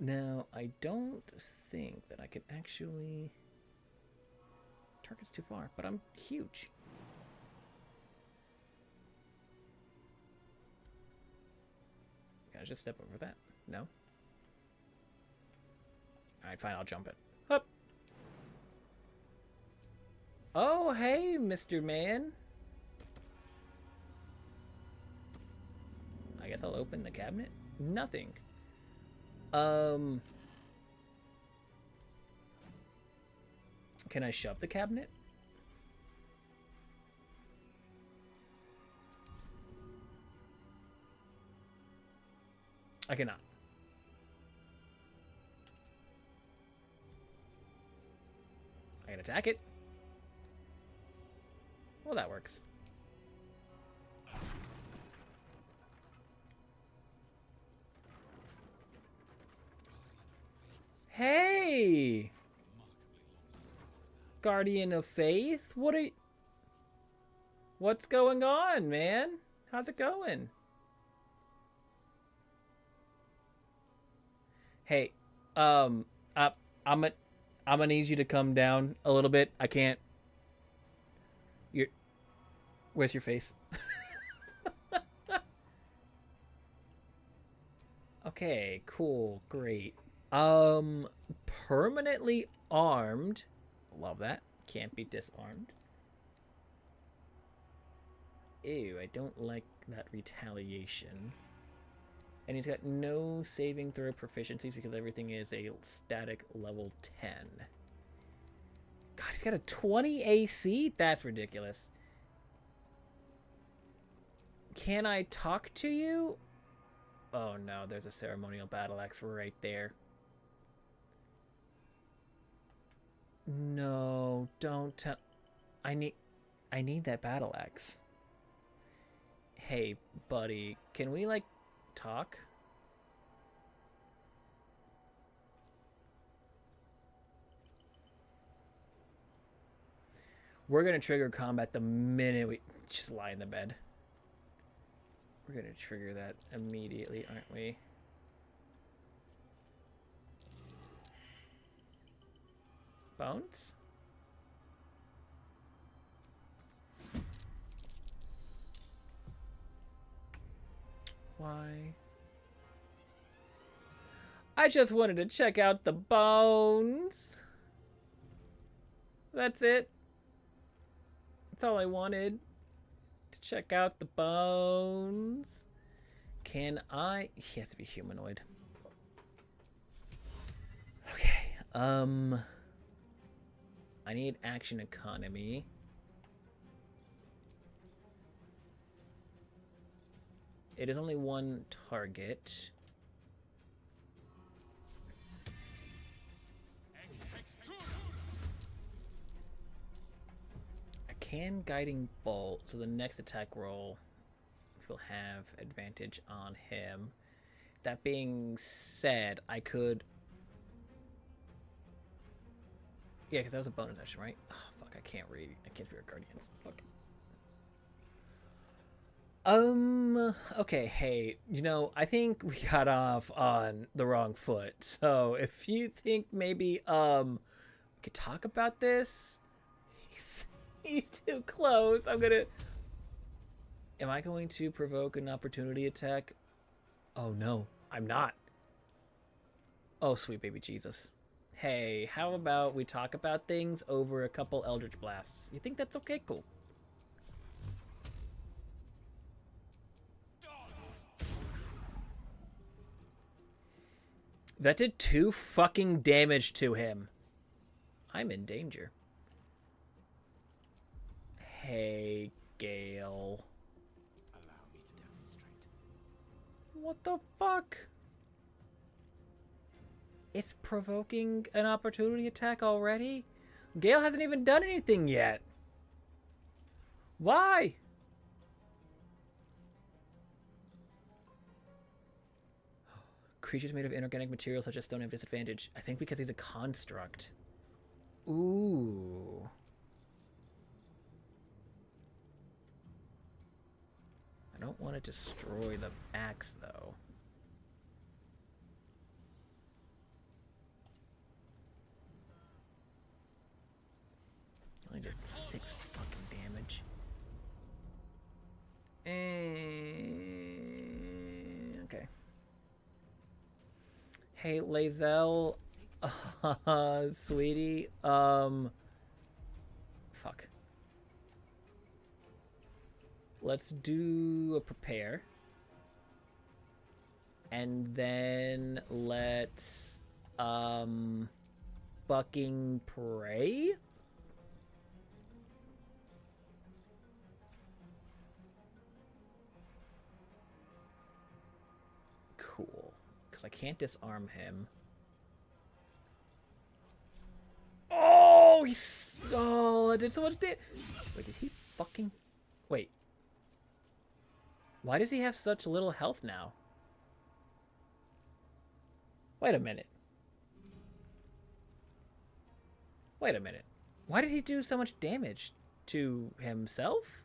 Now, I don't think that I can actually... Target's too far, but I'm huge. Can I just step over that? No? Alright, fine, I'll jump it. Up! Oh, hey, Mr. Man. I guess I'll open the cabinet. Nothing. Can I shove the cabinet? I cannot. I can attack it. Well, that works. Hey! Guardian of Faith? What are you... What's going on, man? How's it going? Hey, I'm gonna need you to come down a little bit. I can't... Where's your face? Okay, cool, great. Permanently armed. Love that. Can't be disarmed. Ew, I don't like that retaliation. And he's got no saving throw proficiencies because everything is a static level 10. God, he's got a 20 AC? That's ridiculous. Can I talk to you? Oh no, there's a ceremonial battle axe right there. No, don't tell. I need that battle axe. Hey, buddy, can we like talk? We're gonna trigger combat the minute we just lie in the bed. We're gonna trigger that immediately, aren't we? Bones? Why? I just wanted to check out the bones. That's it. That's all I wanted. To check out the bones. Can I... He has to be humanoid. Okay. I need action economy. It is only one target. I can guiding bolt, so the next attack roll will have advantage on him. That being said, I could... Yeah, because that was a bonus action, right? Oh, fuck, I can't read. I can't Spirit Guardians. Fuck. Okay, hey, you know, I think we got off on the wrong foot. So if you think maybe, we could talk about this, he's too close. Am I going to provoke an opportunity attack? Oh no, I'm not. Oh, sweet baby Jesus. Hey, how about we talk about things over a couple Eldritch Blasts? You think that's okay? Cool. That did 2 fucking damage to him. I'm in danger. Hey, Gale. Allow me to demonstrate. What the fuck? It's provoking an opportunity attack already? Gale hasn't even done anything yet. Why? Creatures made of inorganic material such as stone have disadvantage. I think because he's a construct. Ooh. I don't want to destroy the axe, though. I did 6 fucking damage. Okay. Hey, Lae'zel. Sweetie. Fuck. Let's do a prepare. And then let's, fucking pray? Cool. Because I can't disarm him. Oh, he's... Oh, I did so much damage. Wait, did he fucking... Wait. Why does he have such little health now? Wait a minute. Wait a minute. Why did he do so much damage to himself?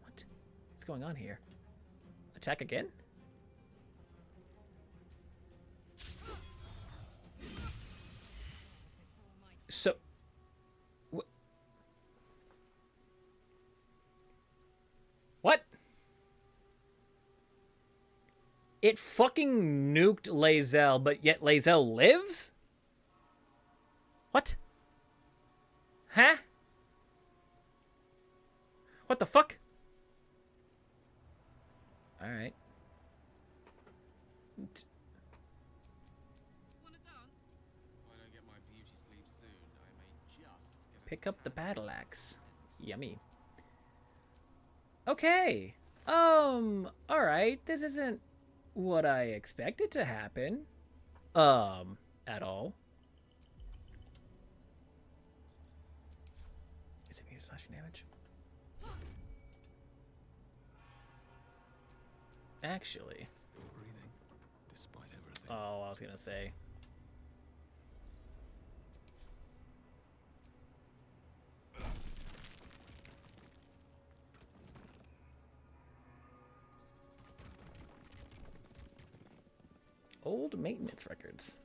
What? What's going on here? Attack again? So... What? It fucking nuked Lae'zel, but yet Lae'zel lives? What? Huh? What the fuck? Alright. If I don't get my beauty sleep soon, I may just get a Pick up the battle axe. Yummy. Okay. Alright. This isn't what I expected to happen. At all. Is it immune to slashing damage? Actually. Still breathing, despite everything. Oh, I was gonna say. Old maintenance records.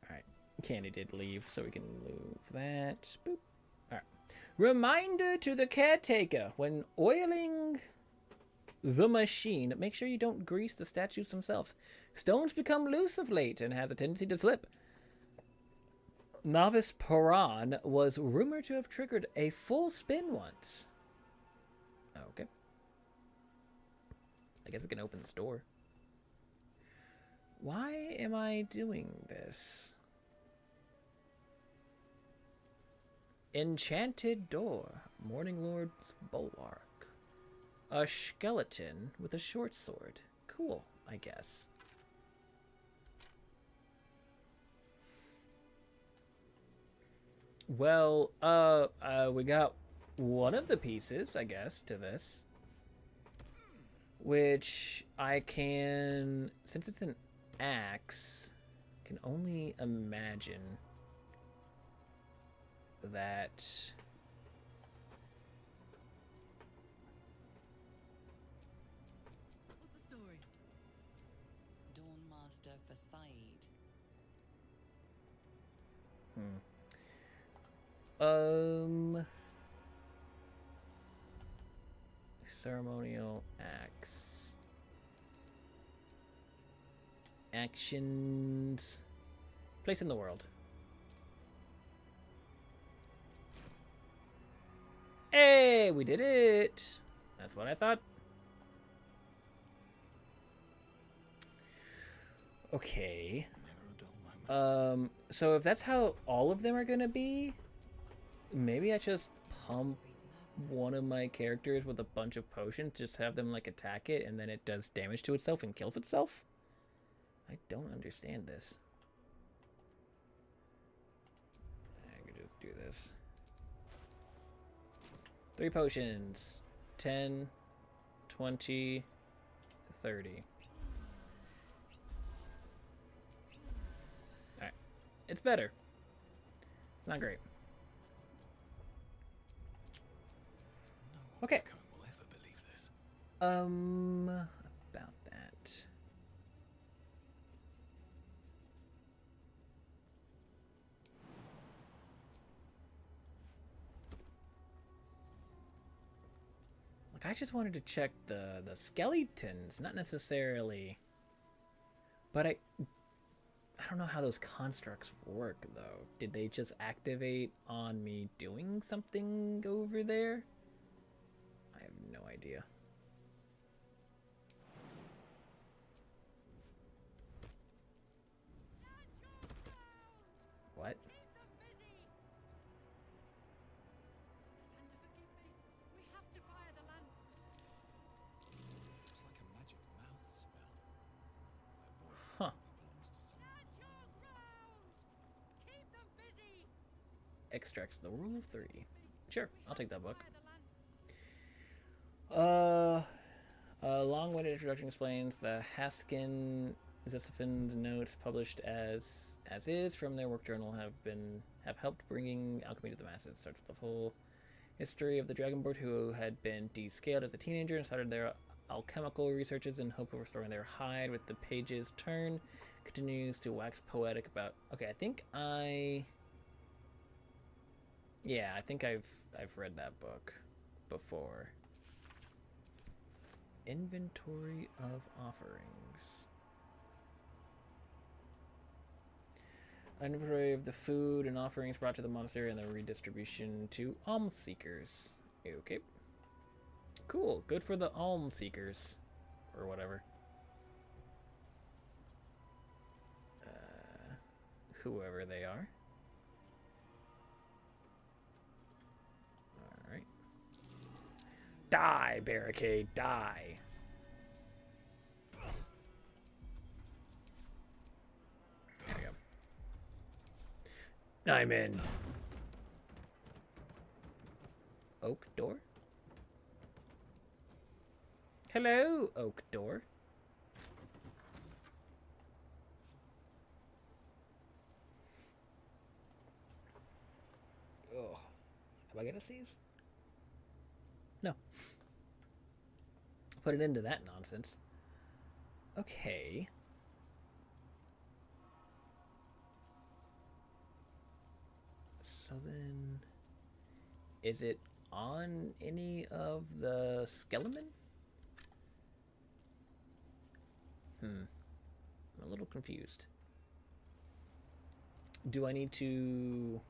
Alright. Candy did leave, so we can move that. Boop. Alright. Reminder to the caretaker. When oiling the machine, make sure you don't grease the statues themselves. Stones become loose of late and has a tendency to slip. Novice Paran was rumored to have triggered a full spin once. Okay. I guess we can open this door. Why am I doing this? Enchanted door. Morning Lord's bulwark. A skeleton with a short sword. Cool, I guess. Well, we got one of the pieces, I guess, to this. Which I can, since it's an axe, can only imagine that What's the story? Dawnmaster Versailles. Ceremonial axe. Actions. Place in the world. Hey, we did it. That's what I thought. Okay. Never a dull moment. So if that's how all of them are gonna be, maybe I just pump one of my characters with a bunch of potions, just have them like attack it, and then it does damage to itself and kills itself? I don't understand this. I could just do this. 3 potions. 10, 20, 30. Alright. It's better. It's not great. Okay. No one will ever believe this. About that. Like, I just wanted to check the skeletons, not necessarily. But I don't know how those constructs work, though. Did they just activate on me doing something over there? I have no idea. What? It's like a magic mouth spell. That voice Huh. belongs to someone. Extracts the Rule of 3. Sure, I'll take that book. A long-winded introduction explains the Haskin Zesiphon's notes published as is from their work journal have helped bringing alchemy to the masses. Starts with the full history of the Dragonborn who had been descaled as a teenager and started their alchemical researches in hope of restoring their hide. With the pages turn, continues to wax poetic about. Okay, I think I've read that book before. Inventory of offerings. Inventory of the food and offerings brought to the monastery and the redistribution to alms seekers. Okay. Cool. Good for the alms seekers. Or whatever. Whoever they are. Alright. Die, barricade, die. There we go. I'm in. Oak door? Hello, oak door. Oh, am I gonna sneeze? No. Put an end to that nonsense. Okay. So then, is it on any of the skeleton? I'm a little confused. Do I need to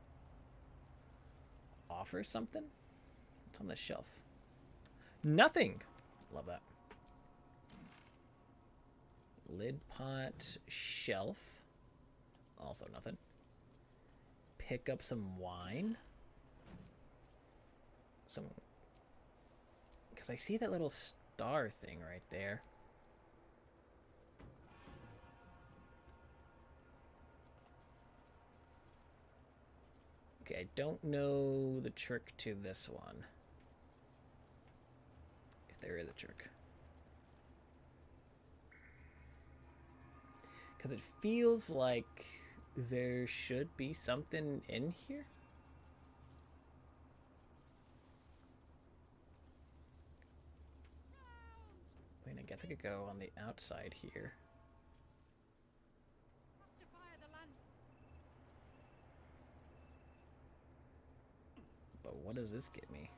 offer something? What's on the shelf? Nothing! Love that. Lid pot, shelf. Also nothing. Pick up some wine. Because I see that little star thing right there. Okay, I don't know the trick to this one. If there is a trick. Because it feels like there should be something in here. I mean, I guess I could go on the outside here. But what does this get me?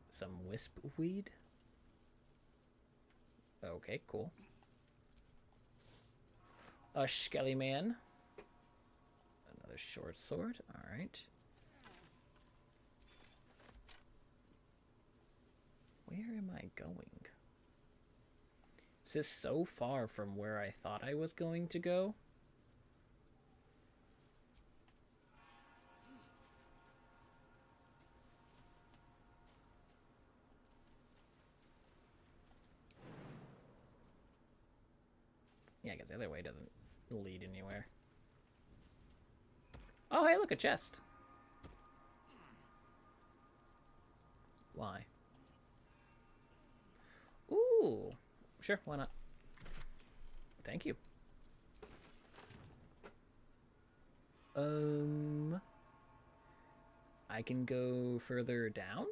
Some wisp weed? Okay, cool. A skelly man. Another short sword. Alright. Where am I going? This is so far from where I thought I was going to go. Yeah, I guess the other way doesn't lead anywhere. Oh, hey, look, a chest. Why? Ooh. Sure, why not? Thank you. I can go further down?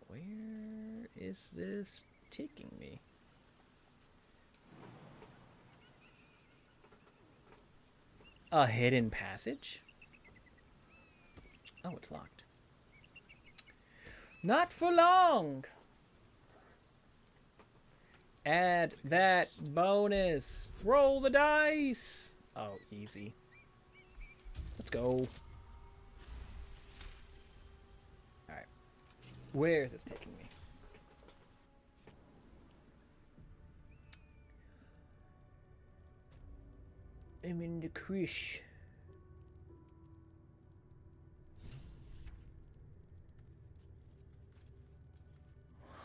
Where is this taking me? A hidden passage? Oh, it's locked. Not for long! Add that bonus. Roll the dice. Oh, easy. Let's go. Alright. Where is this taking me? I'm in the creche.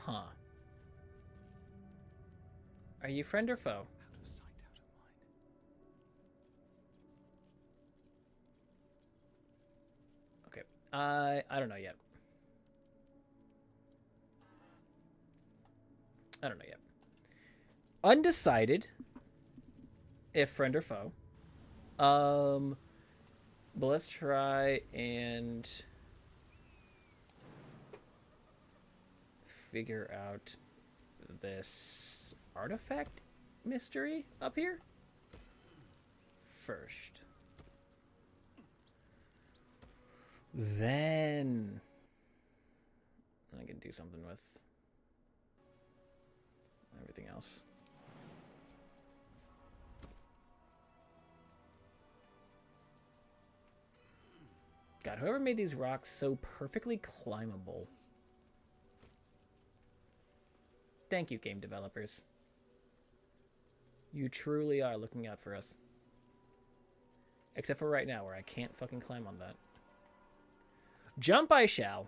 Huh. Are you friend or foe? Out of sight, out of mind. Okay. I don't know yet. I don't know yet. Undecided if friend or foe. But let's try and figure out this artifact mystery up here first. Then I can do something with everything else. God, whoever made these rocks so perfectly climbable. Thank you, game developers. You truly are looking out for us. Except for right now, where I can't fucking climb on that. Jump I shall.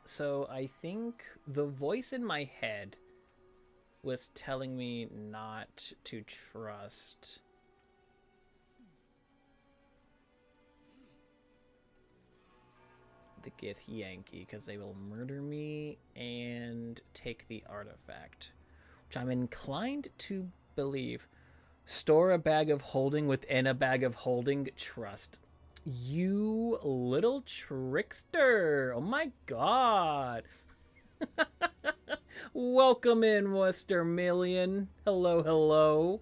So I think the voice in my head was telling me not to trust the Githyanki because they will murder me and take the artifact, which I'm inclined to believe. Store a bag of holding within a bag of holding. Trust. You little trickster. Oh my god. Welcome in, Westermillion. Hello, hello.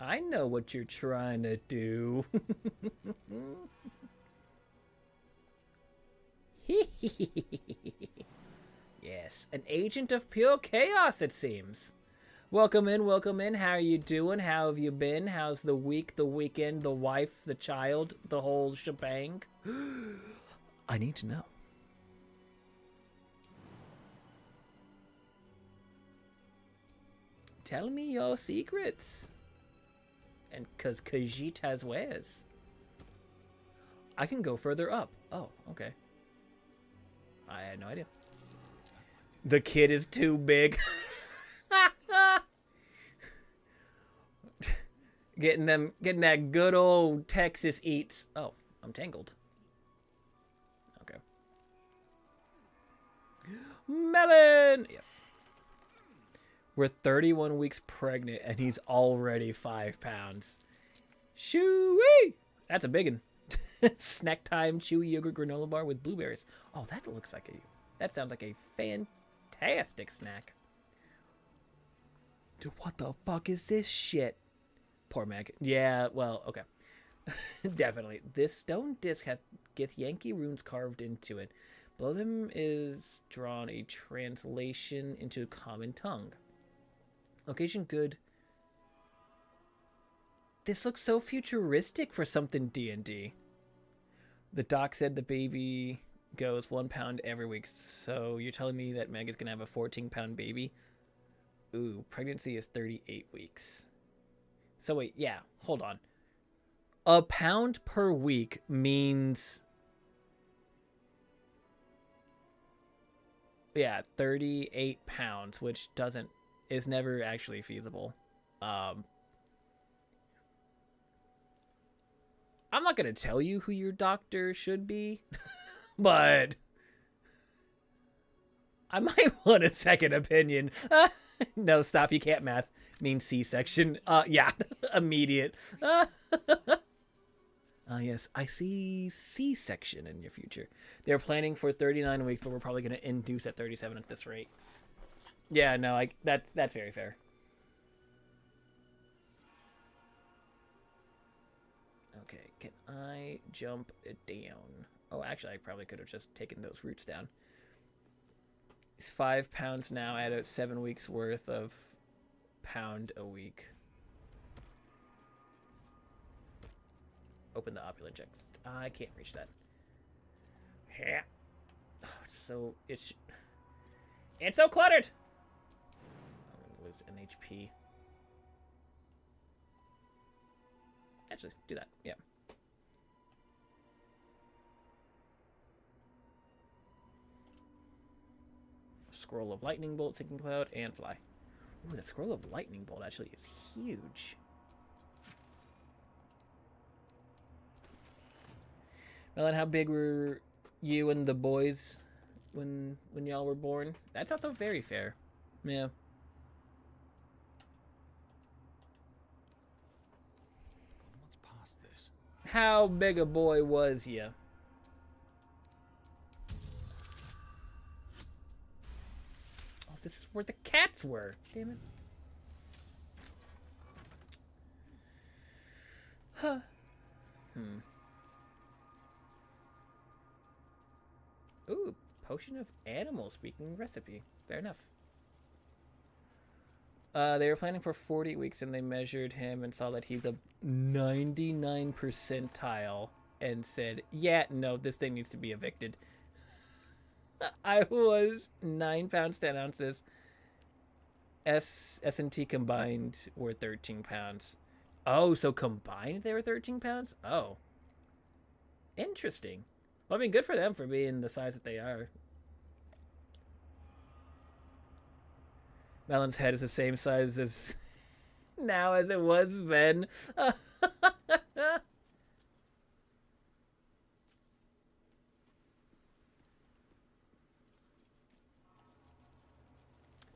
I know what you're trying to do. Yes, an agent of pure chaos, it seems. Welcome in, welcome in. How are you doing? How have you been? How's the week, the weekend, the wife, the child, the whole shebang? I need to know. Tell me your secrets. And cause Khajiit has wares. I can go further up. Oh, okay. I had no idea. The kid is too big. getting that good old Texas eats. Oh, I'm tangled. Okay. Melon! Yes. We're 31 weeks pregnant and he's already 5 pounds. Shoo-wee! That's a big one. Snack time chewy yogurt granola bar with blueberries. Oh, that sounds like a fantastic snack. Dude, what the fuck is this shit? Poor Meg. Yeah, well, okay. Definitely. This stone disc has Githyanki runes carved into it. Below them is drawn a translation into common tongue. Location good. This looks so futuristic for something D&D. The doc said the baby goes 1 pound every week. So you're telling me that Meg is going to have a 14-pound baby? Ooh, pregnancy is 38 weeks. So wait, yeah, hold on. A pound per week means... Yeah, 38 pounds, which is never actually feasible. I'm not going to tell you who your doctor should be, but I might want a second opinion. No, stop. You can't math. Means C-section. Yeah, immediate. Yes, I see C-section in your future. They're planning for 39 weeks, but we're probably going to induce at 37 at this rate. Yeah, no, that's very fair. Okay, can I jump it down? Oh, actually, I probably could have just taken those roots down. It's 5 pounds now at 7 weeks worth of pound a week. Open the opulent checks. I can't reach that. Yeah. Oh, it's so cluttered. I'm gonna lose an HP. Actually, do that. Yeah. Scroll of lightning bolt, sinking cloud, and fly. Ooh, the scroll of lightning bolt actually is huge. Melon, how big were you and the boys when y'all were born? That's also very fair. Yeah. What's past this? How big a boy was you? Oh, this is where the cats were. Damn it. Huh. Ooh, potion of animal speaking recipe. Fair enough. They were planning for 40 weeks and they measured him and saw that he's a 99 percentile and said, yeah, no, this thing needs to be evicted. I was 9 pounds, 10 ounces. S&T combined were 13 pounds. Oh, so combined they were 13 pounds? Oh. Interesting. Well, I mean, good for them for being the size that they are. Melon's head is the same size as now as it was then.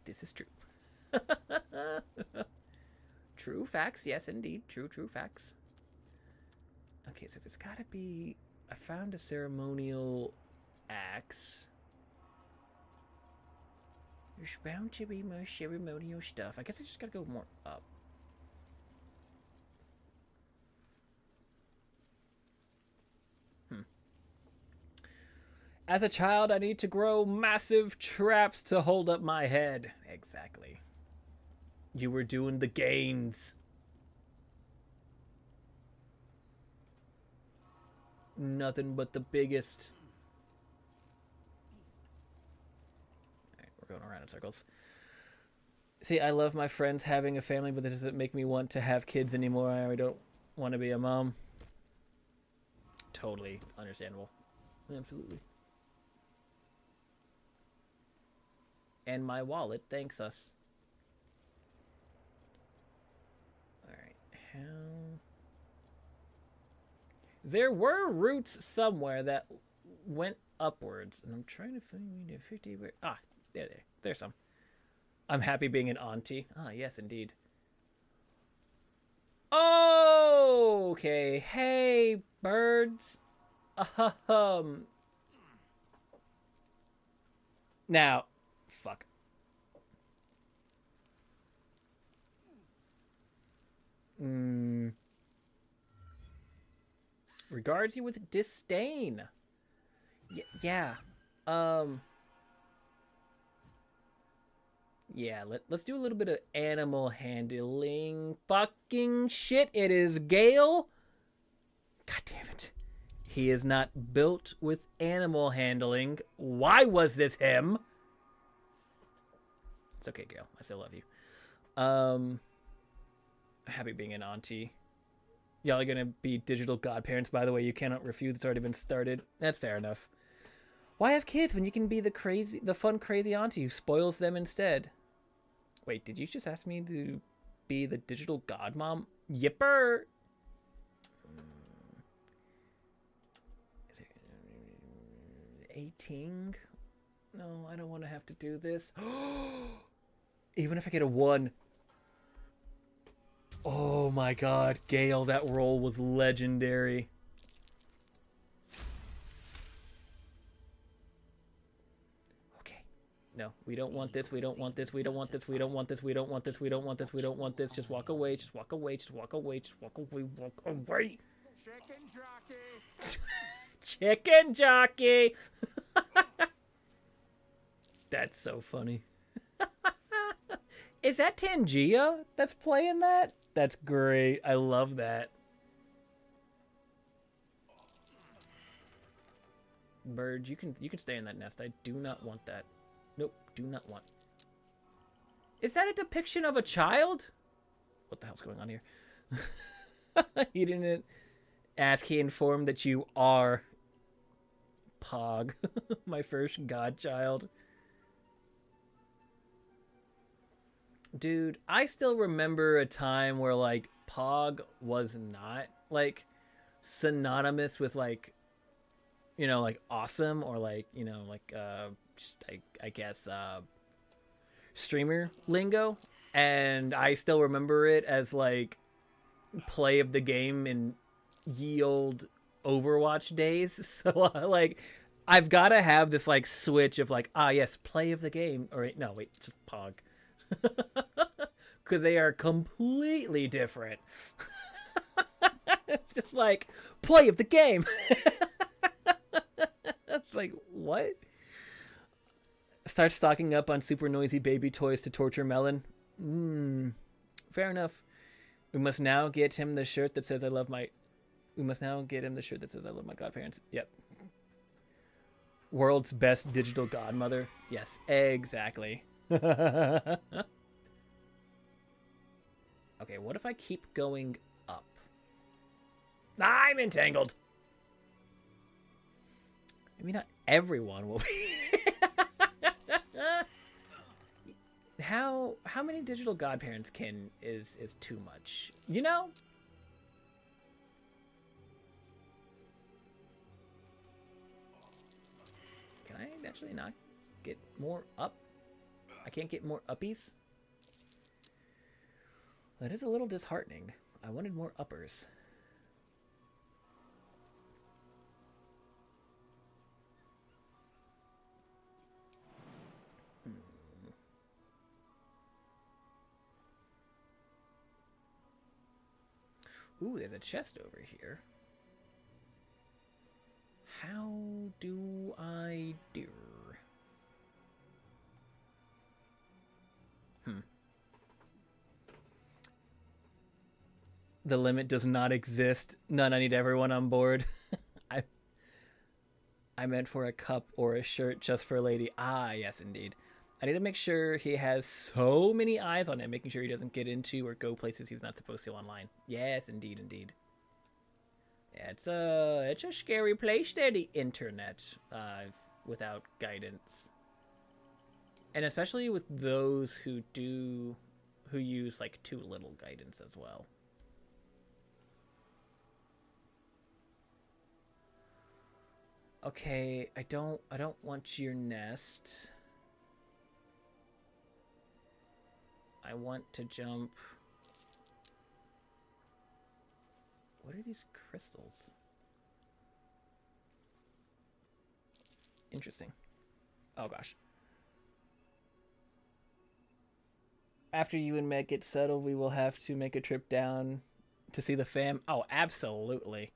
This is true. True facts. Yes, indeed. True facts. Okay, so there's gotta be... I found a ceremonial axe. There's bound to be more ceremonial stuff. I guess I just gotta go more up. As a child, I need to grow massive traps to hold up my head. Exactly. You were doing the gains. Nothing but the biggest. Alright, we're going around in circles. See, I love my friends having a family, but that doesn't make me want to have kids anymore. I don't want to be a mom. Totally understandable. Absolutely. And my wallet thanks us. Alright, how... There were routes somewhere that went upwards, and I'm trying to find the 50 where... Ah, there's some. I'm happy being an auntie. Ah, yes, indeed. Okay, hey, birds. Now, fuck. Regards you with disdain. Yeah. Yeah, let's do a little bit of animal handling. Fucking shit, it is Gale. God damn it. He is not built with animal handling. Why was this him? It's okay, Gale. I still love you. Happy being an auntie. Y'all are gonna be digital godparents, by the way. You cannot refuse. It's already been started. That's fair enough. Why have kids when you can be the fun, crazy auntie who spoils them instead? Wait, did you just ask me to be the digital godmom? Yipper! 18? No, I don't want to have to do this. Even if I get a 1. Oh my god, Gale, that roll was legendary. Okay. No, we don't want this, we don't want this, we don't want this, we don't want this, we don't want this, we don't want this, we don't want this. Just walk away, just walk away, just walk away, just walk away, walk away. Chicken jockey. Chicken jockey. That's so funny. Is that Tangia that's playing that? That's great. I love that. Bird, you can stay in that nest. I do not want that. Nope, do not want. Is that a depiction of a child? What the hell's going on here? He didn't ask. He informed that you are Pog, my first godchild. Dude, I still remember a time where, like, Pog was not, like, synonymous with, like, you know, like, awesome or, like, you know, like, I guess, streamer lingo. And I still remember it as, like, play of the game in ye old Overwatch days. So, like, I've got to have this, like, switch of, like, ah, yes, play of the game. Or, no, wait, just Pog. Because they are completely different. It's just like, play of the game. That's like, what? Start stocking up on super noisy baby toys to torture Melon. Fair enough. We must now get him the shirt that says I love my... We must now get him the shirt that says I love my godparents. Yep. World's best digital godmother. Yes, exactly. Okay, what if I keep going up? I'm entangled. Maybe not everyone will be. How many digital godparents is too much? You know? Can I actually not get more up? I can't get more uppies? That is a little disheartening. I wanted more uppers. Ooh, there's a chest over here. How do I do? The limit does not exist. None. I need everyone on board. I meant for a cup or a shirt just for a lady. Ah, yes, indeed. I need to make sure he has so many eyes on him, making sure he doesn't get into or go places he's not supposed to online. Yes, indeed, indeed. Yeah, it's a scary place there, the internet, without guidance. And especially with those who use, like, too little guidance as well. Okay, I don't want your nest. I want to jump. What are these crystals? Interesting. Oh gosh. After you and Meg get settled, we will have to make a trip down to see the fam. Oh, absolutely.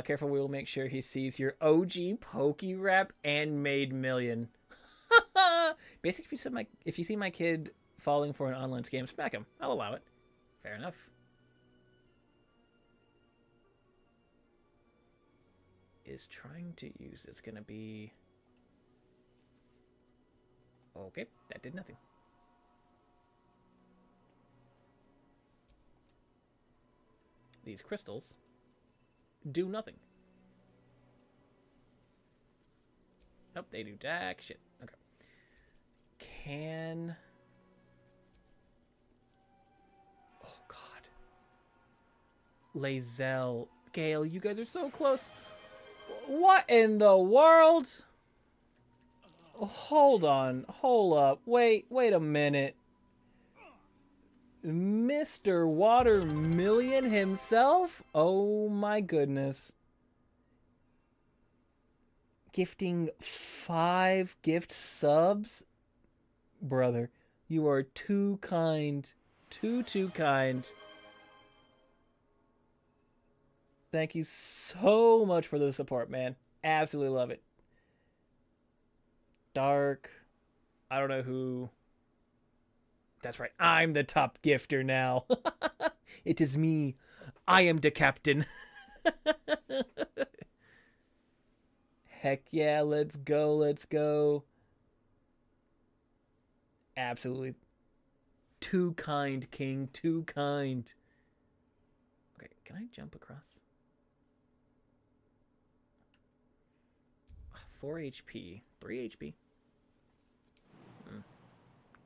Careful, we will make sure he sees your OG Pokey Rap and made million. Basically, if you see my kid falling for an online scam, smack him. I'll allow it. Fair enough. Is trying to use this gonna be... Okay, that did nothing. These crystals do nothing. Nope, they do jack shit. Okay. Can... Oh, God. Lae'zel. Gale, you guys are so close. What in the world? Hold on. Hold up. Wait a minute. Mr. Watermillion himself? Oh my goodness. Gifting 5 gift subs? Brother, you are too kind. Too kind. Thank you so much for the support, man. Absolutely love it. Dark. I don't know who. That's right. I'm the top gifter now. It is me. I am the captain. Heck yeah, let's go, let's go. Absolutely. Too kind, King. Too kind. Okay, can I jump across? 4 HP. 3 HP.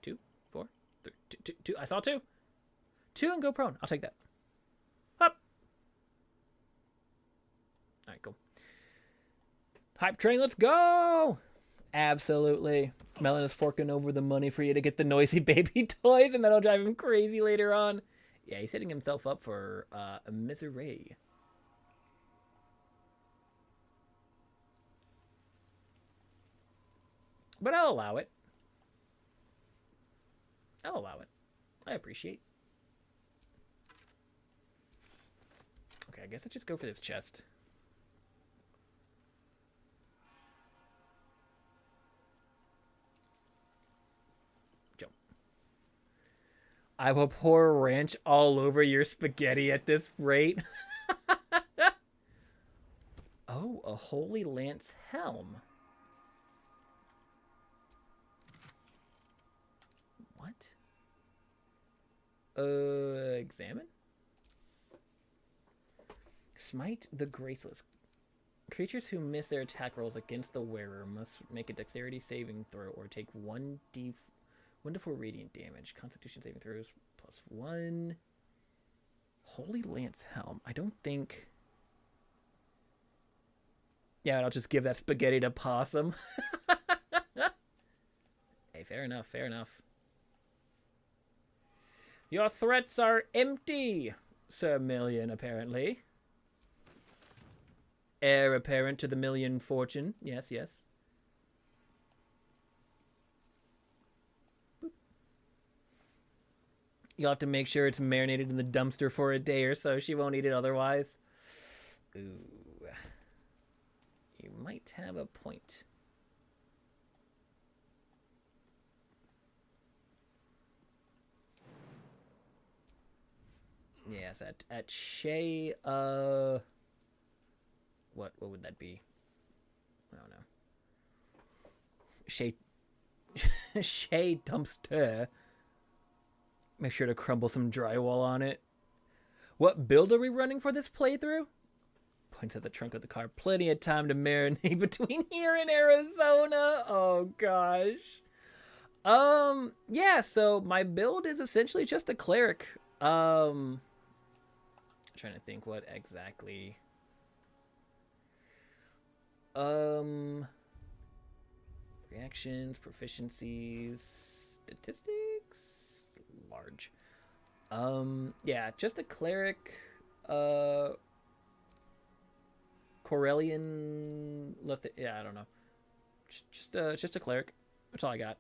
2, 4, 3, 2. I saw 2. 2 and go prone. I'll take that. Up. Alright, cool. Hype train, let's go! Absolutely. Melon is forking over the money for you to get the noisy baby toys, and that'll drive him crazy later on. Yeah, he's setting himself up for a misery. But I'll allow it. I'll allow it. I appreciate. Okay, I guess let's just go for this chest. Jump. I will pour ranch all over your spaghetti at this rate. Oh, a Holy Lance helm. What? Examine? Smite the Graceless. Creatures who miss their attack rolls against the wearer must make a dexterity saving throw or take 1 to 4 radiant damage. Constitution saving throws +1. Holy Lance helm. I don't think... Yeah, I'll just give that spaghetti to Possum. Hey, fair enough, fair enough. Your threats are empty, Sir Million, apparently. Heir apparent to the million fortune. Yes, yes. Boop. You'll have to make sure it's marinated in the dumpster for a day or so. She won't eat it otherwise. Ooh. You might have a point. Yes, at Shay, what would that be? I don't know. Shay dumpster. Make sure to crumble some drywall on it. What build are we running for this playthrough? Points at the trunk of the car. Plenty of time to marinate between here and Arizona. Oh gosh. Yeah, so my build is essentially just a cleric. I'm trying to think what exactly. Reactions, proficiencies, statistics, large. Yeah, just a cleric. Corellian. Yeah, I don't know. Just a cleric. That's all I got.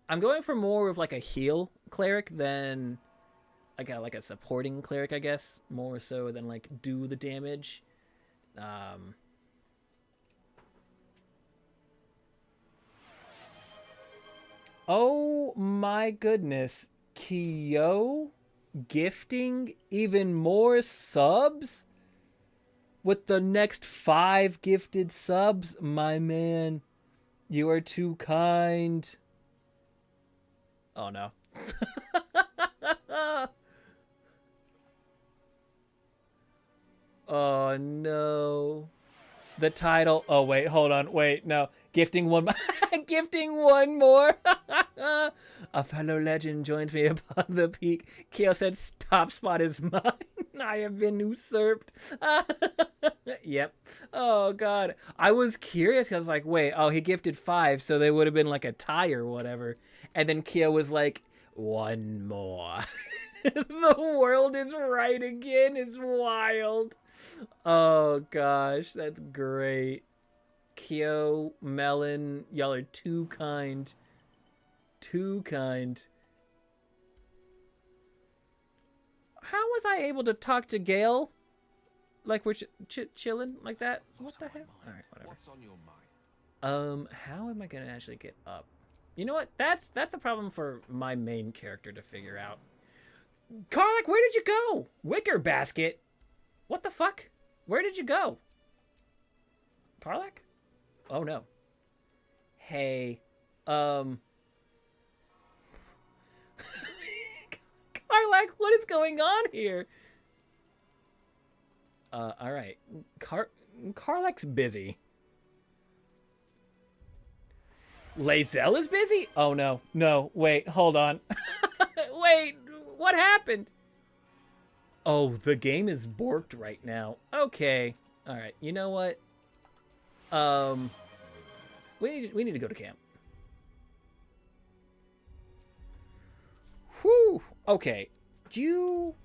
I'm going for more of like a heal cleric than like a supporting cleric, I guess, more so than like do the damage. Um, oh my goodness. Kyo gifting even more subs? With the next 5 gifted subs? My man, you are too kind. Oh no. Oh no. The title. Oh wait, hold on. Wait, no. Gifting one gifting one more. A fellow legend joins me upon the peak. Kyo said top spot is mine. I have been usurped. Yep. Oh god. I was curious. I was like, wait, oh, he gifted 5, so they would have been like a tie or whatever. And then Kyo was like, one more. The world is right again. It's wild. Oh gosh, that's great. Kyo, Melon, y'all are too kind. Too kind. How was I able to talk to Gale? Like we're chilling like that? What the heck? Alright, whatever. What's on your mind? How am I gonna actually get up? You know what? That's a problem for my main character to figure out. Karlach, where did you go? Wicker basket? What the fuck? Where did you go? Karlach? Oh no. Hey. Karlach, what is going on here? Alright. Karlach's busy. Lae'zel is busy? Oh no. No, wait, hold on. Wait, what happened? Oh, the game is borked right now. Okay. Alright, you know what? We need to go to camp. Whew. Okay. Do you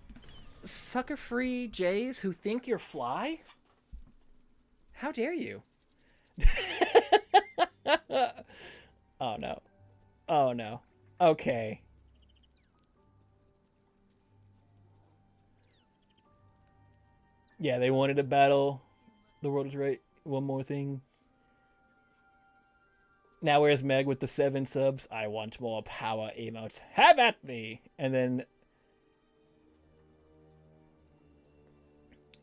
sucker-free Jays who think you're fly? How dare you? Oh no. Oh no. Okay. Yeah, they wanted to battle. The world is right. One more thing. Now where's Meg with the 7 subs? I want more power emotes. Have at me! And then...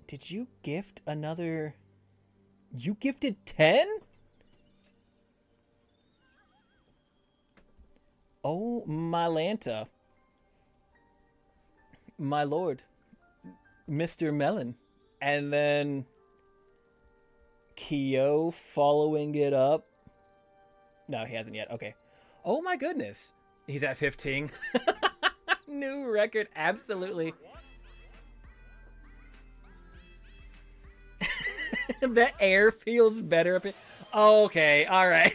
Did you gift another... You gifted 10? Oh, my Lanta. My lord. Mr. Melon. And then... Kyo following it up. No, he hasn't yet. Okay. Oh my goodness. He's at 15. New record. Absolutely. The air feels better up here. Okay. All right.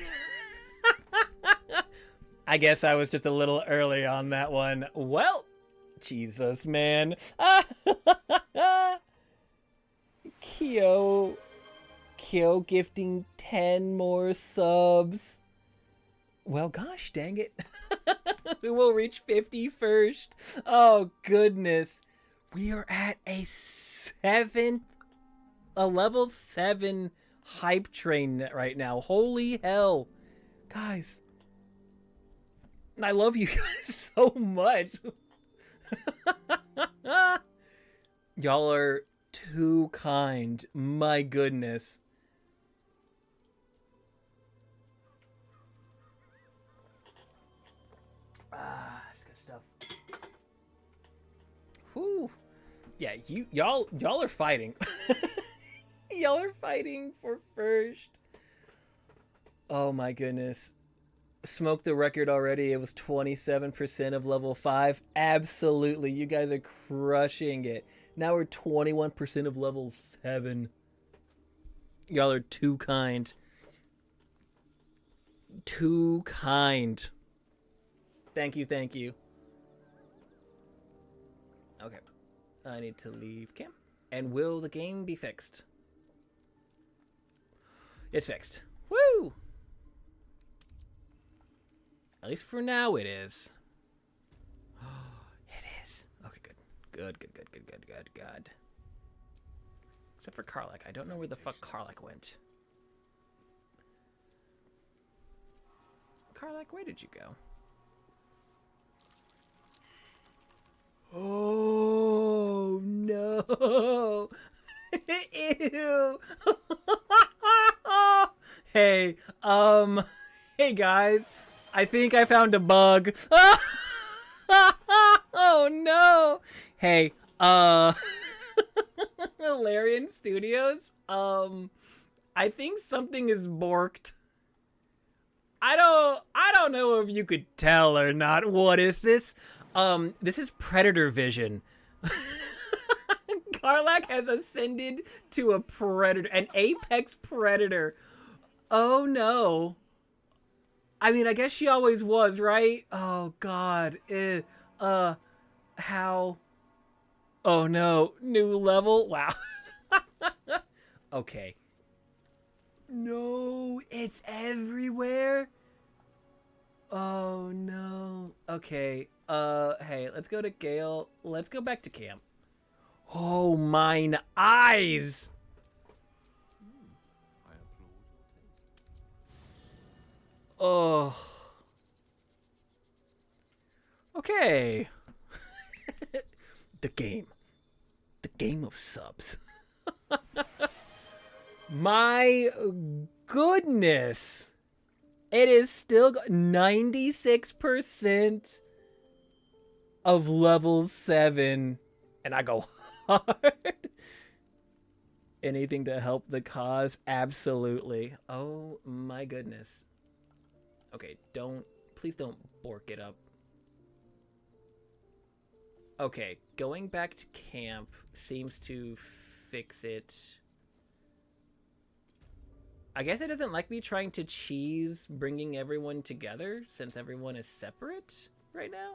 I guess I was just a little early on that one. Well, Jesus, man. Kyo gifting 10 more subs. Well, gosh dang it. We will reach 50 first. Oh, goodness. We are at a level 7 hype train right now. Holy hell. Guys. I love you guys so much. Y'all are too kind. My goodness. It's good stuff. Whew. Yeah, y'all are fighting. Y'all are fighting for first. Oh my goodness. Smoked the record already. It was 27% of level 5. Absolutely. You guys are crushing it. Now we're 21% of level 7. Y'all are too kind. Too kind. Thank you, thank you. Okay. I need to leave camp. And will the game be fixed? It's fixed. Woo! At least for now it is. It is. Okay, good. Good. Except for Karlach. I don't know where the fuck Karlach went. Karlach, where did you go? Oh, no. Ew. Hey, hey guys. I think I found a bug. Oh, no. Hey, Larian Studios, I think something is borked. I don't know if you could tell or not. What is this? This is predator vision. Karlach has ascended to a predator, an apex predator. Oh no. I mean, I guess she always was, right? Oh god. How? Oh no, new level? Wow. Okay. No, it's everywhere. Oh no. Okay. Hey, let's go to Gale. Let's go back to camp. Oh, mine eyes. I applaud your taste. Oh. Okay. The game. The game of subs. My goodness. It is still 96% of level 7. And I go hard. Anything to help the cause? Absolutely. Oh my goodness. Okay, please don't bork it up. Okay, going back to camp seems to fix it. I guess it doesn't like me trying to cheese bringing everyone together since everyone is separate right now.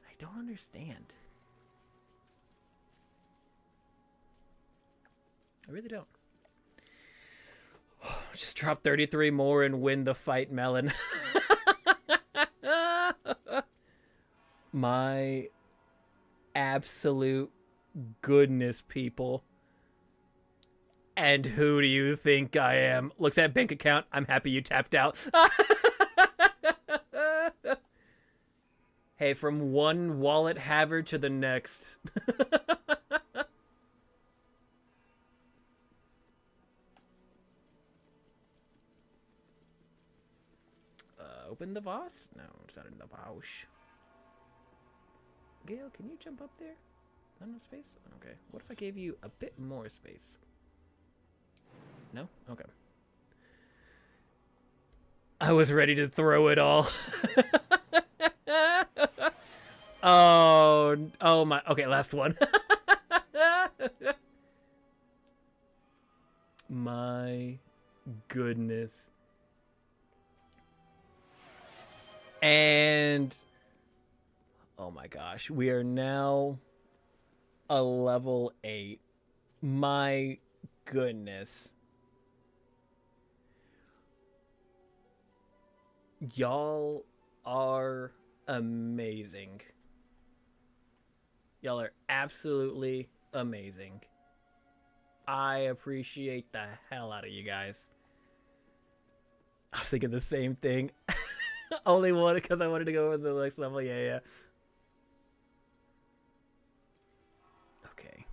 I don't understand. I really don't. Just drop 33 more and win the fight, Melon. My absolute goodness, people. And who do you think I am? Looks at bank account. I'm happy you tapped out. Hey, from one wallet haver to the next. Open the vase? No, it's not in the vase. Gale, can you jump up there? Not enough space? Okay. What if I gave you a bit more space? No? Okay. I was ready to throw it all. Oh my. Okay, last one. My goodness. And oh my gosh, we are now a level 8. My goodness. Y'all are amazing. Y'all are absolutely amazing. I appreciate the hell out of you guys. I was thinking the same thing. Only one because I wanted to go over the next level. Yeah. Okay.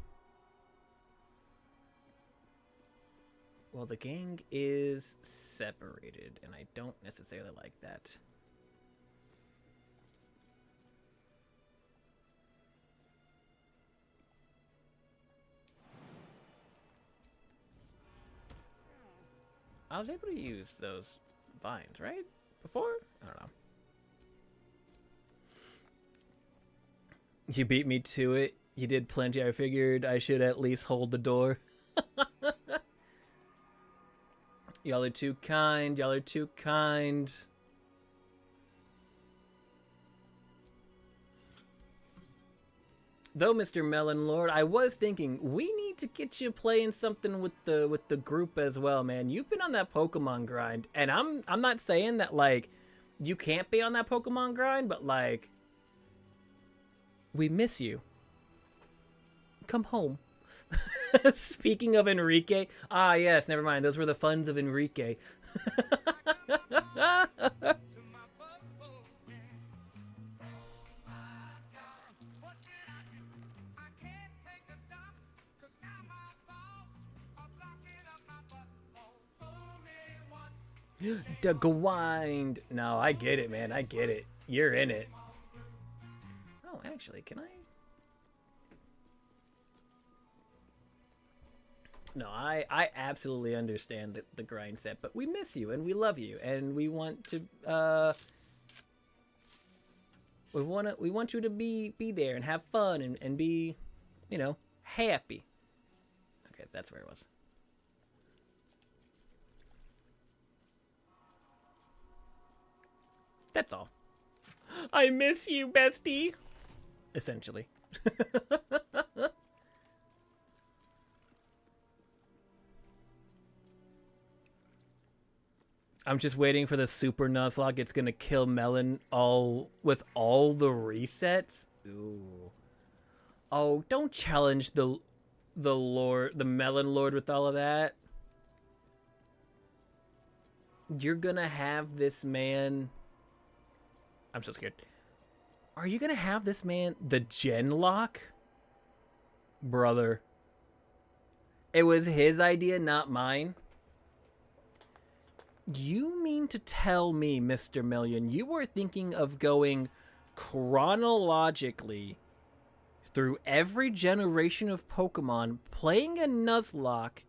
Well, the gang is separated, and I don't necessarily like that. I was able to use those vines, right? Before? I don't know. You beat me to it. You did plenty. I figured I should at least hold the door. Y'all are too kind. Y'all are too kind. Though, Mr. Melon Lord, I was thinking we need to get you playing something with the group as well, man. You've been on that Pokemon grind, and I'm not saying that like you can't be on that Pokemon grind, but like We miss you. Come home. Speaking of Enrique. Ah, yes, never mind. Those were the funds of Enrique. The grind. No, I get it, man. I get it. You're in it. Oh, actually, can I? No, I absolutely understand the grind set, but we miss you and we love you and we want to we want you to be there and have fun and be, you know, happy. Okay, that's where it was. That's all. I miss you, bestie. Essentially. I'm just waiting for the super Nuzlocke. It's gonna kill Melon with all the resets. Ooh. Oh, don't challenge the Melon Lord with all of that. You're gonna have this man. I'm so scared. Are you gonna have this man the gen lock? Brother. It was his idea, not mine. You mean to tell me, Mr. Million, you were thinking of going chronologically through every generation of Pokemon, playing a Nuzlocke,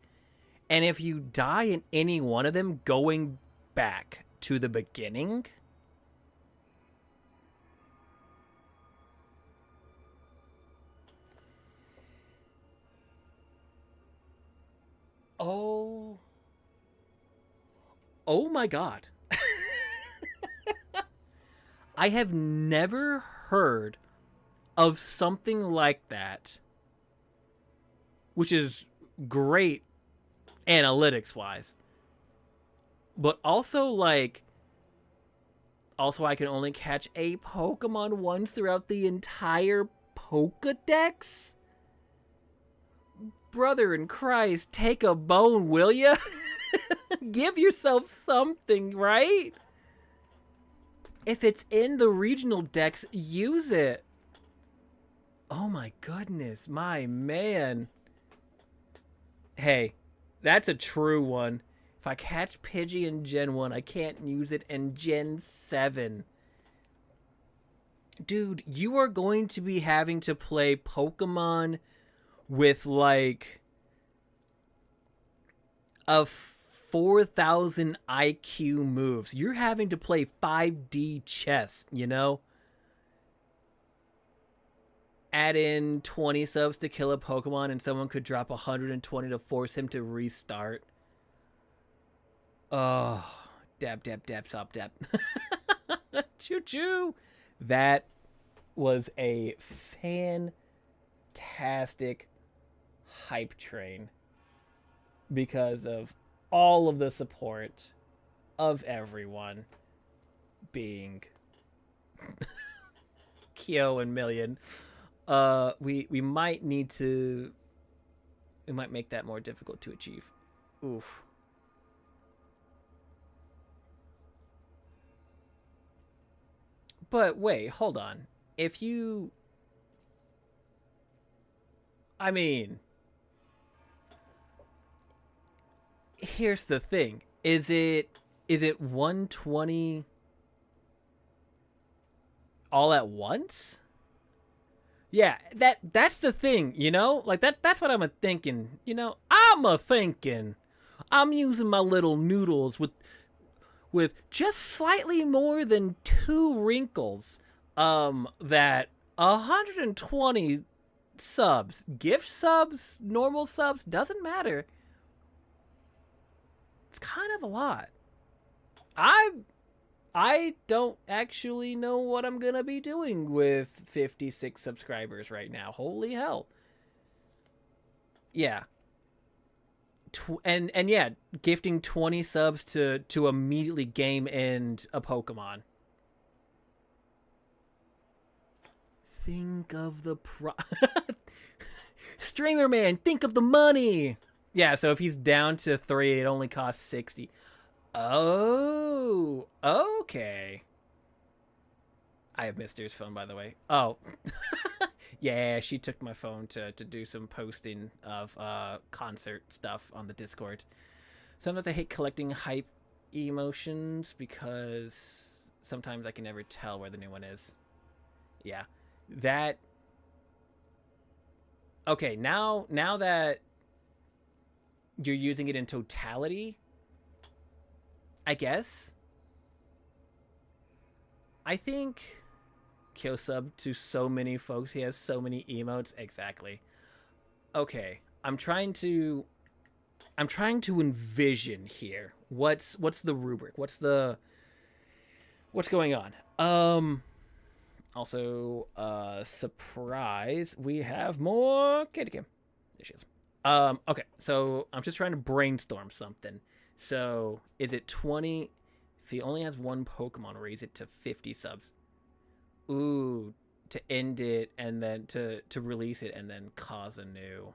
and if you die in any one of them, going back to the beginning? Oh my god. I have never heard of something like that, which is great analytics-wise. But also, like, I can only catch a Pokemon once throughout the entire Pokedex? Brother in Christ, take a bone, will ya? Give yourself something, right? If it's in the regional decks, use it. Oh my goodness, my man. Hey, that's a true one. If I catch Pidgey in Gen 1, I can't use it in Gen 7. Dude, you are going to be having to play Pokemon with, like, a 4,000 IQ moves. You're having to play 5D chess, you know? Add in 20 subs to kill a Pokemon and someone could drop 120 to force him to restart. Oh, dab, stop, dab. Choo-choo. That was a fantastic hype train because of all of the support of everyone being Kyo and Million. We might need to... We might make that more difficult to achieve. Oof. But wait, hold on. If you... I mean... Here's the thing. Is it 120 all at once? Yeah, that's the thing, you know? Like that's what I'm thinking, you know? I'm using my little noodles with just slightly more than 2 wrinkles. That 120 subs, gift subs, normal subs, doesn't matter. It's kind of a lot. I don't actually know what I'm gonna be doing with 56 subscribers right now. Holy hell. Yeah. And yeah, gifting 20 subs to immediately game end a Pokemon. Think of the Streamer man, think of the money. Yeah, so if he's down to 3, it only costs 60. Oh, okay. I have Mister's phone, by the way. Oh. Yeah, she took my phone to do some posting of concert stuff on the Discord. Sometimes I hate collecting hype emotions because sometimes I can never tell where the new one is. Yeah. That... Okay, now that you're using it in totality, I guess. I think Kyo sub to so many folks. He has so many emotes. Exactly. Okay, I'm trying to envision here. What's the rubric? What's going on? Also, surprise, we have more Kitty Kim. There she is. Okay, so I'm just trying to brainstorm something. So, is it 20? If he only has one Pokemon, raise it to 50 subs. Ooh, to end it and then to release it and then cause a new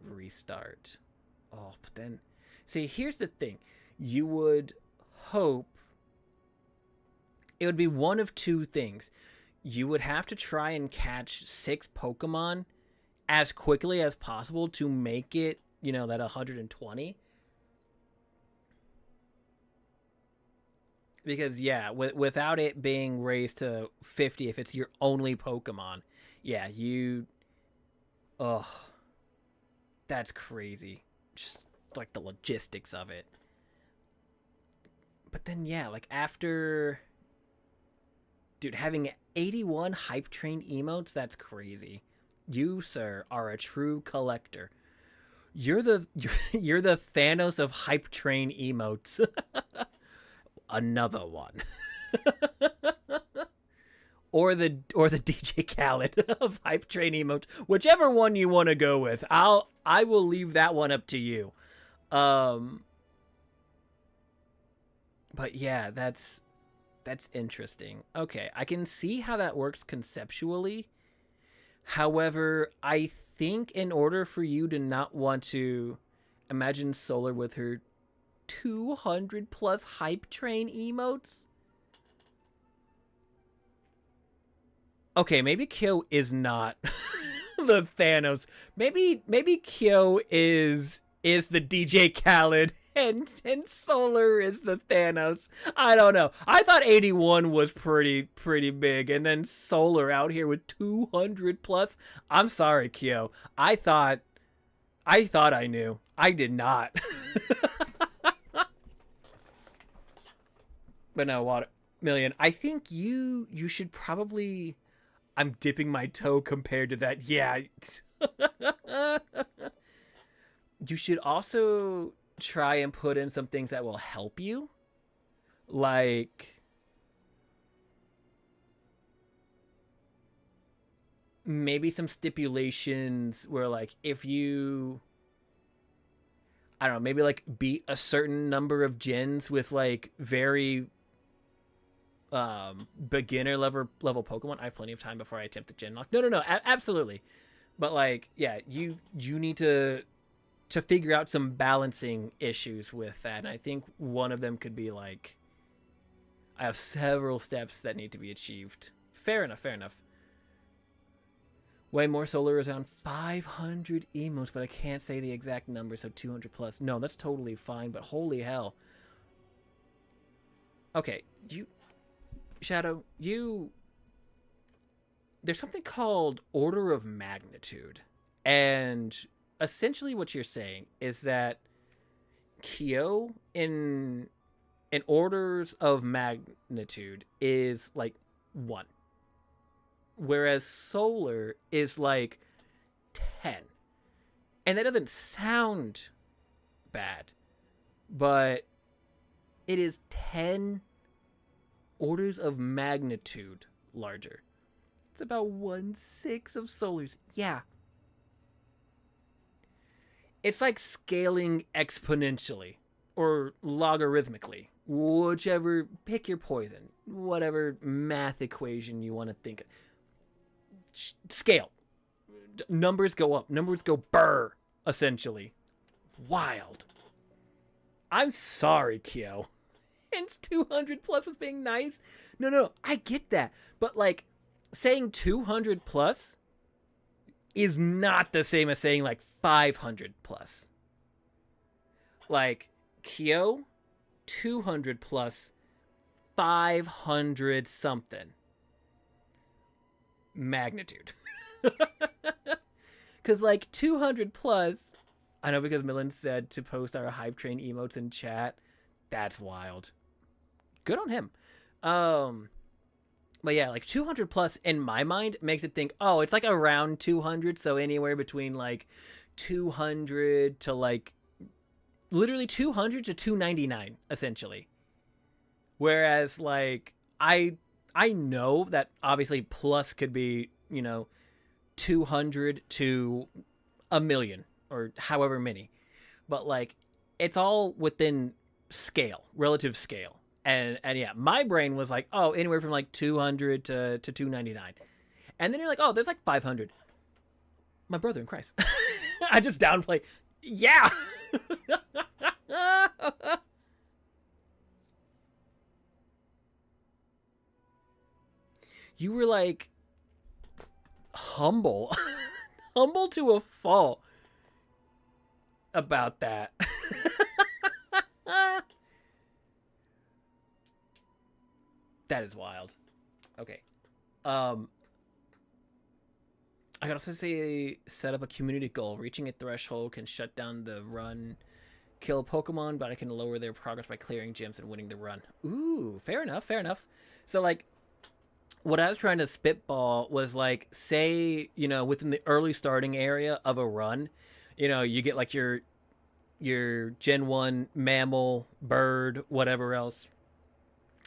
restart. Oh, but then, see, here's the thing. You would hope it would be one of two things. You would have to try and catch 6 Pokemon as quickly as possible to make it, you know, that 120. Because, yeah, without it being raised to 50, if it's your only Pokemon, yeah, you... Ugh. That's crazy. Just, like, the logistics of it. But then, yeah, like, after... Dude, having 81 Hype Train emotes, that's crazy. You, sir, are a true collector. You're the Thanos of Hype Train emotes. Another one. or the DJ Khaled of Hype Train emotes. Whichever one you want to go with. I will leave that one up to you. But yeah, that's interesting. Okay, I can see how that works conceptually. However, I think in order for you to not want to imagine Solar with her 200 plus Hype Train emotes. Okay, maybe Kyo is not the Thanos. Maybe Kyo is the DJ Khaled and Solar is the Thanos. I don't know. I thought 81 was pretty big, and then Solar out here with 200 plus. I'm sorry, Kyo. I thought I knew. I did not. But no, Watermelon, I think you should probably... I'm dipping my toe compared to that. Yeah. You should also try and put in some things that will help you. Like... maybe some stipulations where, like, if you... I don't know, maybe, like, beat a certain number of gens with, like, very... beginner level Pokemon. I have plenty of time before I attempt the gen lock. No, absolutely. But, like, yeah, you need to figure out some balancing issues with that. And I think one of them could be, like, I have several steps that need to be achieved. Fair enough. Way more Solar is on 500 emotes, but I can't say the exact number, so 200 plus. No, that's totally fine, but holy hell. Okay, Shadow, there's something called order of magnitude. And essentially what you're saying is that Kyo in orders of magnitude is like 1. Whereas Solar is like 10. And that doesn't sound bad. But it is 10 orders of magnitude larger. It's about 1/6 of Solar's. Yeah. It's like scaling exponentially or logarithmically. whichever, pick your poison, whatever math equation you want to think of. Scale. Numbers go up, numbers go burr, essentially. Wild. I'm sorry, Kyo. Hence 200 plus was being nice. No, I get that. But, like, saying 200 plus is not the same as saying, like, 500 plus. Like, Kyo, 200 plus, 500 something. Magnitude. Because, like, 200 plus, I know because Millen said to post our hype train emotes in chat. That's wild. Good on him. But yeah, like 200 plus in my mind makes it think, oh, it's like around 200. So anywhere between like 200 to like literally 200 to 299, essentially. Whereas like I know that obviously plus could be, 200 to a million or however many. But like it's all within scale, relative scale. And yeah, my brain was like, oh, anywhere from like 200 to 299. And then you're like, oh, there's like 500. My brother in Christ. I just downplay. Yeah. You were like humble. Humble to a fault about that. That is wild. Okay. I could also say set up a community goal. Reaching a threshold can shut down the run, kill Pokemon, but I can lower their progress by clearing gyms and winning the run. Ooh, fair enough, fair enough. So, like, what I was trying to spitball was, like, say, within the early starting area of a run, you get, like, your Gen 1 mammal, bird, whatever else,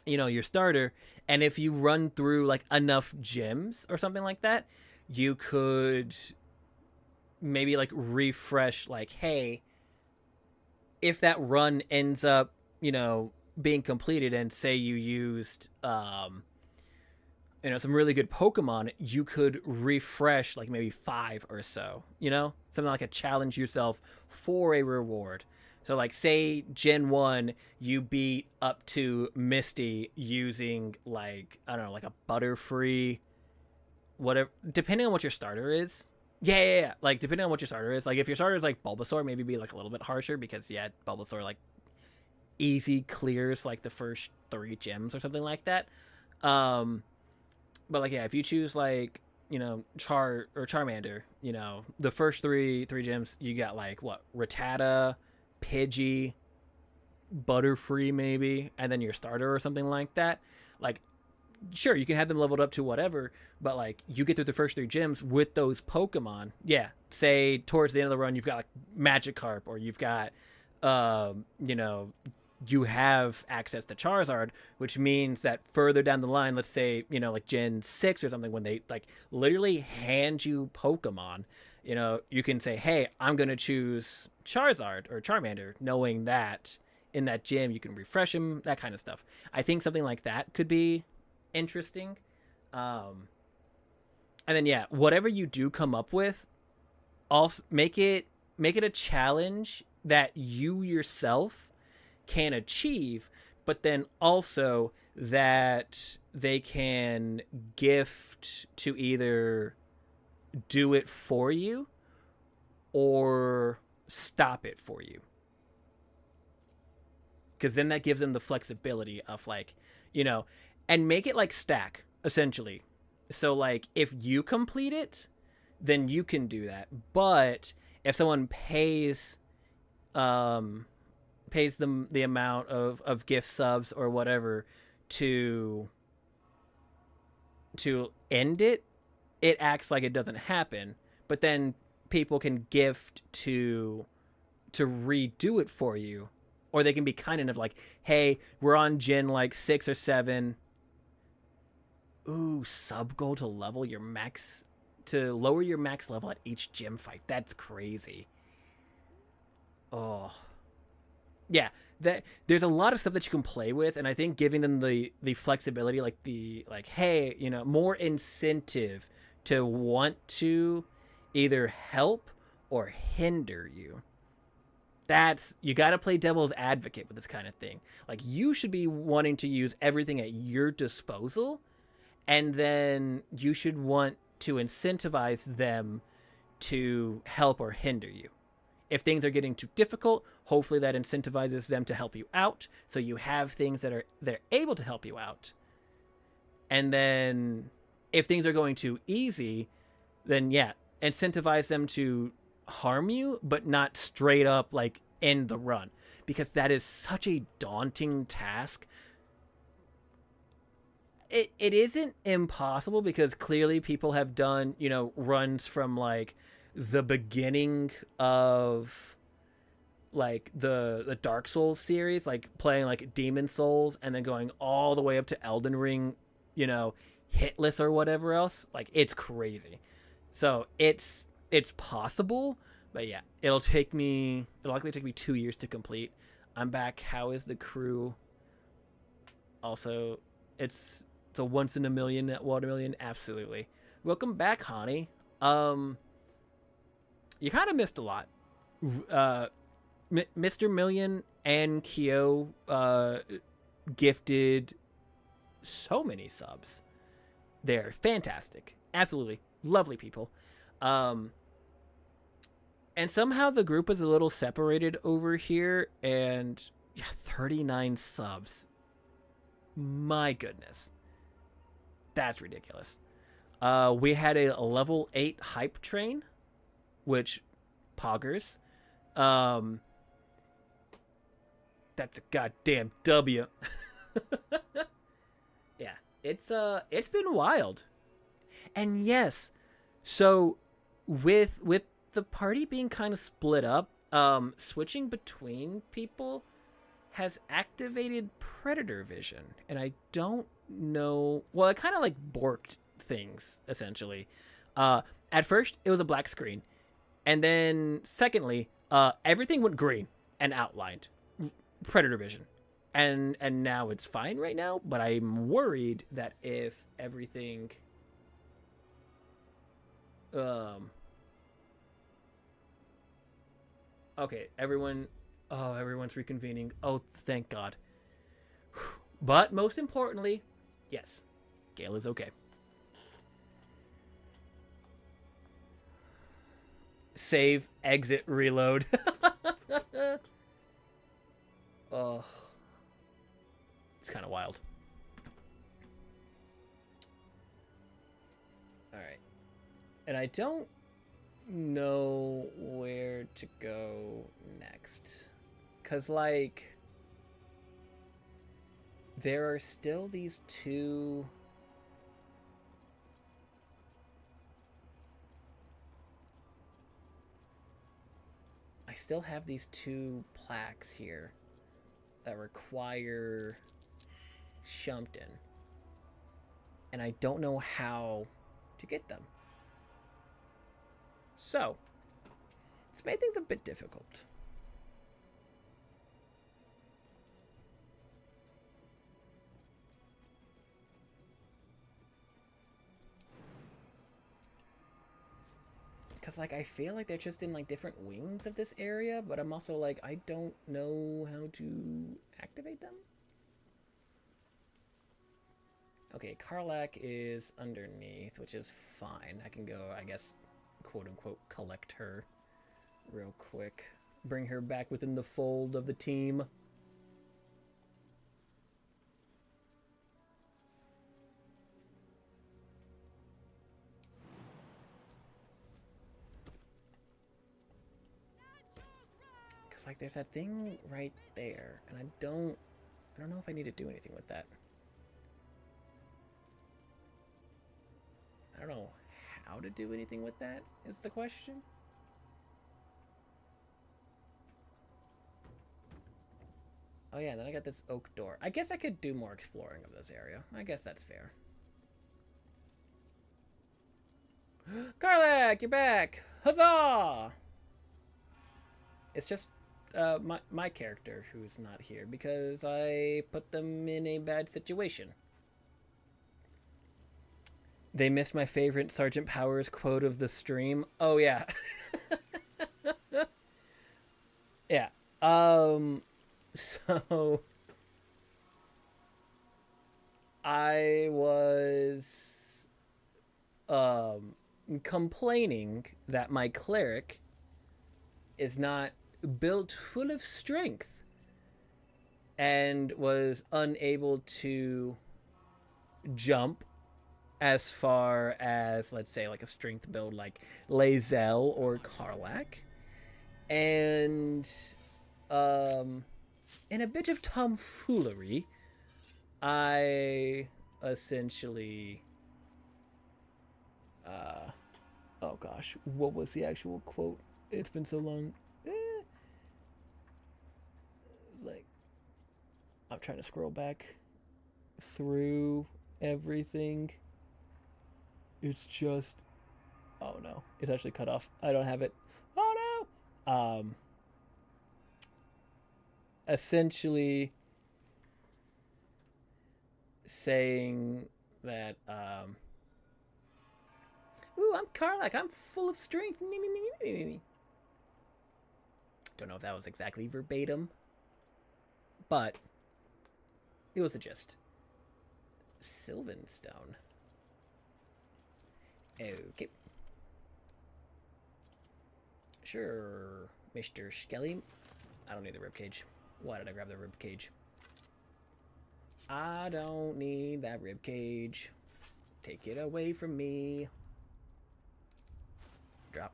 your starter, and if you run through like enough gyms or something like that, you could maybe like refresh, like, hey, if that run ends up being completed and say you used some really good Pokemon, you could refresh like maybe 5 or so, something like a challenge yourself for a reward. So, like, say Gen 1, you beat up to Misty using, like, I don't know, like a Butterfree, whatever, depending on what your starter is. Yeah. Like, depending on what your starter is. Like, if your starter is, like, Bulbasaur, maybe be, like, a little bit harsher because, yeah, Bulbasaur, like, easy clears, like, the first 3 gyms or something like that. But, like, yeah, if you choose, like, Charmander, the first three gyms, you got, like, what, Rattata, Pidgey, Butterfree maybe, and then your starter or something like that. Like, sure, you can have them leveled up to whatever, but like you get through the first 3 gyms with those Pokemon. Yeah, say towards the end of the run you've got like Magikarp, or you've got you have access to Charizard, which means that further down the line, let's say like Gen 6 or something, when they like literally hand you Pokemon, you can say, hey, I'm going to choose Charizard or Charmander, knowing that in that gym you can refresh him, that kind of stuff. I think something like that could be interesting. And then, yeah, whatever you do come up with, also make it a challenge that you yourself can achieve, but then also that they can gift to either do it for you or stop it for you, because then that gives them the flexibility of like and make it like stack essentially. So like if you complete it, then you can do that, but if someone pays them the amount of gift subs or whatever to end it, it acts like it doesn't happen, but then people can gift to redo it for you, or they can be kind enough like, hey, we're on Gen like 6 or 7. Ooh, sub goal to level your max, to lower your max level at each gym fight. That's crazy. Oh, yeah, that there's a lot of stuff that you can play with, and I think giving them the flexibility, hey, more incentive to want to either help or hinder you. You got to play devil's advocate with this kind of thing. Like, you should be wanting to use everything at your disposal, and then you should want to incentivize them to help or hinder you. If things are getting too difficult, hopefully that incentivizes them to help you out, so you have things that they're able to help you out. And then if things are going too easy, then yeah, incentivize them to harm you, but not straight up like end the run, because that is such a daunting task. It isn't impossible, because clearly people have done, runs from like the beginning of like the Dark Souls series, like playing like Demon Souls and then going all the way up to Elden Ring, hitless or whatever else. Like, it's crazy. So it's possible, but yeah, it'll likely take me 2 years to complete. I'm back. How is the crew? Also, it's a once in a million watermelon. Absolutely. Welcome back, Hani. You kind of missed a lot. Mr. Million and Kyo gifted so many subs. They're fantastic. Absolutely. Lovely people. And somehow the group is a little separated over here, and 39 subs. My goodness. That's ridiculous. We had a level 8 hype train, which poggers. That's a goddamn W. Yeah, it's been wild. And yes, so with the party being kind of split up, switching between people has activated predator vision, and I don't know. Well, it kind of like borked things essentially. At first, it was a black screen, and then secondly, everything went green and outlined predator vision, and now it's fine right now. But I'm worried that if everything, okay, everyone's reconvening. Oh, thank God. But most importantly, yes, Gale is okay. Save, exit, reload. Oh, it's kind of wild. All right, and I don't know where to go next, cause like there are still these two. I still have these two plaques here that require Shumpton, and I don't know how to get them. So, it's made things a bit difficult. Because, like, I feel like they're just in, like, different wings of this area, but I'm also, like, I don't know how to activate them. Okay, Karlak is underneath, which is fine. I can go, I guess, quote-unquote, collect her real quick. Bring her back within the fold of the team. Like, there's that thing right there, and I don't know if I need to do anything with that. I don't know how to do anything with that, is the question. Oh yeah, then I got this oak door. I guess I could do more exploring of this area. I guess that's fair. Karlak, you're back! Huzzah! It's just my character who's not here because I put them in a bad situation. They missed my favorite Sergeant Powers quote of the stream. Oh yeah. Yeah. So I was complaining that my cleric is not built full of strength and was unable to jump as far as, let's say, like a strength build like Lae'zel or Karlach. And in a bit of tomfoolery, I essentially oh gosh, what was the actual quote? It's been so long. It's like, I'm trying to scroll back through everything. It's just, oh no, it's actually cut off. I don't have it. Oh no. Essentially saying that ooh, I'm Karlach, I'm full of strength. Don't know if that was exactly verbatim, but it was a gist. Sylvanstone. Okay. Sure, Mr. Skelly. I don't need the ribcage. Why did I grab the ribcage? I don't need that ribcage. Take it away from me. Drop.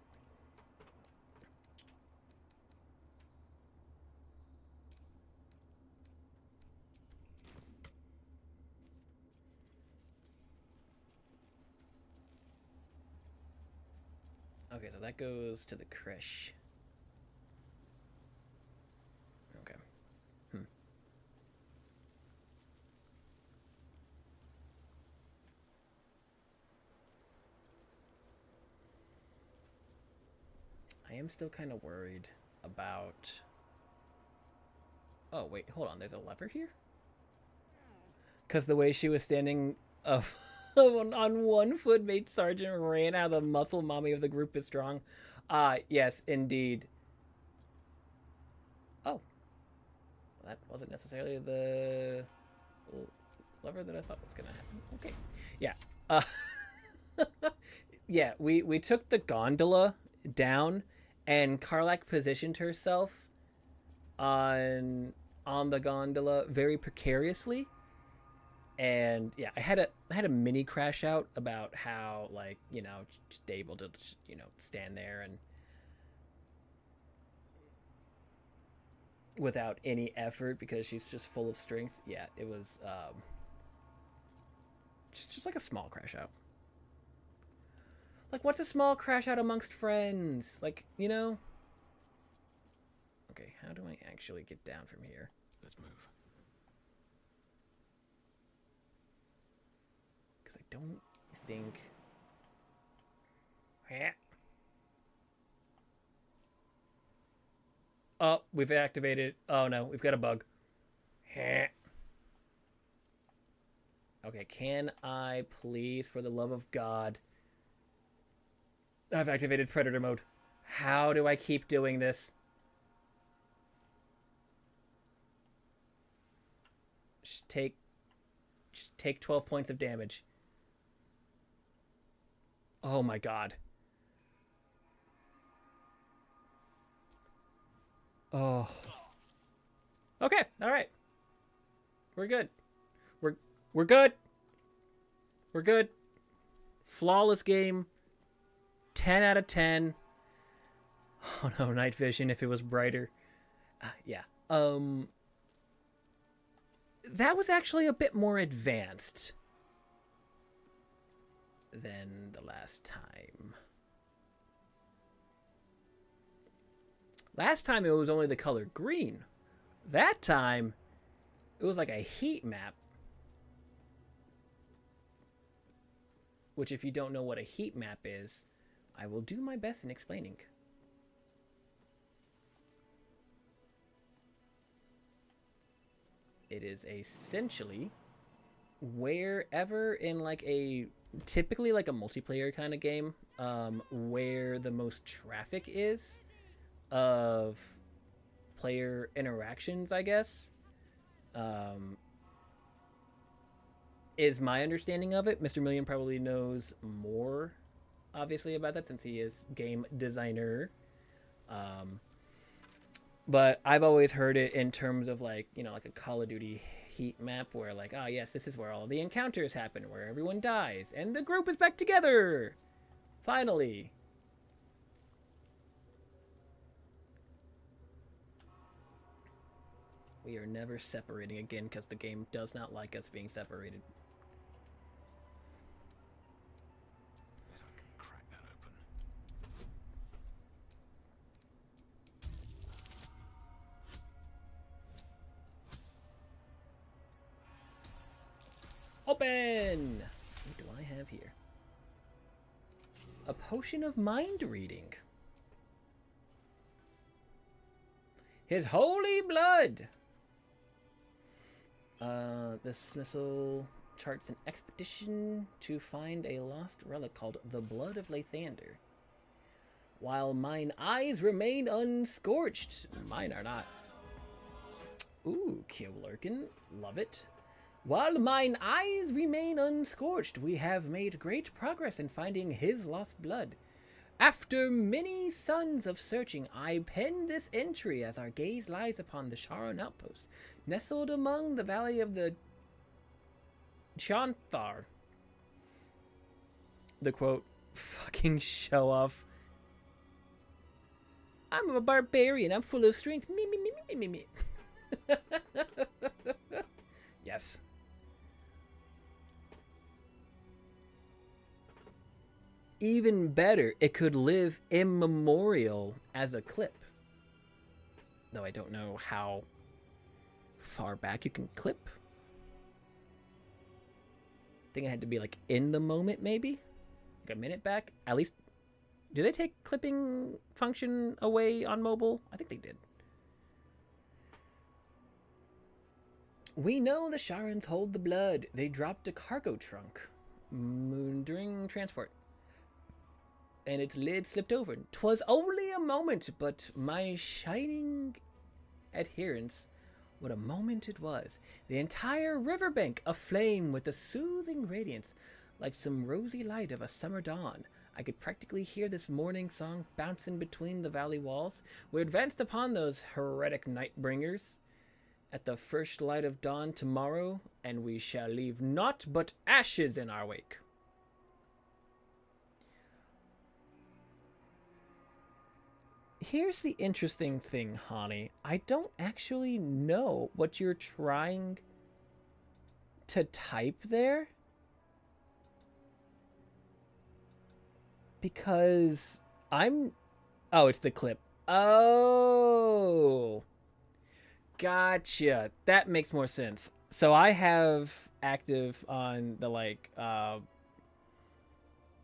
Okay, so that goes to the creche. Okay. I am still kind of worried about... Oh, wait, hold on. There's a lever here? Because the way she was standing on one foot made Sergeant ran out of the muscle mommy of the group is strong. Yes, indeed. Oh. That wasn't necessarily the lever that I thought was going to happen. Okay. Yeah. Yeah, we took the gondola down, and Karlach positioned herself on the gondola very precariously. And yeah, I had a mini crash out about how, like, you know, just able to, you know, stand there and without any effort because she's just full of strength. Yeah, it was just like a small crash out. Like, what's a small crash out amongst friends? Like, you know? Okay, how do I actually get down from here? Let's move. Because I don't think... Oh, we've activated... Oh, no, we've got a bug. Okay, can I please, for the love of God... I've activated Predator mode. How do I keep doing this? Just take 12 points of damage. Oh my God. Oh. Okay, all right. We're good. We're good. We're good. Flawless game. 10 out of 10. Oh no, night vision if it was brighter. Yeah. That was actually a bit more advanced than the last time. Last time it was only the color green. That time it was like a heat map. Which, if you don't know what a heat map is, I will do my best in explaining. It is essentially wherever in like a typically like a multiplayer kind of game, where the most traffic is of player interactions, I guess, is my understanding of it. Mr. Million probably knows more, obviously, about that since he is game designer. But I've always heard it in terms of like, you know, like a Call of Duty heat map where like, oh yes, this is where all the encounters happen, where everyone dies and the group is back together. Finally. We are never separating again because the game does not like us being separated. Bet I can crack that open. Open! What do I have here? A potion of mind reading. His holy blood! This missile charts an expedition to find a lost relic called the Blood of Lathander. While mine eyes remain unscorched, mine are not. Ooh, Kjolurkin, love it. While mine eyes remain unscorched, we have made great progress in finding his lost blood. After many suns of searching, I pen this entry as our gaze lies upon the Sharon outpost, nestled among the valley of the Chanthar. The quote, fucking show off. I'm a barbarian, I'm full of strength. Me, me, me, me, me, me, me. Yes. Even better, it could live immemorial as a clip. Though I don't know how far back you can clip. I think it had to be like in the moment, maybe? Like a minute back? At least, do they take clipping function away on mobile? I think they did. We know the Sharans hold the blood. They dropped a cargo trunk during transport, and its lid slipped over. 'Twas only a moment, but my shining adherence, what a moment it was. The entire riverbank aflame with a soothing radiance, like some rosy light of a summer dawn. I could practically hear this morning song bouncing between the valley walls. We advanced upon those heretic night-bringers at the first light of dawn tomorrow, and we shall leave naught but ashes in our wake. Here's the interesting thing, Hani. I don't actually know what you're trying to type there. Because I'm... Oh, it's the clip. Oh. Gotcha. That makes more sense. So I have active on the, like,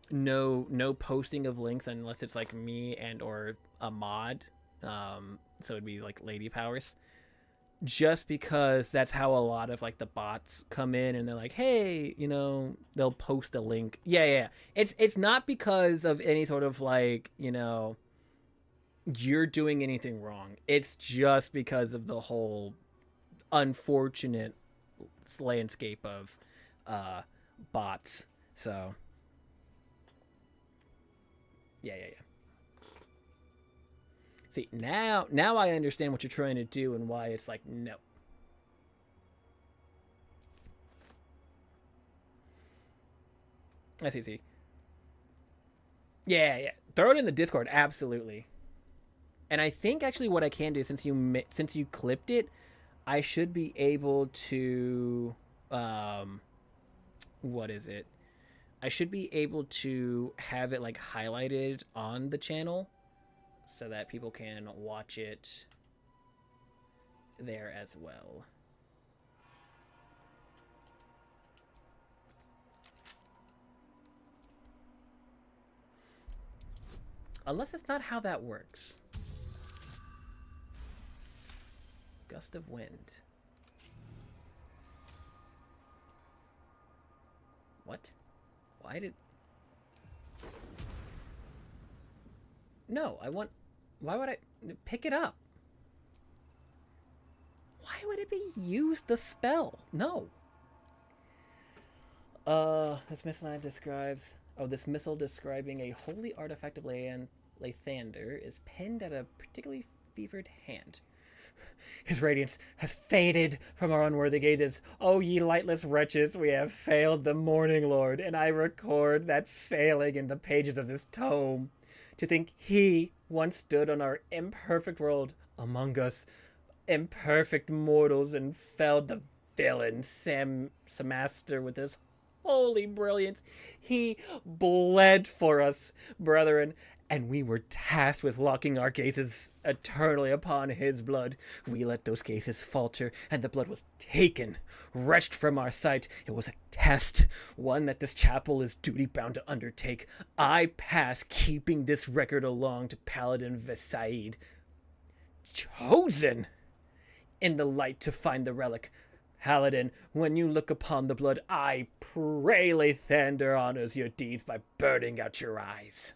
no posting of links unless it's like me and or a mod, so it'd be like lady powers, just because that's how a lot of like the bots come in and they're like, hey, you know, they'll post a link. Yeah. It's not because of any sort of like, you know, you're doing anything wrong. It's just because of the whole unfortunate landscape of bots. So yeah. See, now I understand what you're trying to do and why it's like, no. I see. Yeah. Throw it in the Discord, absolutely. And I think actually what I can do, since you clipped it, I should be able to, what is it? I should be able to have it like highlighted on the channel so that people can watch it there as well. Unless it's not how that works. Gust of wind. What? Why did... No, I want... Why would I... Pick it up. Why would it be use the spell? No. This missile describes... Oh, this missile describing a holy artifact of Lathander is pinned at a particularly fevered hand. His radiance has faded from our unworthy gazes. O ye lightless wretches, we have failed the Morning Lord, and I record that failing in the pages of this tome. To think he once stood on our imperfect world among us, imperfect mortals, and felled the villain Samaster with his holy brilliance. He bled for us, brethren, and we were tasked with locking our gazes eternally upon his blood. We let those gazes falter, and the blood was taken, wrenched from our sight. It was a test, one that this chapel is duty-bound to undertake. I pass keeping this record along to Paladin Vesaid, chosen in the light to find the relic. Paladin, when you look upon the blood, I pray Lathander honors your deeds by burning out your eyes.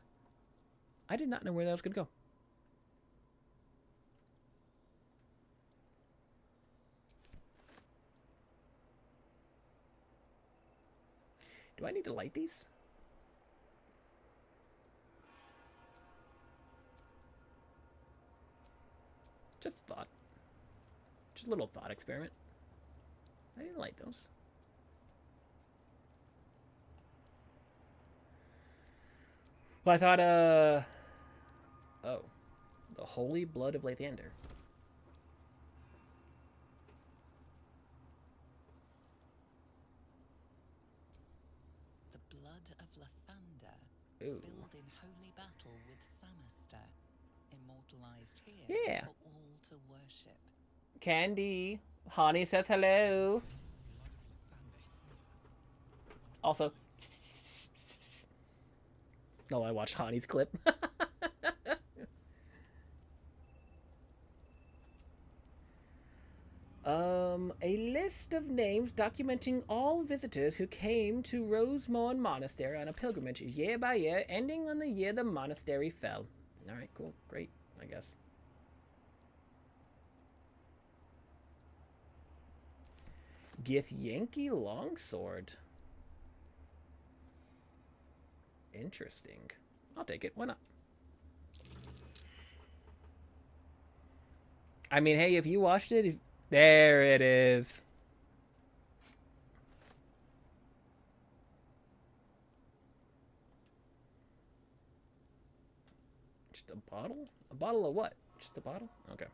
I did not know where that was going to go. Do I need to light these? Just thought. Just a little thought experiment. I didn't light those. Well, I thought, oh. The holy blood of Lathander. The blood of Lathander, Ooh. spilled in holy battle with Samaster, immortalized here Yeah. for all to worship. Candy. Hani says hello. Also. No, I watched Hani's clip. A list of names documenting all visitors who came to Rosemorn Monastery on a pilgrimage year by year, ending on the year the monastery fell. Alright, cool. Great, I guess. Githyanki Longsword. Interesting. I'll take it. Why not? I mean, hey, if you watched it, there it is. Just a bottle? A bottle of what? Just a bottle? Okay.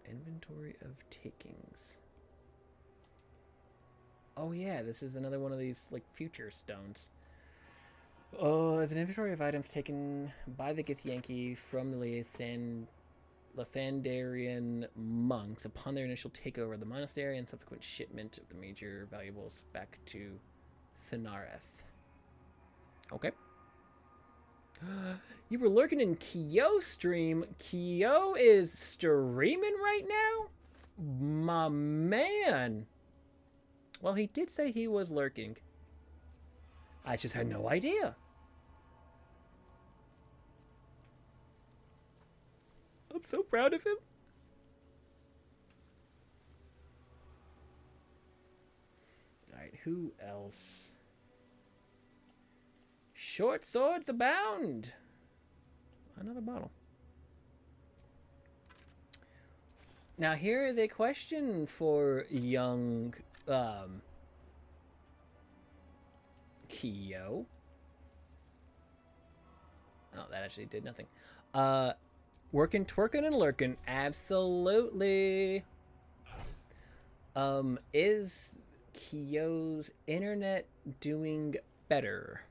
Inventory of takings. Oh yeah, this is another one of these like future stones. Oh, it's an inventory of items taken by the Githyanki from the Lathandarian monks upon their initial takeover of the monastery and subsequent shipment of the major valuables back to Thanareth. Okay. You were lurking in Kyo stream. Kyo is streaming right now? My man. Well, he did say he was lurking. I just had no idea. I'm so proud of him. Alright, who else? Short swords abound. Another bottle. Now here is a question for young Kyo. Oh, that actually did nothing. Working, twerking, and lurking. Absolutely. Is Kyo's internet doing better?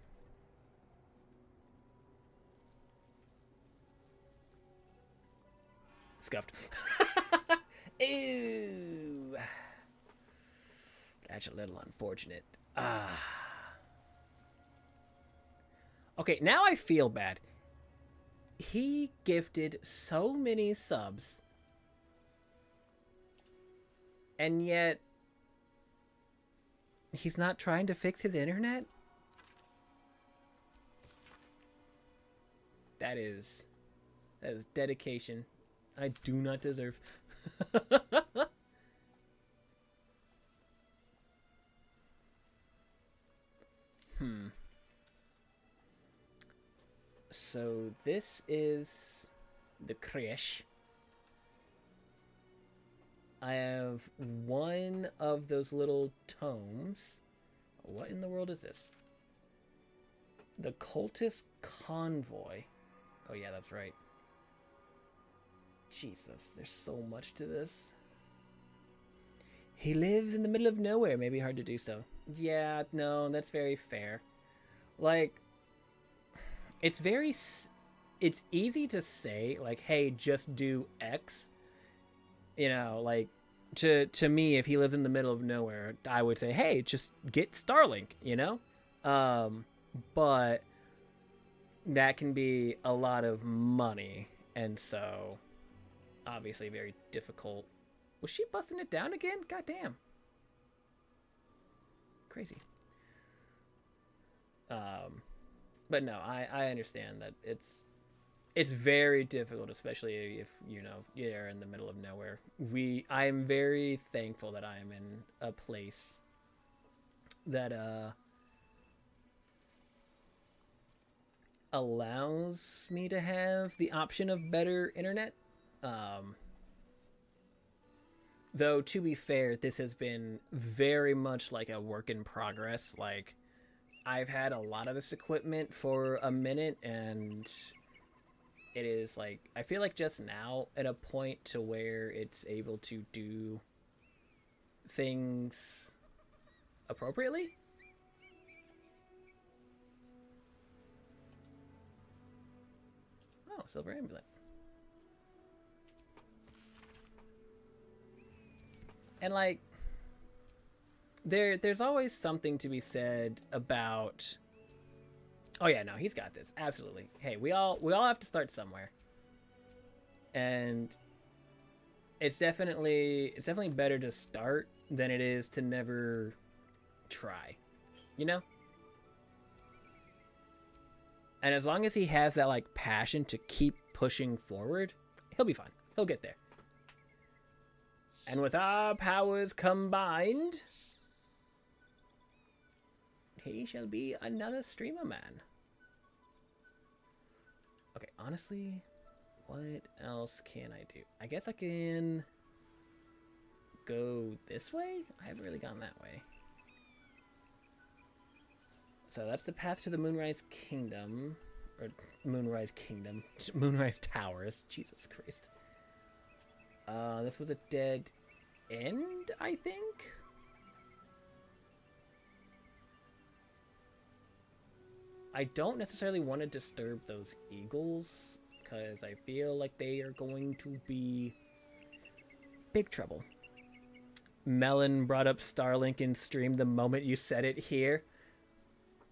Scuffed. Ew. That's a little unfortunate. Okay, now I feel bad. he gifted so many subs, and yet he's not trying to fix his internet? That is dedication I do not deserve. So this is the creche. I have one of those little tomes. What in the world is this? The cultist convoy. Oh yeah, that's right. Jesus, there's so much to this. He lives in the middle of nowhere. Maybe hard to do so. Yeah, no, that's very fair. Like, it's easy to say, like, hey, just do X. You know, like, to me, if he lives in the middle of nowhere, I would say, hey, just get Starlink, you know? But that can be a lot of money, and so obviously very difficult. Was she busting it down again? God damn. Crazy. But no, I understand that it's very difficult, especially if, you know, you're in the middle of nowhere. I am very thankful that I am in a place that allows me to have the option of better internet. Though, to be fair, this has been very much like a work in progress. Like, I've had a lot of this equipment for a minute, and it is like, I feel like just now at a point to where it's able to do things appropriately. Oh, silver amulet. And like, there's always something to be said about, oh yeah, no, he's got this. Absolutely. Hey, we all have to start somewhere. And it's definitely better to start than it is to never try. You know? And as long as he has that like passion to keep pushing forward, he'll be fine. He'll get there. And with our powers combined, he shall be another streamer man. Okay, honestly, what else can I do? I guess I can go this way? I haven't really gone that way. So that's the path to the Moonrise Kingdom. Or Moonrise Kingdom. Moonrise Towers. Jesus Christ. This was a dead end, I think? I don't necessarily want to disturb those eagles, because I feel like they are going to be big trouble. Melon brought up Starlink in stream the moment you said it here.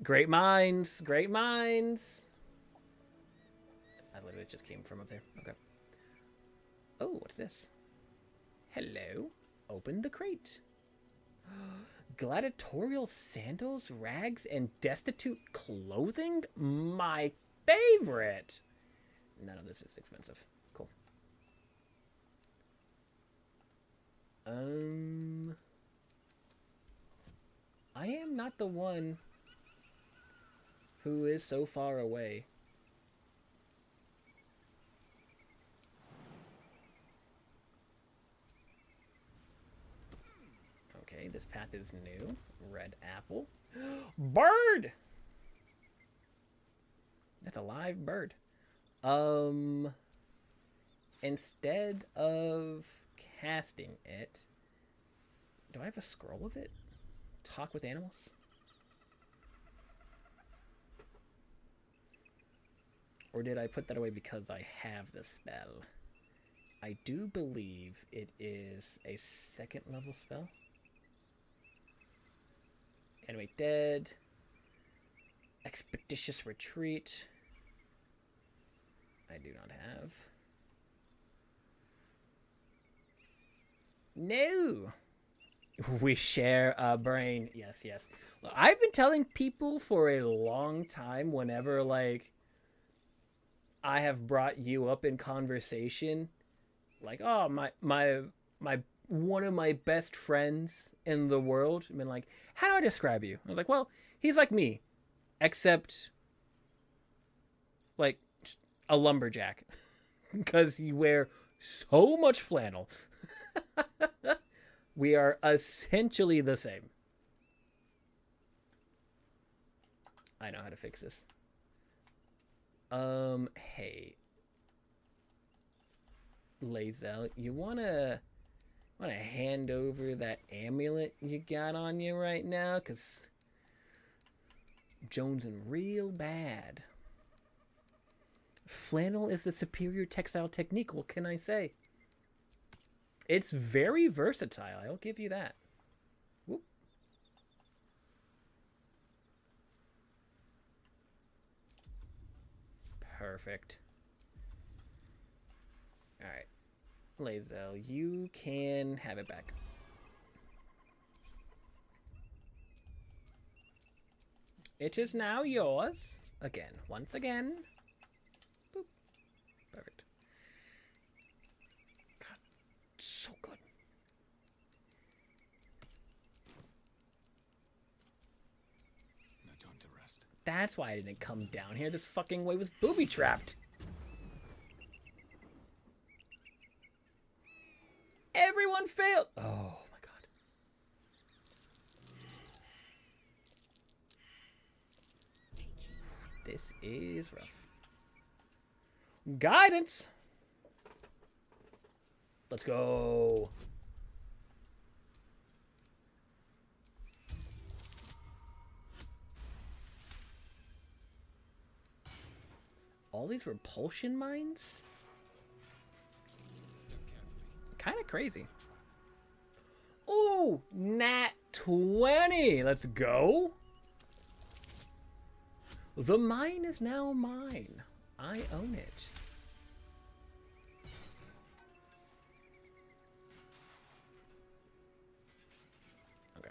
Great minds, great minds. I literally just came from up there. Okay. Oh, what's this? Hello. Open the crate. Gladiatorial sandals, rags, and destitute clothing? My favorite. None of this is expensive. Cool. I am not the one who is so far away. Okay, this path is new. Red apple. Bird! That's a live bird. Instead of casting it, do I have a scroll of it? Talk with animals? Or did I put that away because I have the spell? I do believe it is a 2nd level spell. Animate dead. Expeditious retreat. I do not have. No. We share a brain. Yes, yes. Look, I've been telling people for a long time whenever, like, I have brought you up in conversation, like, oh, my one of my best friends in the world. I mean, like, how do I describe you? I was like, well, he's like me, except, like, a lumberjack, because you wear so much flannel. We are essentially the same. I know how to fix this. Hey, Lazel, you wanna hand over that amulet you got on you right now? 'Cause jonesing real bad. Flannel is the superior textile technique. What can I say? It's very versatile. I'll give you that. Whoop. Perfect. All right. Lazel, you can have it back. It is now yours. Again. Once again. Boop. Perfect. God, so good. No time to rest. That's why I didn't come down here. This fucking way was booby-trapped. Everyone failed. Oh my god. This is rough. Guidance. Let's go. All these repulsion mines? Kind of crazy. Ooh, nat 20. Let's go. The mine is now mine. I own it. Okay.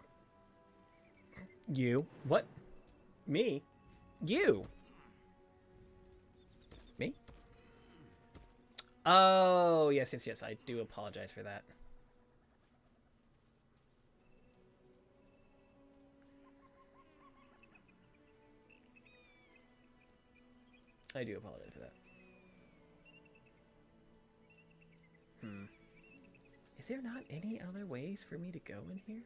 You. What? Me? You. Me? Oh, yes, yes, yes. I do apologize for that. I do apologize for that. Is there not any other ways for me to go in here?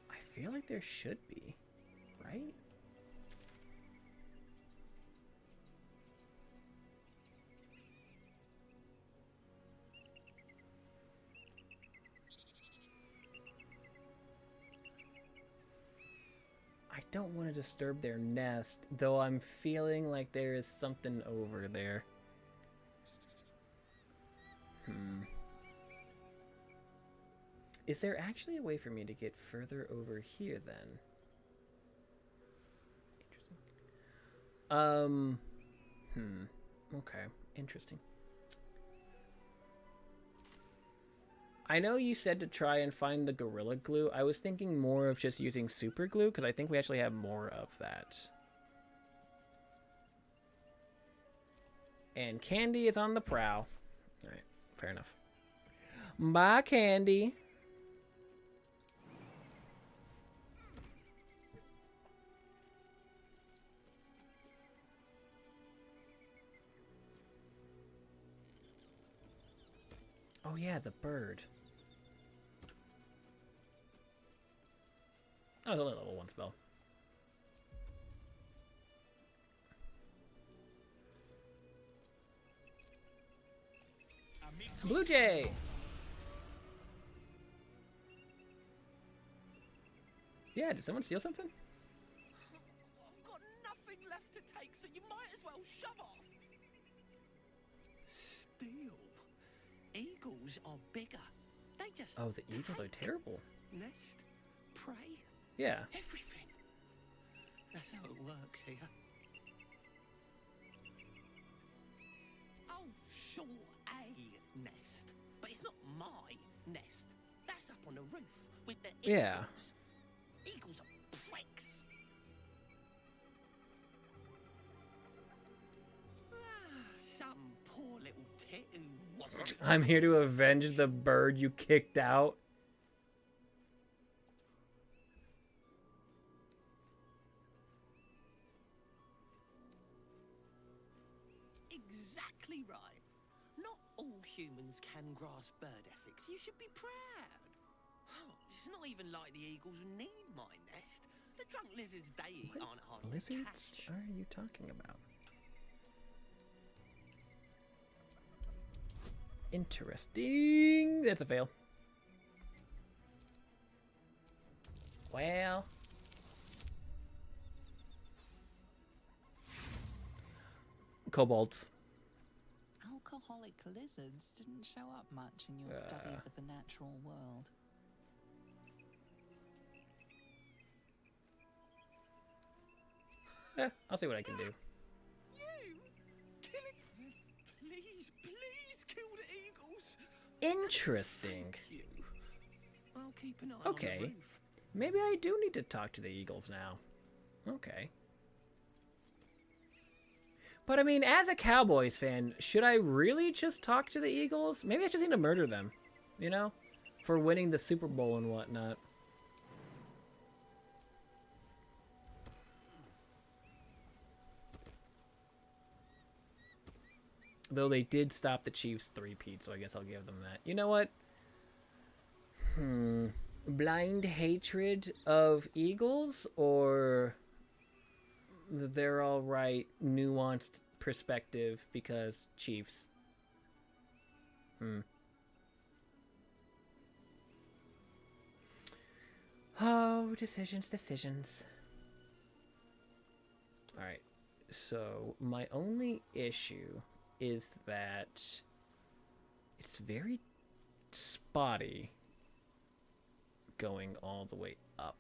I feel like there should be, right? I don't want to disturb their nest, though I'm feeling like there is something over there. Is there actually a way for me to get further over here then? Interesting. Okay, interesting. I know you said to try and find the Gorilla Glue. I was thinking more of just using Super Glue, because I think we actually have more of that. And Candy is on the prowl. Alright, fair enough. Bye, Candy. Oh yeah, the bird. Oh, it's only level 1 spell. Blue Jay! Yeah, did someone steal something? I've got nothing left to take, so you might as well shove off. Steal? Eagles are bigger. They just Oh, the eagles are take. terrible. Nest, prey, Yeah. everything. That's how it works here. saw a nest, but it's not my nest. That's up on the roof with the eagles. Yeah. Eagles are pricks. Some poor little tit who wasn't. I'm here to avenge the bird you kicked out. Exactly right. Not all humans can grasp bird ethics. You should be proud. It's not even like the eagles who need my nest. The drunk lizards they eat aren't hard to Lizards catch. are you talking about? Interesting. That's a fail. Well. Kobolds. Alcoholic lizards didn't show up much in your studies of the natural world. I'll see what I can do. You kill it. Please kill the eagles. Interesting. Thank you. I'll keep an eye on the Okay. roof. Maybe I do need to talk to the eagles now. Okay. But I mean, as a Cowboys fan, should I really just talk to the Eagles? Maybe I just need to murder them, you know? For winning the Super Bowl and whatnot. Though they did stop the Chiefs 3-peat, so I guess I'll give them that. You know what? Blind hatred of Eagles, or they're all right, nuanced perspective because Chiefs. Oh, decisions. Alright, so my only issue is that it's very spotty going all the way up.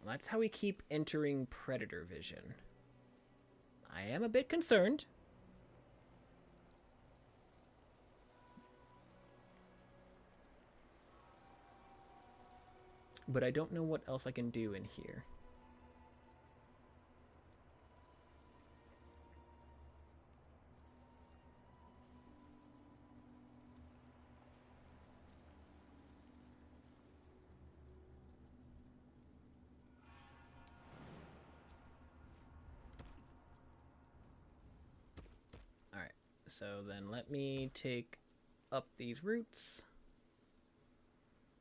That's how we keep entering predator vision. I am a bit concerned. But I don't know what else I can do in here. Alright, so then let me take up these roots.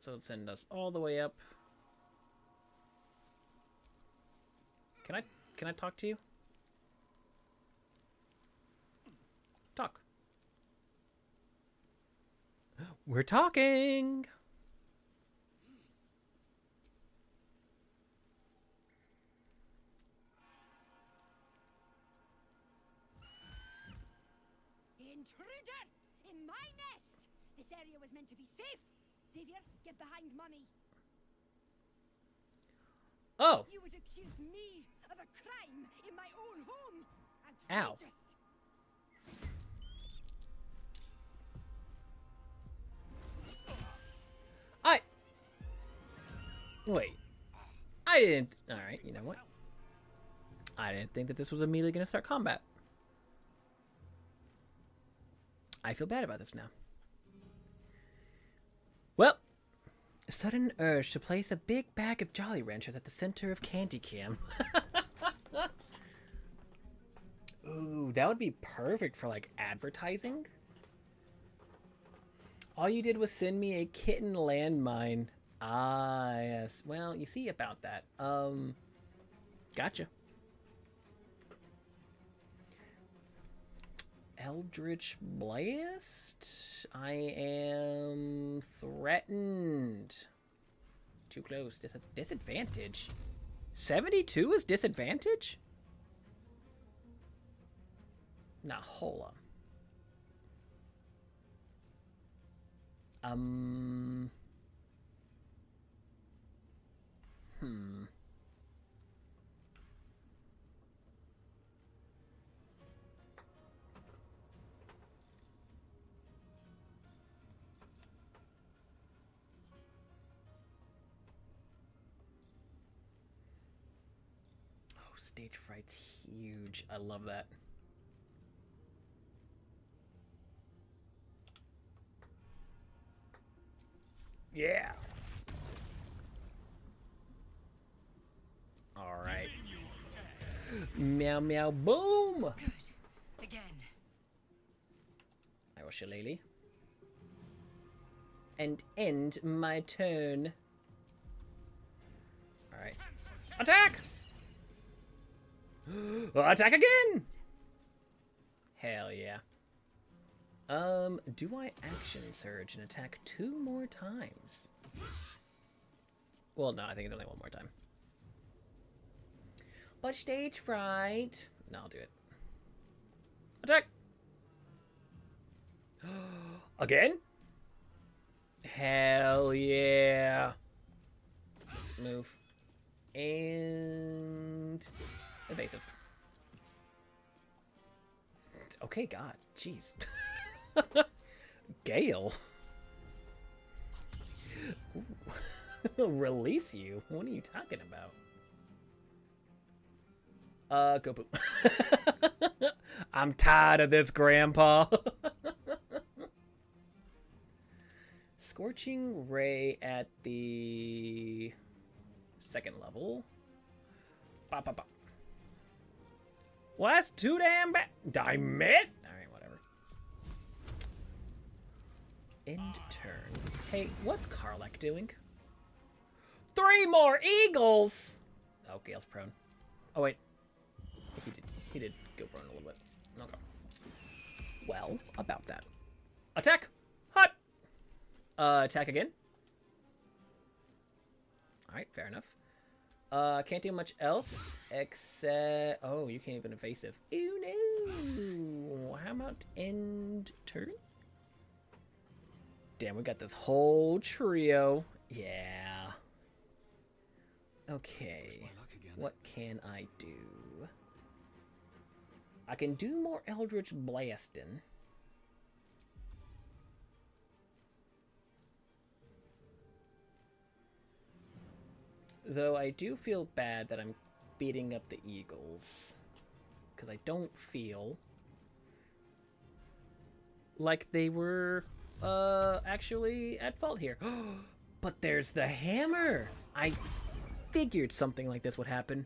So it'll send us all the way up. Can I talk to you? Talk. We're talking. Intruder! In my nest! This area was meant to be safe. Xavier, get behind Mummy. Oh. You would accuse me of a crime in my own home. Ow. Outrageous. Wait. I didn't... Alright, you know what? I didn't think that this was immediately going to start combat. I feel bad about this now. Well, a sudden urge to place a big bag of Jolly Ranchers at the center of Candy Cam. Ooh, that would be perfect for, like, advertising. All you did was send me a kitten landmine. Ah, yes. Well, you see about that. Gotcha. Eldritch Blast? I am threatened. Too close. Disadvantage. 72 is disadvantage? Nah, hold up. stage fright's huge. I love that. Yeah. All right. Meow meow boom. Good. Again. I will shillelagh. And end my turn. All right. Attack! Attack again! Hell yeah. Do I action surge and attack 2 more times? Well, no, I think it's only 1 more time. But stage fright. No, I'll do it. Attack! Again? Hell yeah. Move. And evasive. Okay, God. Jeez. Gale. Release you? What are you talking about? Go poop. I'm tired of this, Grandpa. Scorching Ray at the 2nd level. Bop, bop, bop. Well, that's too damn bad. I missed? Alright, whatever. End turn. Hey, what's Karlach doing? 3 more eagles! Oh, Gale's prone. Oh, wait. He did go prone a little bit. Okay. Well, about that. Attack! Hot! Attack again. Alright, fair enough. Can't do much else except... Oh, you can't even evasive. Ew, no! How about end turn? Damn, we got this whole trio. Yeah. Okay. What can I do? I can do more Eldritch Blasting. Though I do feel bad that I'm beating up the eagles. Because I don't feel like they were actually at fault here. But there's the hammer! I figured something like this would happen.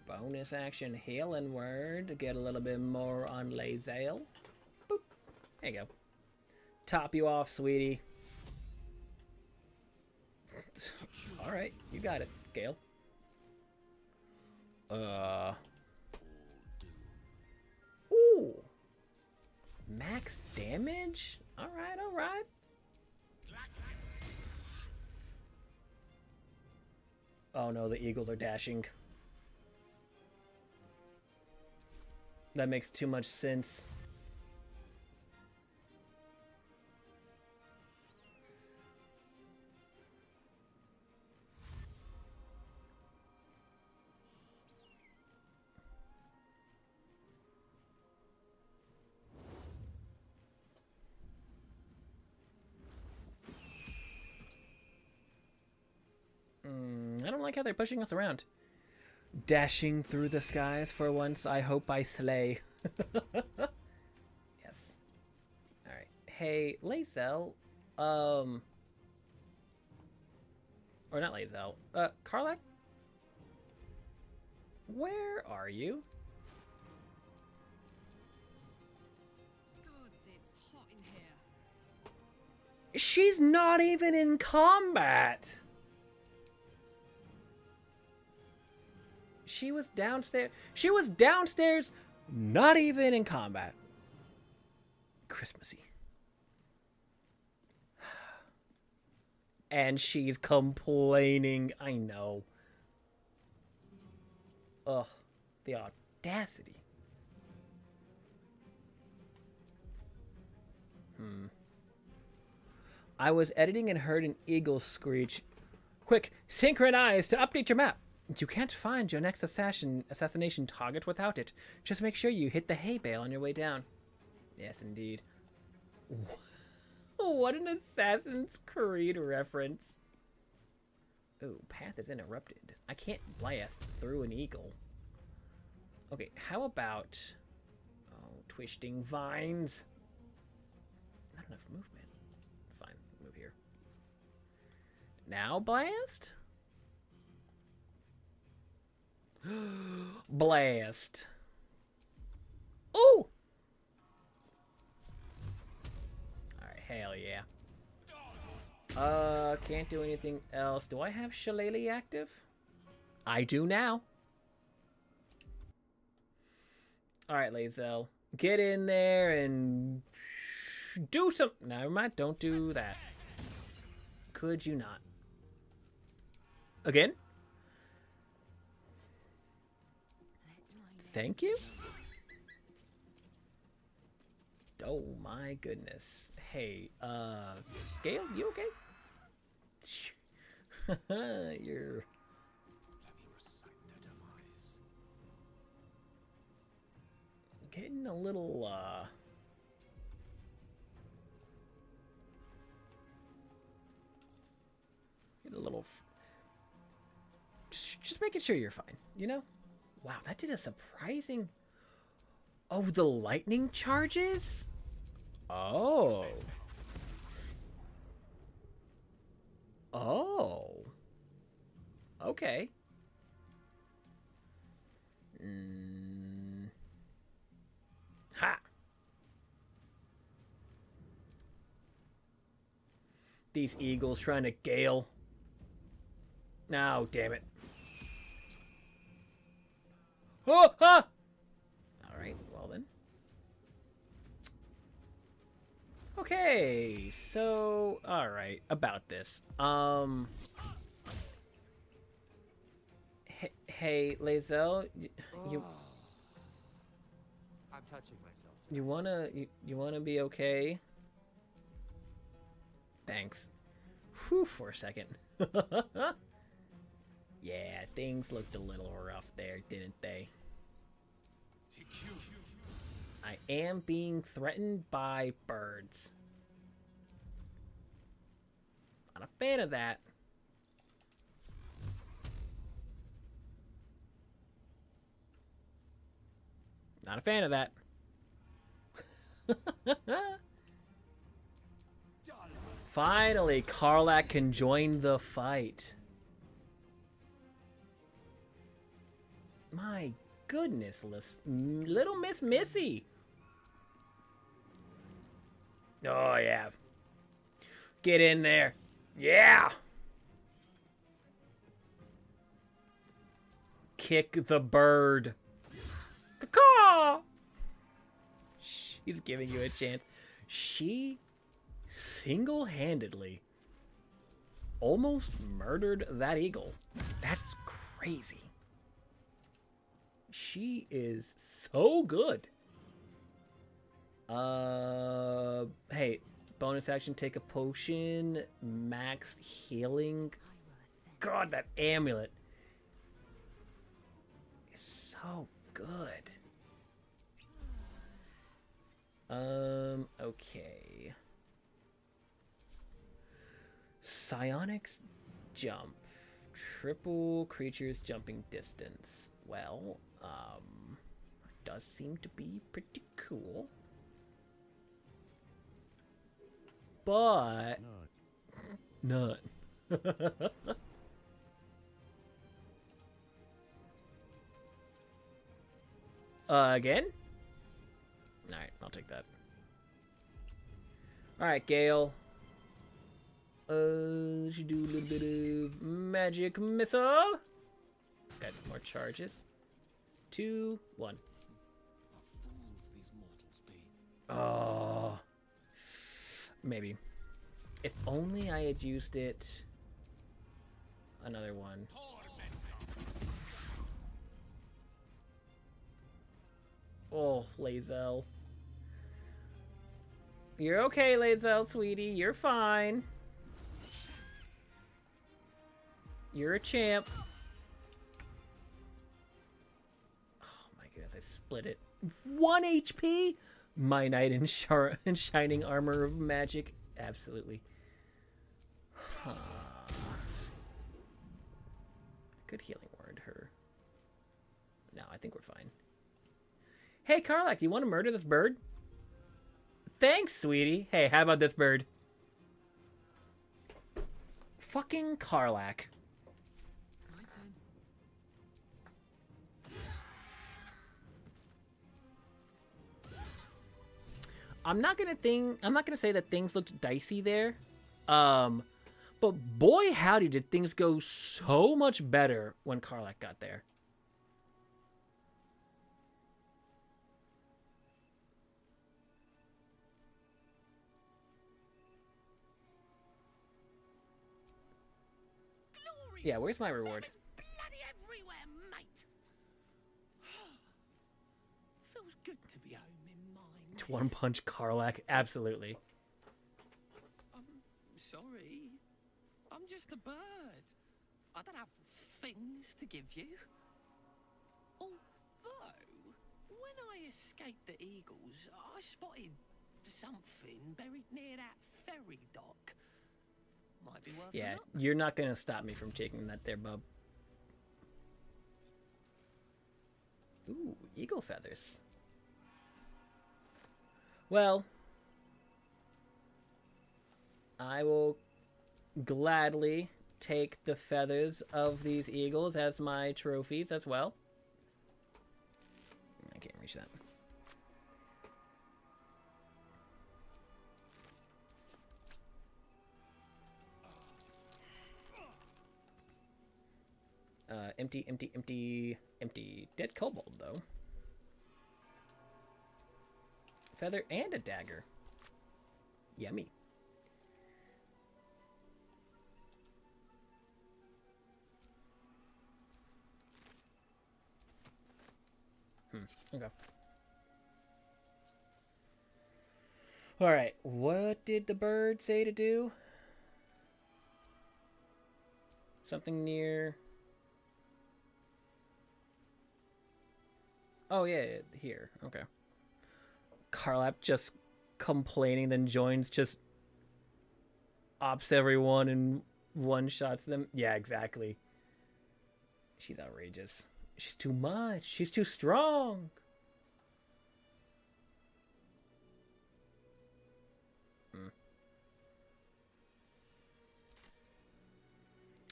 Bonus action healing word to get a little bit more on Lae'zel. Boop. There you go. Top you off, sweetie. Alright, you got it, Gale. Ooh. Max damage? Alright, alright. Oh no, the eagles are dashing. That makes too much sense. I don't like how they're pushing us around. Dashing through the skies for once, I hope I slay. Yes. Alright. Hey, Lae'zel. Or not Lae'zel. Karlach? Where are you? Gods, it's hot in here. She's not even in combat! She was downstairs. She was downstairs, not even in combat. Christmassy. And she's complaining. I know. Ugh, the audacity. I was editing and heard an eagle screech. Quick, synchronize to update your map. You can't find your next assassination target without it. Just make sure you hit the hay bale on your way down. Yes, indeed. What an Assassin's Creed reference. Oh, path is interrupted. I can't blast through an eagle. Okay, how about... Oh, twisting vines. Not enough movement. Fine, move here. Now blast? Blast. Ooh! Alright, hell yeah. Can't do anything else. Do I have Shillelagh active? I do now. Alright, Lae'zel. Get in there and do some... Never mind, don't do that. Could you not? Again? Thank you? Oh my goodness. Hey, Gale, you okay? You're... Let me recite their demise. Getting a little, Getting a little... Just making sure you're fine, you know? Wow, that did a surprising... Oh, the lightning charges? Oh. Oh. Okay. Ha! These eagles trying to gale. No, damn it. Oh, ha! Alright, well then. Okay, so, alright, about this. Hey, Lae'zel, you... I'm touching myself. You wanna be okay? Thanks. Whew, for a second. Yeah, things looked a little rough there, didn't they? I am being threatened by birds. Not a fan of that. Not a fan of that. Finally, Karlach can join the fight. My goodness, little Miss Missy. Oh, yeah. Get in there. Yeah. Kick the bird. Caw-caw. She's giving you a chance. She single-handedly almost murdered that eagle. That's crazy. She is so good. Hey, bonus action, take a potion, max healing. God, that amulet is so good. Okay. Psionics jump. Triple creatures jumping distance. Well, does seem to be pretty cool. But... Not. Again? Alright, I'll take that. Alright, Gale. Should do a little bit of magic missile. Got more charges. 2, 1. Oh. Maybe. If only I had used it. Another one. Oh, Lae'zel. You're okay, Lae'zel, sweetie. You're fine. You're a champ. Oh my goodness, I split it. 1 HP? My knight in shining armor of magic Absolutely. Huh. Good healing word, her. No, I think we're fine. Hey, Karlak, you want to murder this bird? Thanks, sweetie. Hey, how about this bird? Fucking Karlak. My turn. I'm not gonna say that things looked dicey there. But boy howdy did things go so much better when Karlak got there. Glorious. Yeah, where's my reward? Feathers bloody everywhere, mate. Feels good to be home in mine. One punch Karlak, absolutely. I'm sorry. I'm just a bird. I don't have things to give you. Although, when I escaped the eagles, I spotted something buried near that ferry dock. Might be worth a Yeah, look. you're not gonna stop me from taking that there, bub. Ooh, eagle feathers. Well, I will gladly take the feathers of these eagles as my trophies as well. I can't reach that. Empty, empty, empty, empty. Dead kobold, though. Feather and a dagger. Yummy. Okay. Alright, what did the bird say to do? Something near... Oh, yeah, here. Okay. Karlap just complaining, then joins, just ops everyone and one-shots them. Yeah, exactly. She's outrageous. She's too much. She's too strong.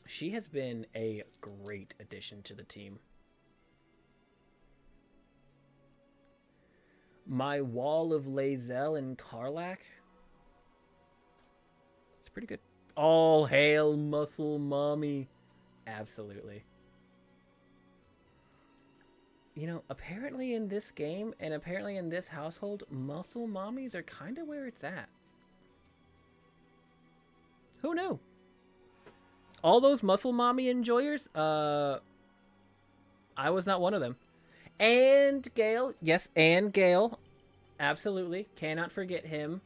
She has been a great addition to the team. My wall of Lae'zel and Karlak. It's pretty good. All hail Muscle Mommy. Absolutely. You know, apparently in this game and apparently in this household, Muscle Mommies are kind of where it's at. Who knew? All those Muscle Mommy enjoyers, I was not one of them. And Gale, yes, and Gale, absolutely, cannot forget him.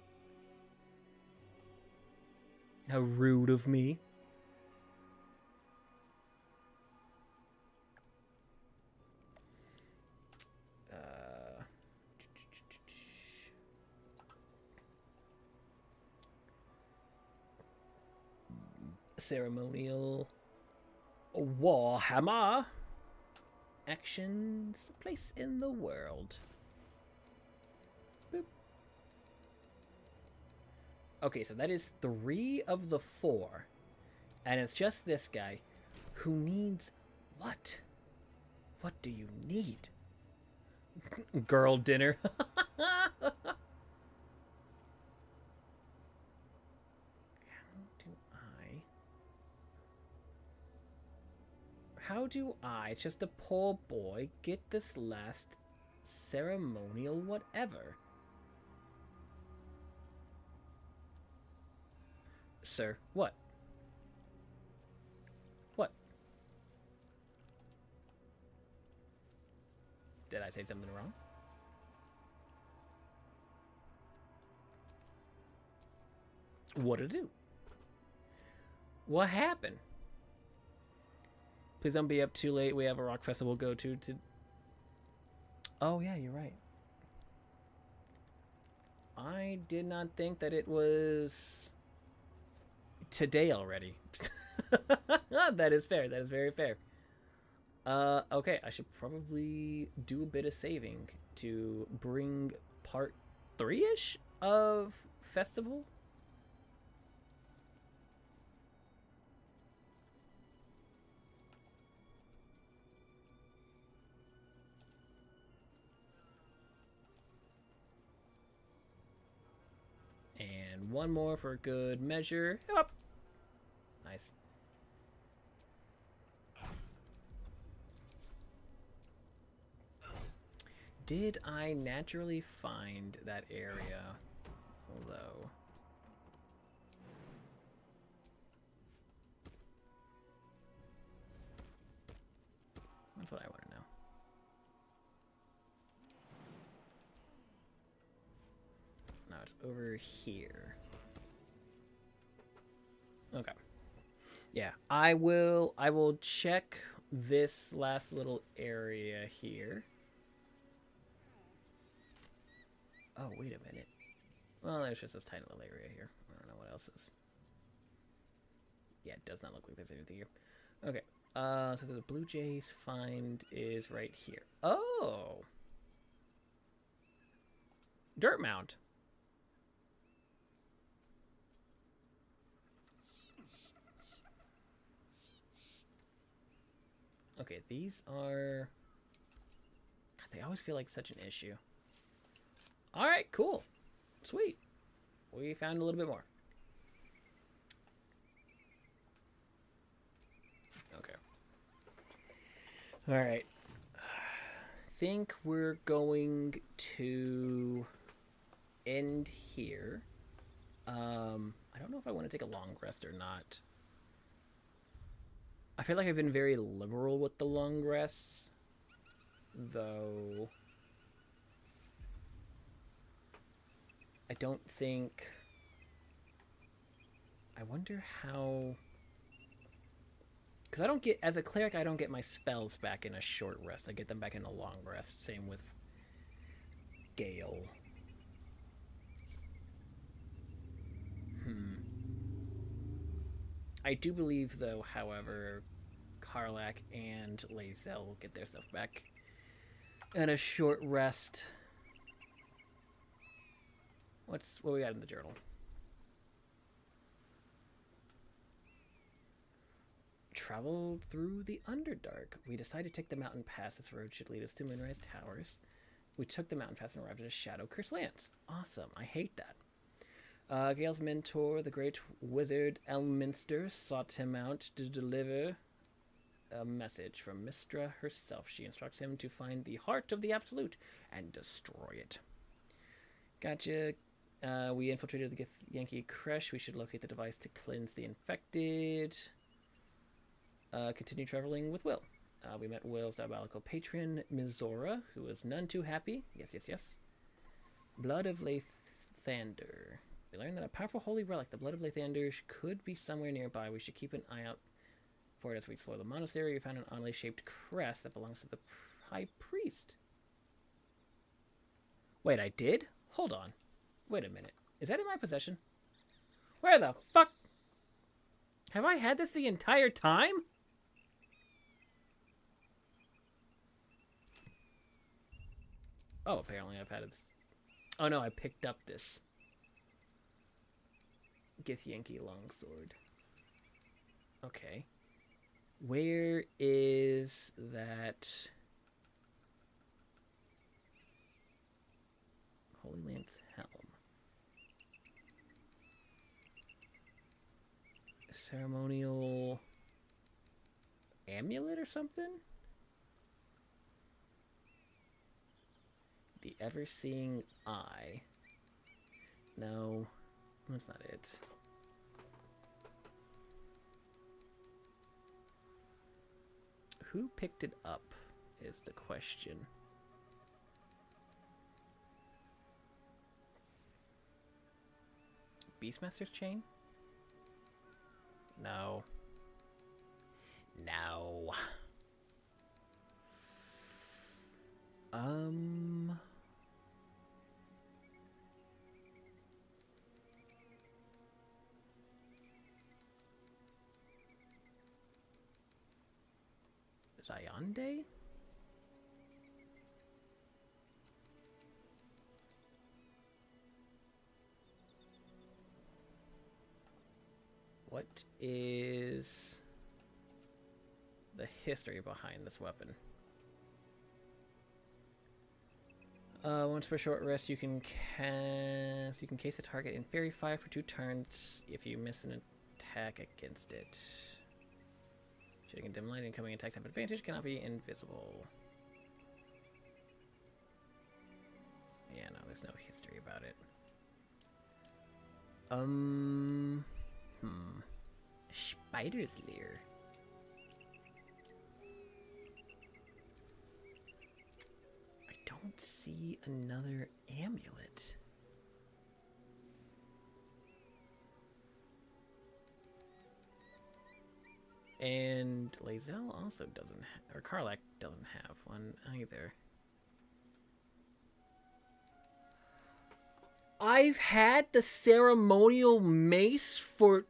How rude of me. Ceremonial Warhammer. Actions, place in the world. Boop. Okay, so that is 3 of the 4. And it's just this guy who needs what? What do you need? Girl dinner. How do I, just a poor boy, get this last ceremonial whatever? Sir, what? What? Did I say something wrong? What did I do? What happened? Please don't be up too late. We have a rock festival to go to. Oh, yeah, you're right. I did not think that it was today already. That is fair. That is very fair. Okay, I should probably do a bit of saving to bring part 3-ish of Festival. And one more for good measure. Up. Nice. Did I naturally find that area? Although... that's what I want to know. Now it's over here. Okay. Yeah, I will check this last little area here. Oh, wait a minute. Well, there's just this tiny little area here. I don't know what else is. Yeah, it does not look like there's anything here. Okay. So the Blue Jays find is right here. Oh! Dirt mound. Okay, these are... God, they always feel like such an issue. Alright, cool. Sweet. We found a little bit more. Okay. Alright. Think we're going to end here. I don't know if I want to take a long rest or not. I feel like I've been very liberal with the long rests, though I don't think... I wonder how... because I don't get... as a cleric, I don't get my spells back in a short rest. I get them back in a long rest. Same with Gale. I do believe, though, however, Karlach and Lae'zel will get their stuff back in a short rest. What we got in the journal? Traveled through the Underdark. We decided to take the mountain pass. This road should lead us to Moonrise Towers. We took the mountain pass and arrived at a shadow-cursed lands. Awesome. I hate that. Gale's mentor, the great wizard Elminster, sought him out to deliver a message from Mystra herself. She instructs him to find the heart of the Absolute and destroy it. Gotcha. We infiltrated the Yankee Creche. We should locate the device to cleanse the infected. Continue traveling with Will. We met Will's diabolical patron, Mizora, who was none too happy. Yes, yes, yes. Blood of Lathander. We learned that a powerful holy relic, the blood of Lathander, could be somewhere nearby. We should keep an eye out for it as we explore the monastery. We found an oddly shaped crest that belongs to the high priest. Wait, I did? Hold on. Wait a minute. Is that in my possession? Where the fuck? Have I had this the entire time? Oh, apparently I've had this. Oh no, I picked up this Githyanki longsword. Okay. Where is that Holy Lance helm? Ceremonial amulet or something? The ever-seeing eye. No, that's not it. Who picked it up is the question. Beastmaster's chain? No. No. Zayande? What is the history behind this weapon? Once per short rest, you can case a target in fairy fire for 2 turns if you miss an attack against it. Shooting in dim light, incoming attacks have advantage, cannot be invisible. Yeah, no, there's no history about it. Spider's Lair. I don't see another amulet. And Lae'zel also doesn't, or Karlach doesn't have one either. I've had the ceremonial mace for...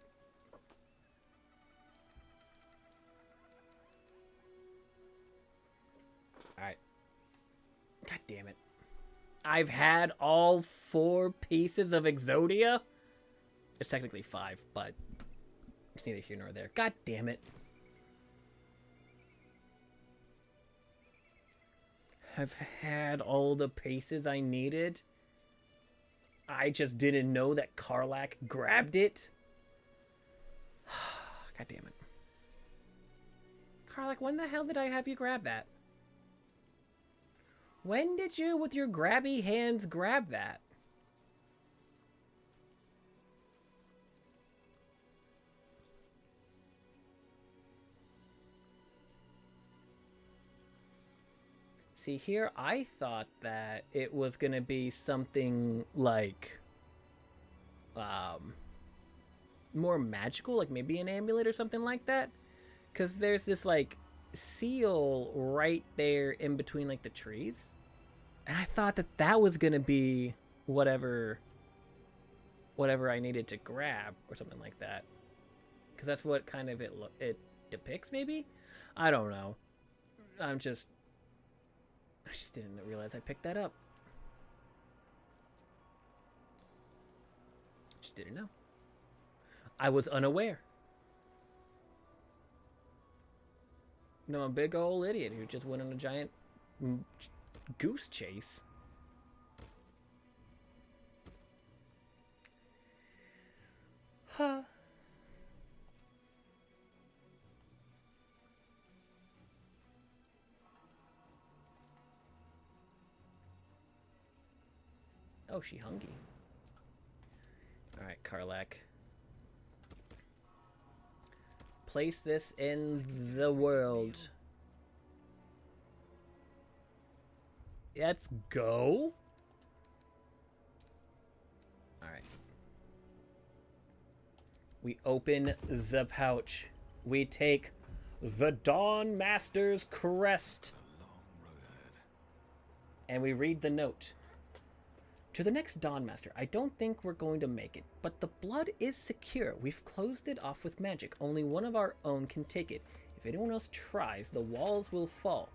Alright. God damn it. I've had all 4 pieces of Exodia. It's technically 5, but it's neither here nor there. God damn it. I've had all the pieces I needed. I just didn't know that Karlach grabbed it. God damn it. Karlach, when the hell did I have you grab that? When did you, with your grabby hands, grab that? See, here I thought that it was gonna be something like more magical, like maybe an amulet or something like that, because there's this like seal right there in between like the trees, and I thought that that was gonna be whatever I needed to grab or something like that, because that's what kind of it depicts. Maybe, I don't know. I just didn't realize I picked that up. Just didn't know. I was unaware. No, I'm a big old idiot who just went on a giant goose chase. Huh. Oh, she hungry. Alright, Karlach. Place this in the world. Let's go. Alright. We open the pouch. We take the Dawn Master's crest. And we read the note. To the next Dawn Master, I don't think we're going to make it, but the blood is secure. We've closed it off with magic. Only one of our own can take it. If anyone else tries, the walls will fall,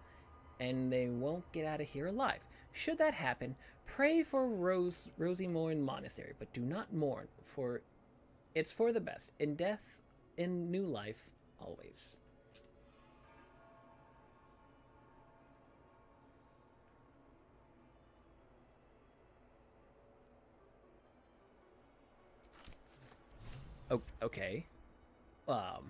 and they won't get out of here alive. Should that happen, pray for Rosie Morin Monastery, but do not mourn, for it's for the best. In death, in new life, always. Okay. The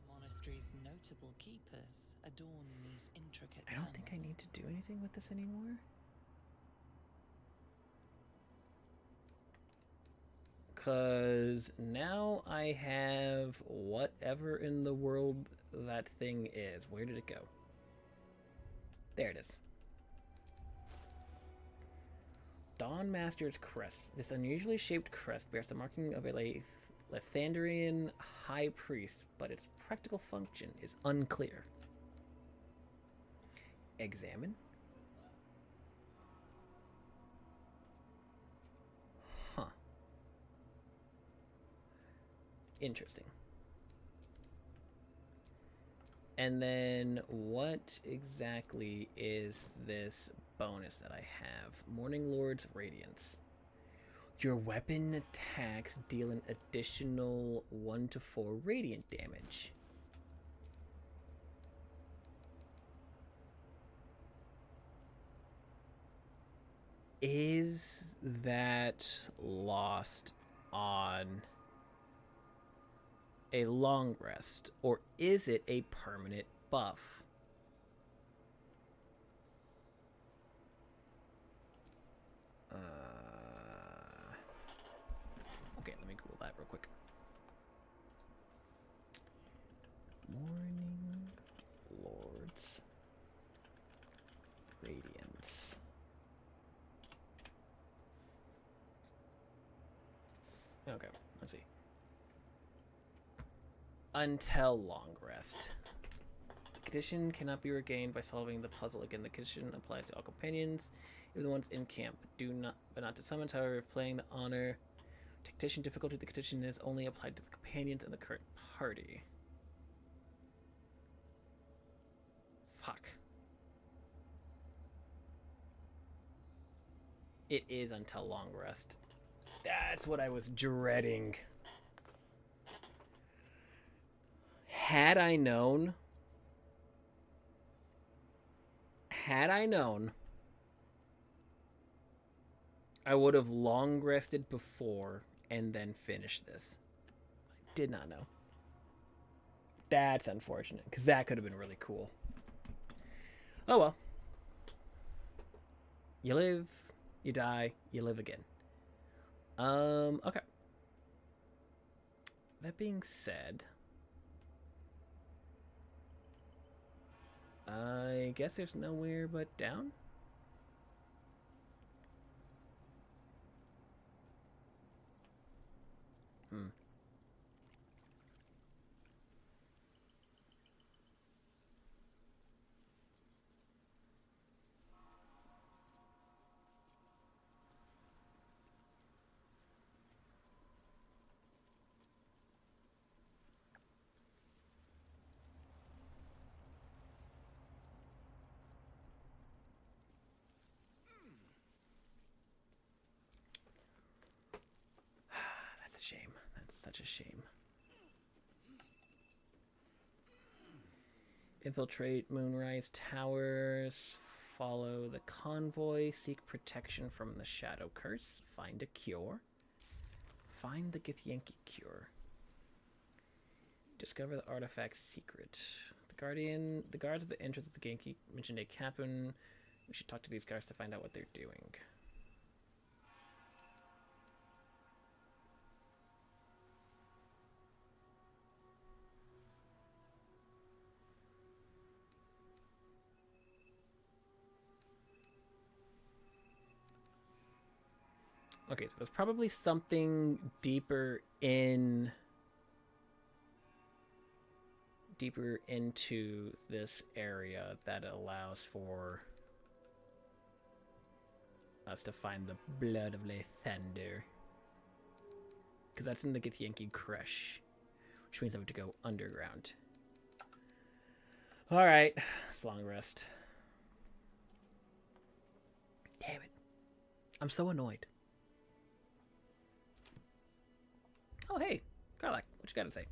monastery's notable keepers adorn these intricate I don't think I panels. need to do anything with this anymore. Because now I have whatever in the world that thing is. Where did it go? There it is. Dawn Master's crest. This unusually shaped crest bears the marking of a Lathandrian high priest, but its practical function is unclear. Examine. Huh. Interesting. And then what exactly is this bonus that I have? Morning Lord's Radiance. Your weapon attacks deal an additional 1 to 4 radiant damage. Is that lost on a long rest, or is it a permanent buff? Okay, let me Google that real quick. Morning Lord's Radiance. Okay, let's see. Until long rest. The condition cannot be regained by solving the puzzle again. The condition applies to all companions, even the ones in camp. But not to summons. However, if playing the honor tactician difficulty, the condition is only applied to the companions in the current party. Fuck. It is until long rest. That's what I was dreading. Had I known, I would have long rested before and then finished this. I did not know. That's unfortunate, because that could have been really cool. Oh well. You live, you die, you live again. Okay. That being said, I guess there's nowhere but down. That's a shame. That's such a shame. Infiltrate Moonrise Towers. Follow the convoy. Seek protection from the Shadow Curse. Find a cure. Find the Githyanki cure. Discover the artifact's secret. The guards at the entrance of the Genki mentioned a captain. We should talk to these guards to find out what they're doing. Okay, so there's probably something deeper into this area that allows for us to find the blood of Lathander. Because that's in the Githyanki Crush, which means I have to go underground. Alright, it's long rest. Damn it. I'm so annoyed. Oh, hey, Karlak, what you gotta say?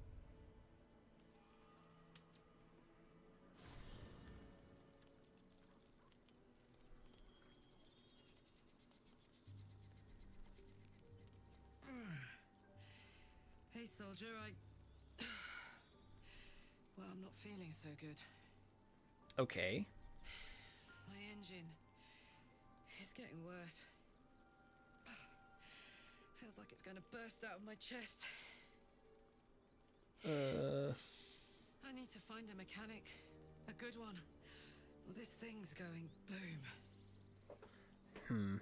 Hey, soldier, well, I'm not feeling so good. Okay. My engine is getting worse. Feels like it's going to burst out of my chest. I need to find a mechanic. A good one. Well, this thing's going boom.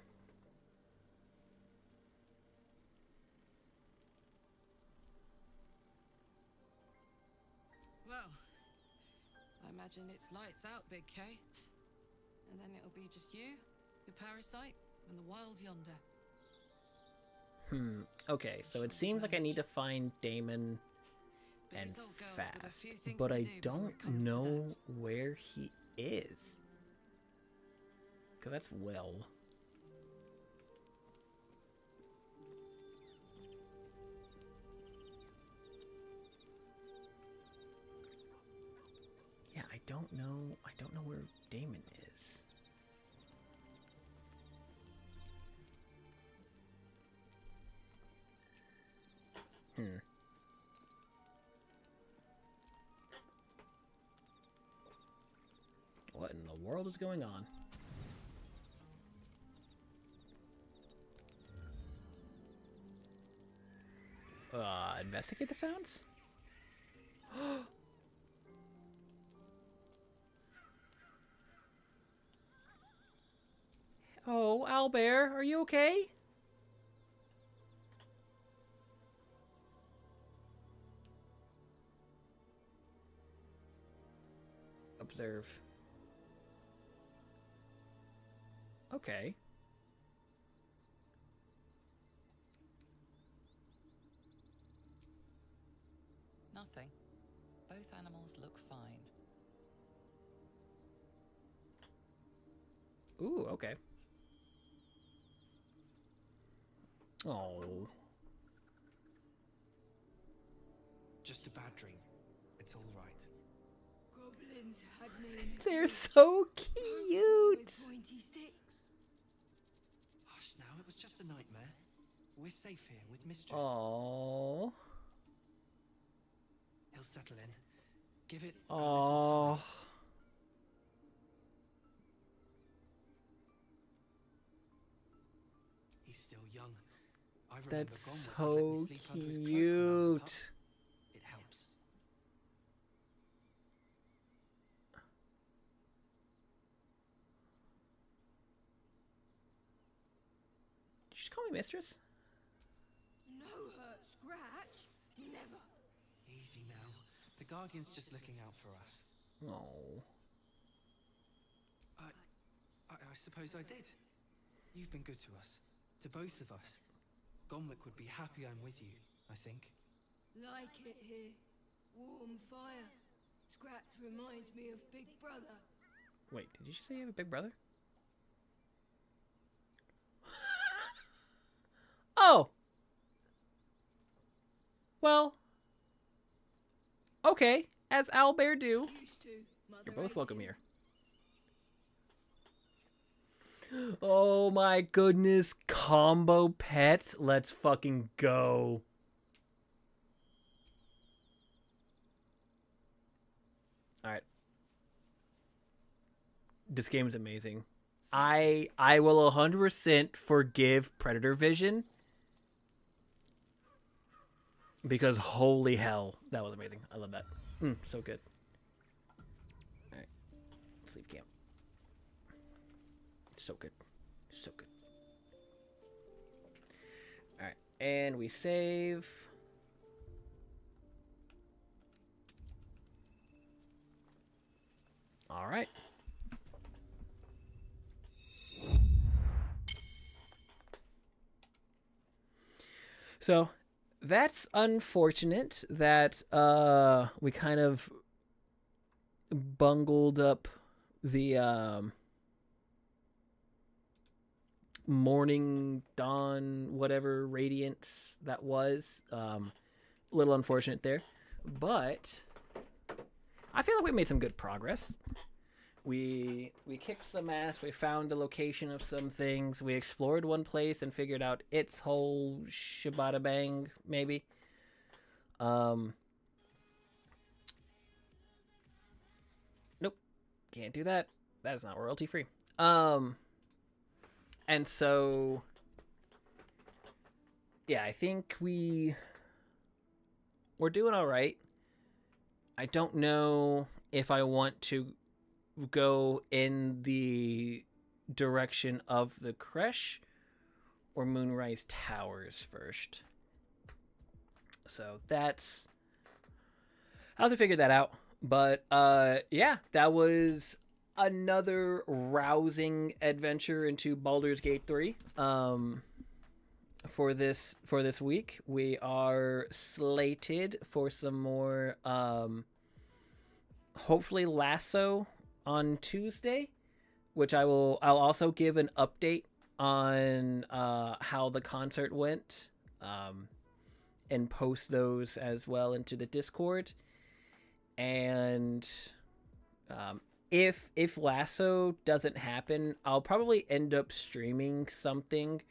Well, I imagine it's lights out, Big K. And then it'll be just you, your parasite, and the wild yonder. Okay, so it seems like I need to find Damon But and this old girl's got a fast, few things but to I do before don't it comes to know that. where he is. Because that's Will. Yeah, I don't know where Damon is. What in the world is going on? Investigate the sounds? Oh, Owlbear, are you okay? Observe. Okay. Nothing. Both animals look fine. Ooh, okay. Oh. Just a bad dream. It's all right. Goblins had me in a They're cage, so with cute. pointy sticks. Hush now, it was just a nightmare. We're safe here with Mistress. Oh. He'll settle in. Give it a little Oh. time. He's still young. I remember That's Gonwick would let me so sleep under his cloak when I was a pup. cute. It helps. Did you just call me mistress? No hurt scratch. Never. Easy now. The Guardian's just looking out for us. Oh. I suppose I did. You've been good to us. To both of us. Gonwick would be happy I'm with you, I think. Like it here. Warm fire. Scratch reminds me of Big Brother. Wait, did you just say you have a big brother? Oh. Well. Okay, as Owlbear do. Used to. Mother You're both ate welcome him. here. Oh my goodness, combo pets. Let's fucking go. Alright. This game is amazing. I will 100% forgive Predator Vision. Because holy hell, that was amazing. I love that. So good. Alright. Let's leave camp. So good. So good. Alright. And we save. Alright. So that's unfortunate that we kind of bungled up the morning dawn whatever radiance that was. A little unfortunate there, but I feel like we made some good progress. We kicked some ass. We found the location of some things. We explored one place and figured out its whole shibata bang, maybe. Nope. Can't do that. That is not royalty free. And so yeah, I think we're doing all right. I don't know if I want to go in the direction of the Kresh or Moonrise Towers first. So I'll have to figure that out. But yeah, that was another rousing adventure into Baldur's Gate 3. For this week, we are slated for some more hopefully Lasso on Tuesday, which I'll also give an update on how the concert went, and post those as well into the Discord. And if Lasso doesn't happen, I'll probably end up streaming something.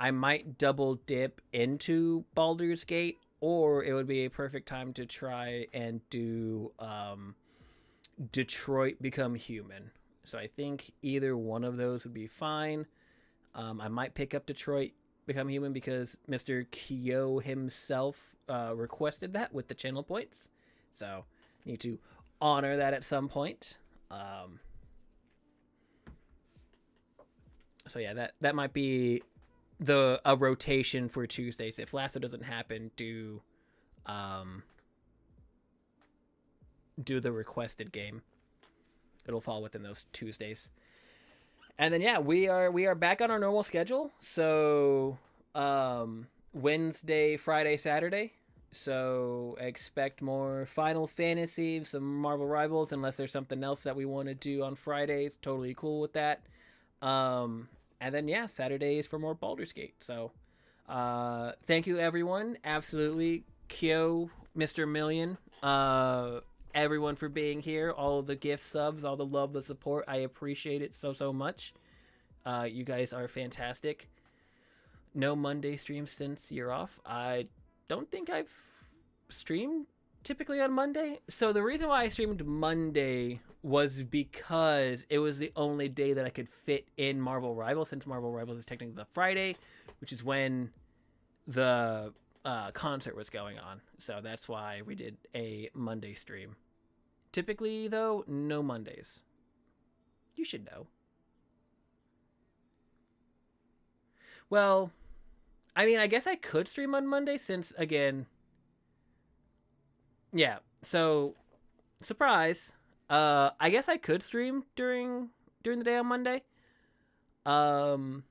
I might double dip into Baldur's Gate, or it would be a perfect time to try and do Detroit Become Human. So I think either one of those would be fine. I might pick up Detroit Become Human because Mr. Kyo himself requested that with the channel points. So need to honor that at some point. So yeah, that might be a rotation for Tuesdays. If Lasso doesn't happen, do the requested game. It'll fall within those Tuesdays. And then yeah, we are back on our normal schedule. So Wednesday, Friday, Saturday. So expect more Final Fantasy, some Marvel Rivals, unless there's something else that we want to do on Fridays. Totally cool with that. And then yeah, Saturdays for more Baldur's Gate. So thank you everyone. Absolutely. Kyo, Mr. Million, everyone for being here, all the gift subs, all the love, the support. I appreciate it so much. You guys are fantastic. No Monday streams since you're off. I don't think I've streamed typically on Monday. So the reason why I streamed Monday was because it was the only day that I could fit in Marvel Rivals, since Marvel Rivals is technically the Friday, which is when the concert was going on. So that's why we did a Monday stream. Typically, though, no Mondays. You should know. Well, I mean, I guess I could stream on Monday since, again, yeah, so, surprise, I guess I could stream during the day on Monday. There's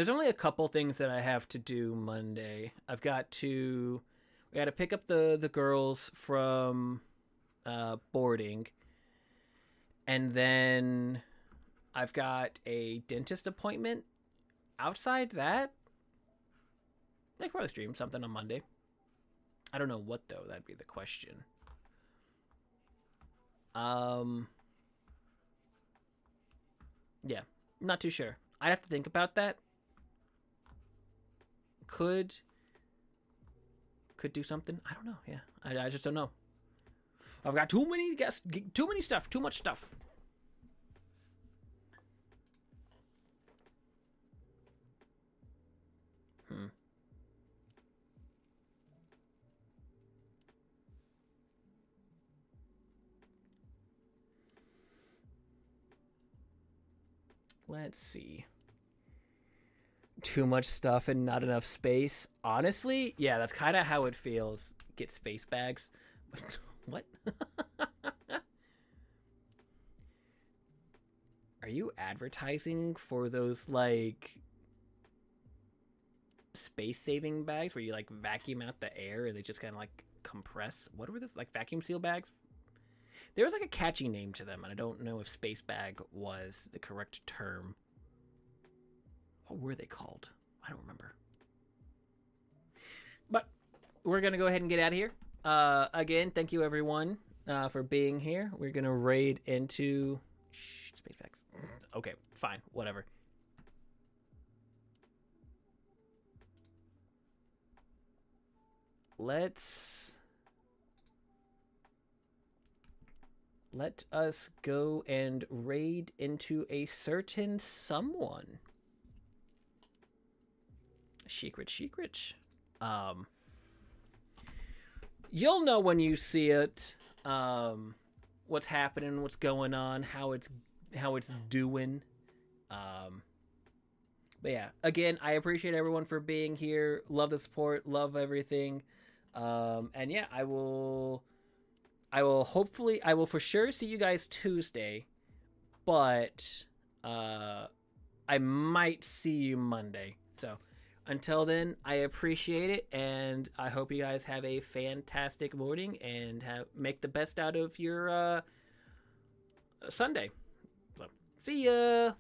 only a couple things that I have to do Monday. We got to pick up the girls from boarding, and then I've got a dentist appointment. Outside that, I could probably stream something on Monday. I don't know what though. That'd be the question. Yeah, not too sure. I'd have to think about that. Could do something. I don't know. Yeah, I just don't know. I've got too many guests, too much stuff. Let's see. Too much stuff and not enough space. Honestly, yeah, that's kind of how it feels. Get space bags. What? Are you advertising for those, like, space-saving bags where you, like, vacuum out the air and they just kind of, like, compress? What were those? Like, vacuum seal bags? There was, like, a catchy name to them, and I don't know if space bag was the correct term. What were they called? I don't remember. But we're going to go ahead and get out of here. Again, thank you, everyone, for being here. We're going to raid into... space bags. Okay, fine. Whatever. Let us go and raid into a certain someone. Secret. You'll know when you see it. What's happening, what's going on, how it's doing. But yeah, again, I appreciate everyone for being here. Love the support, love everything. And yeah, I will I will for sure see you guys Tuesday, but I might see you Monday. So until then, I appreciate it, and I hope you guys have a fantastic morning and make the best out of your Sunday. So, see ya!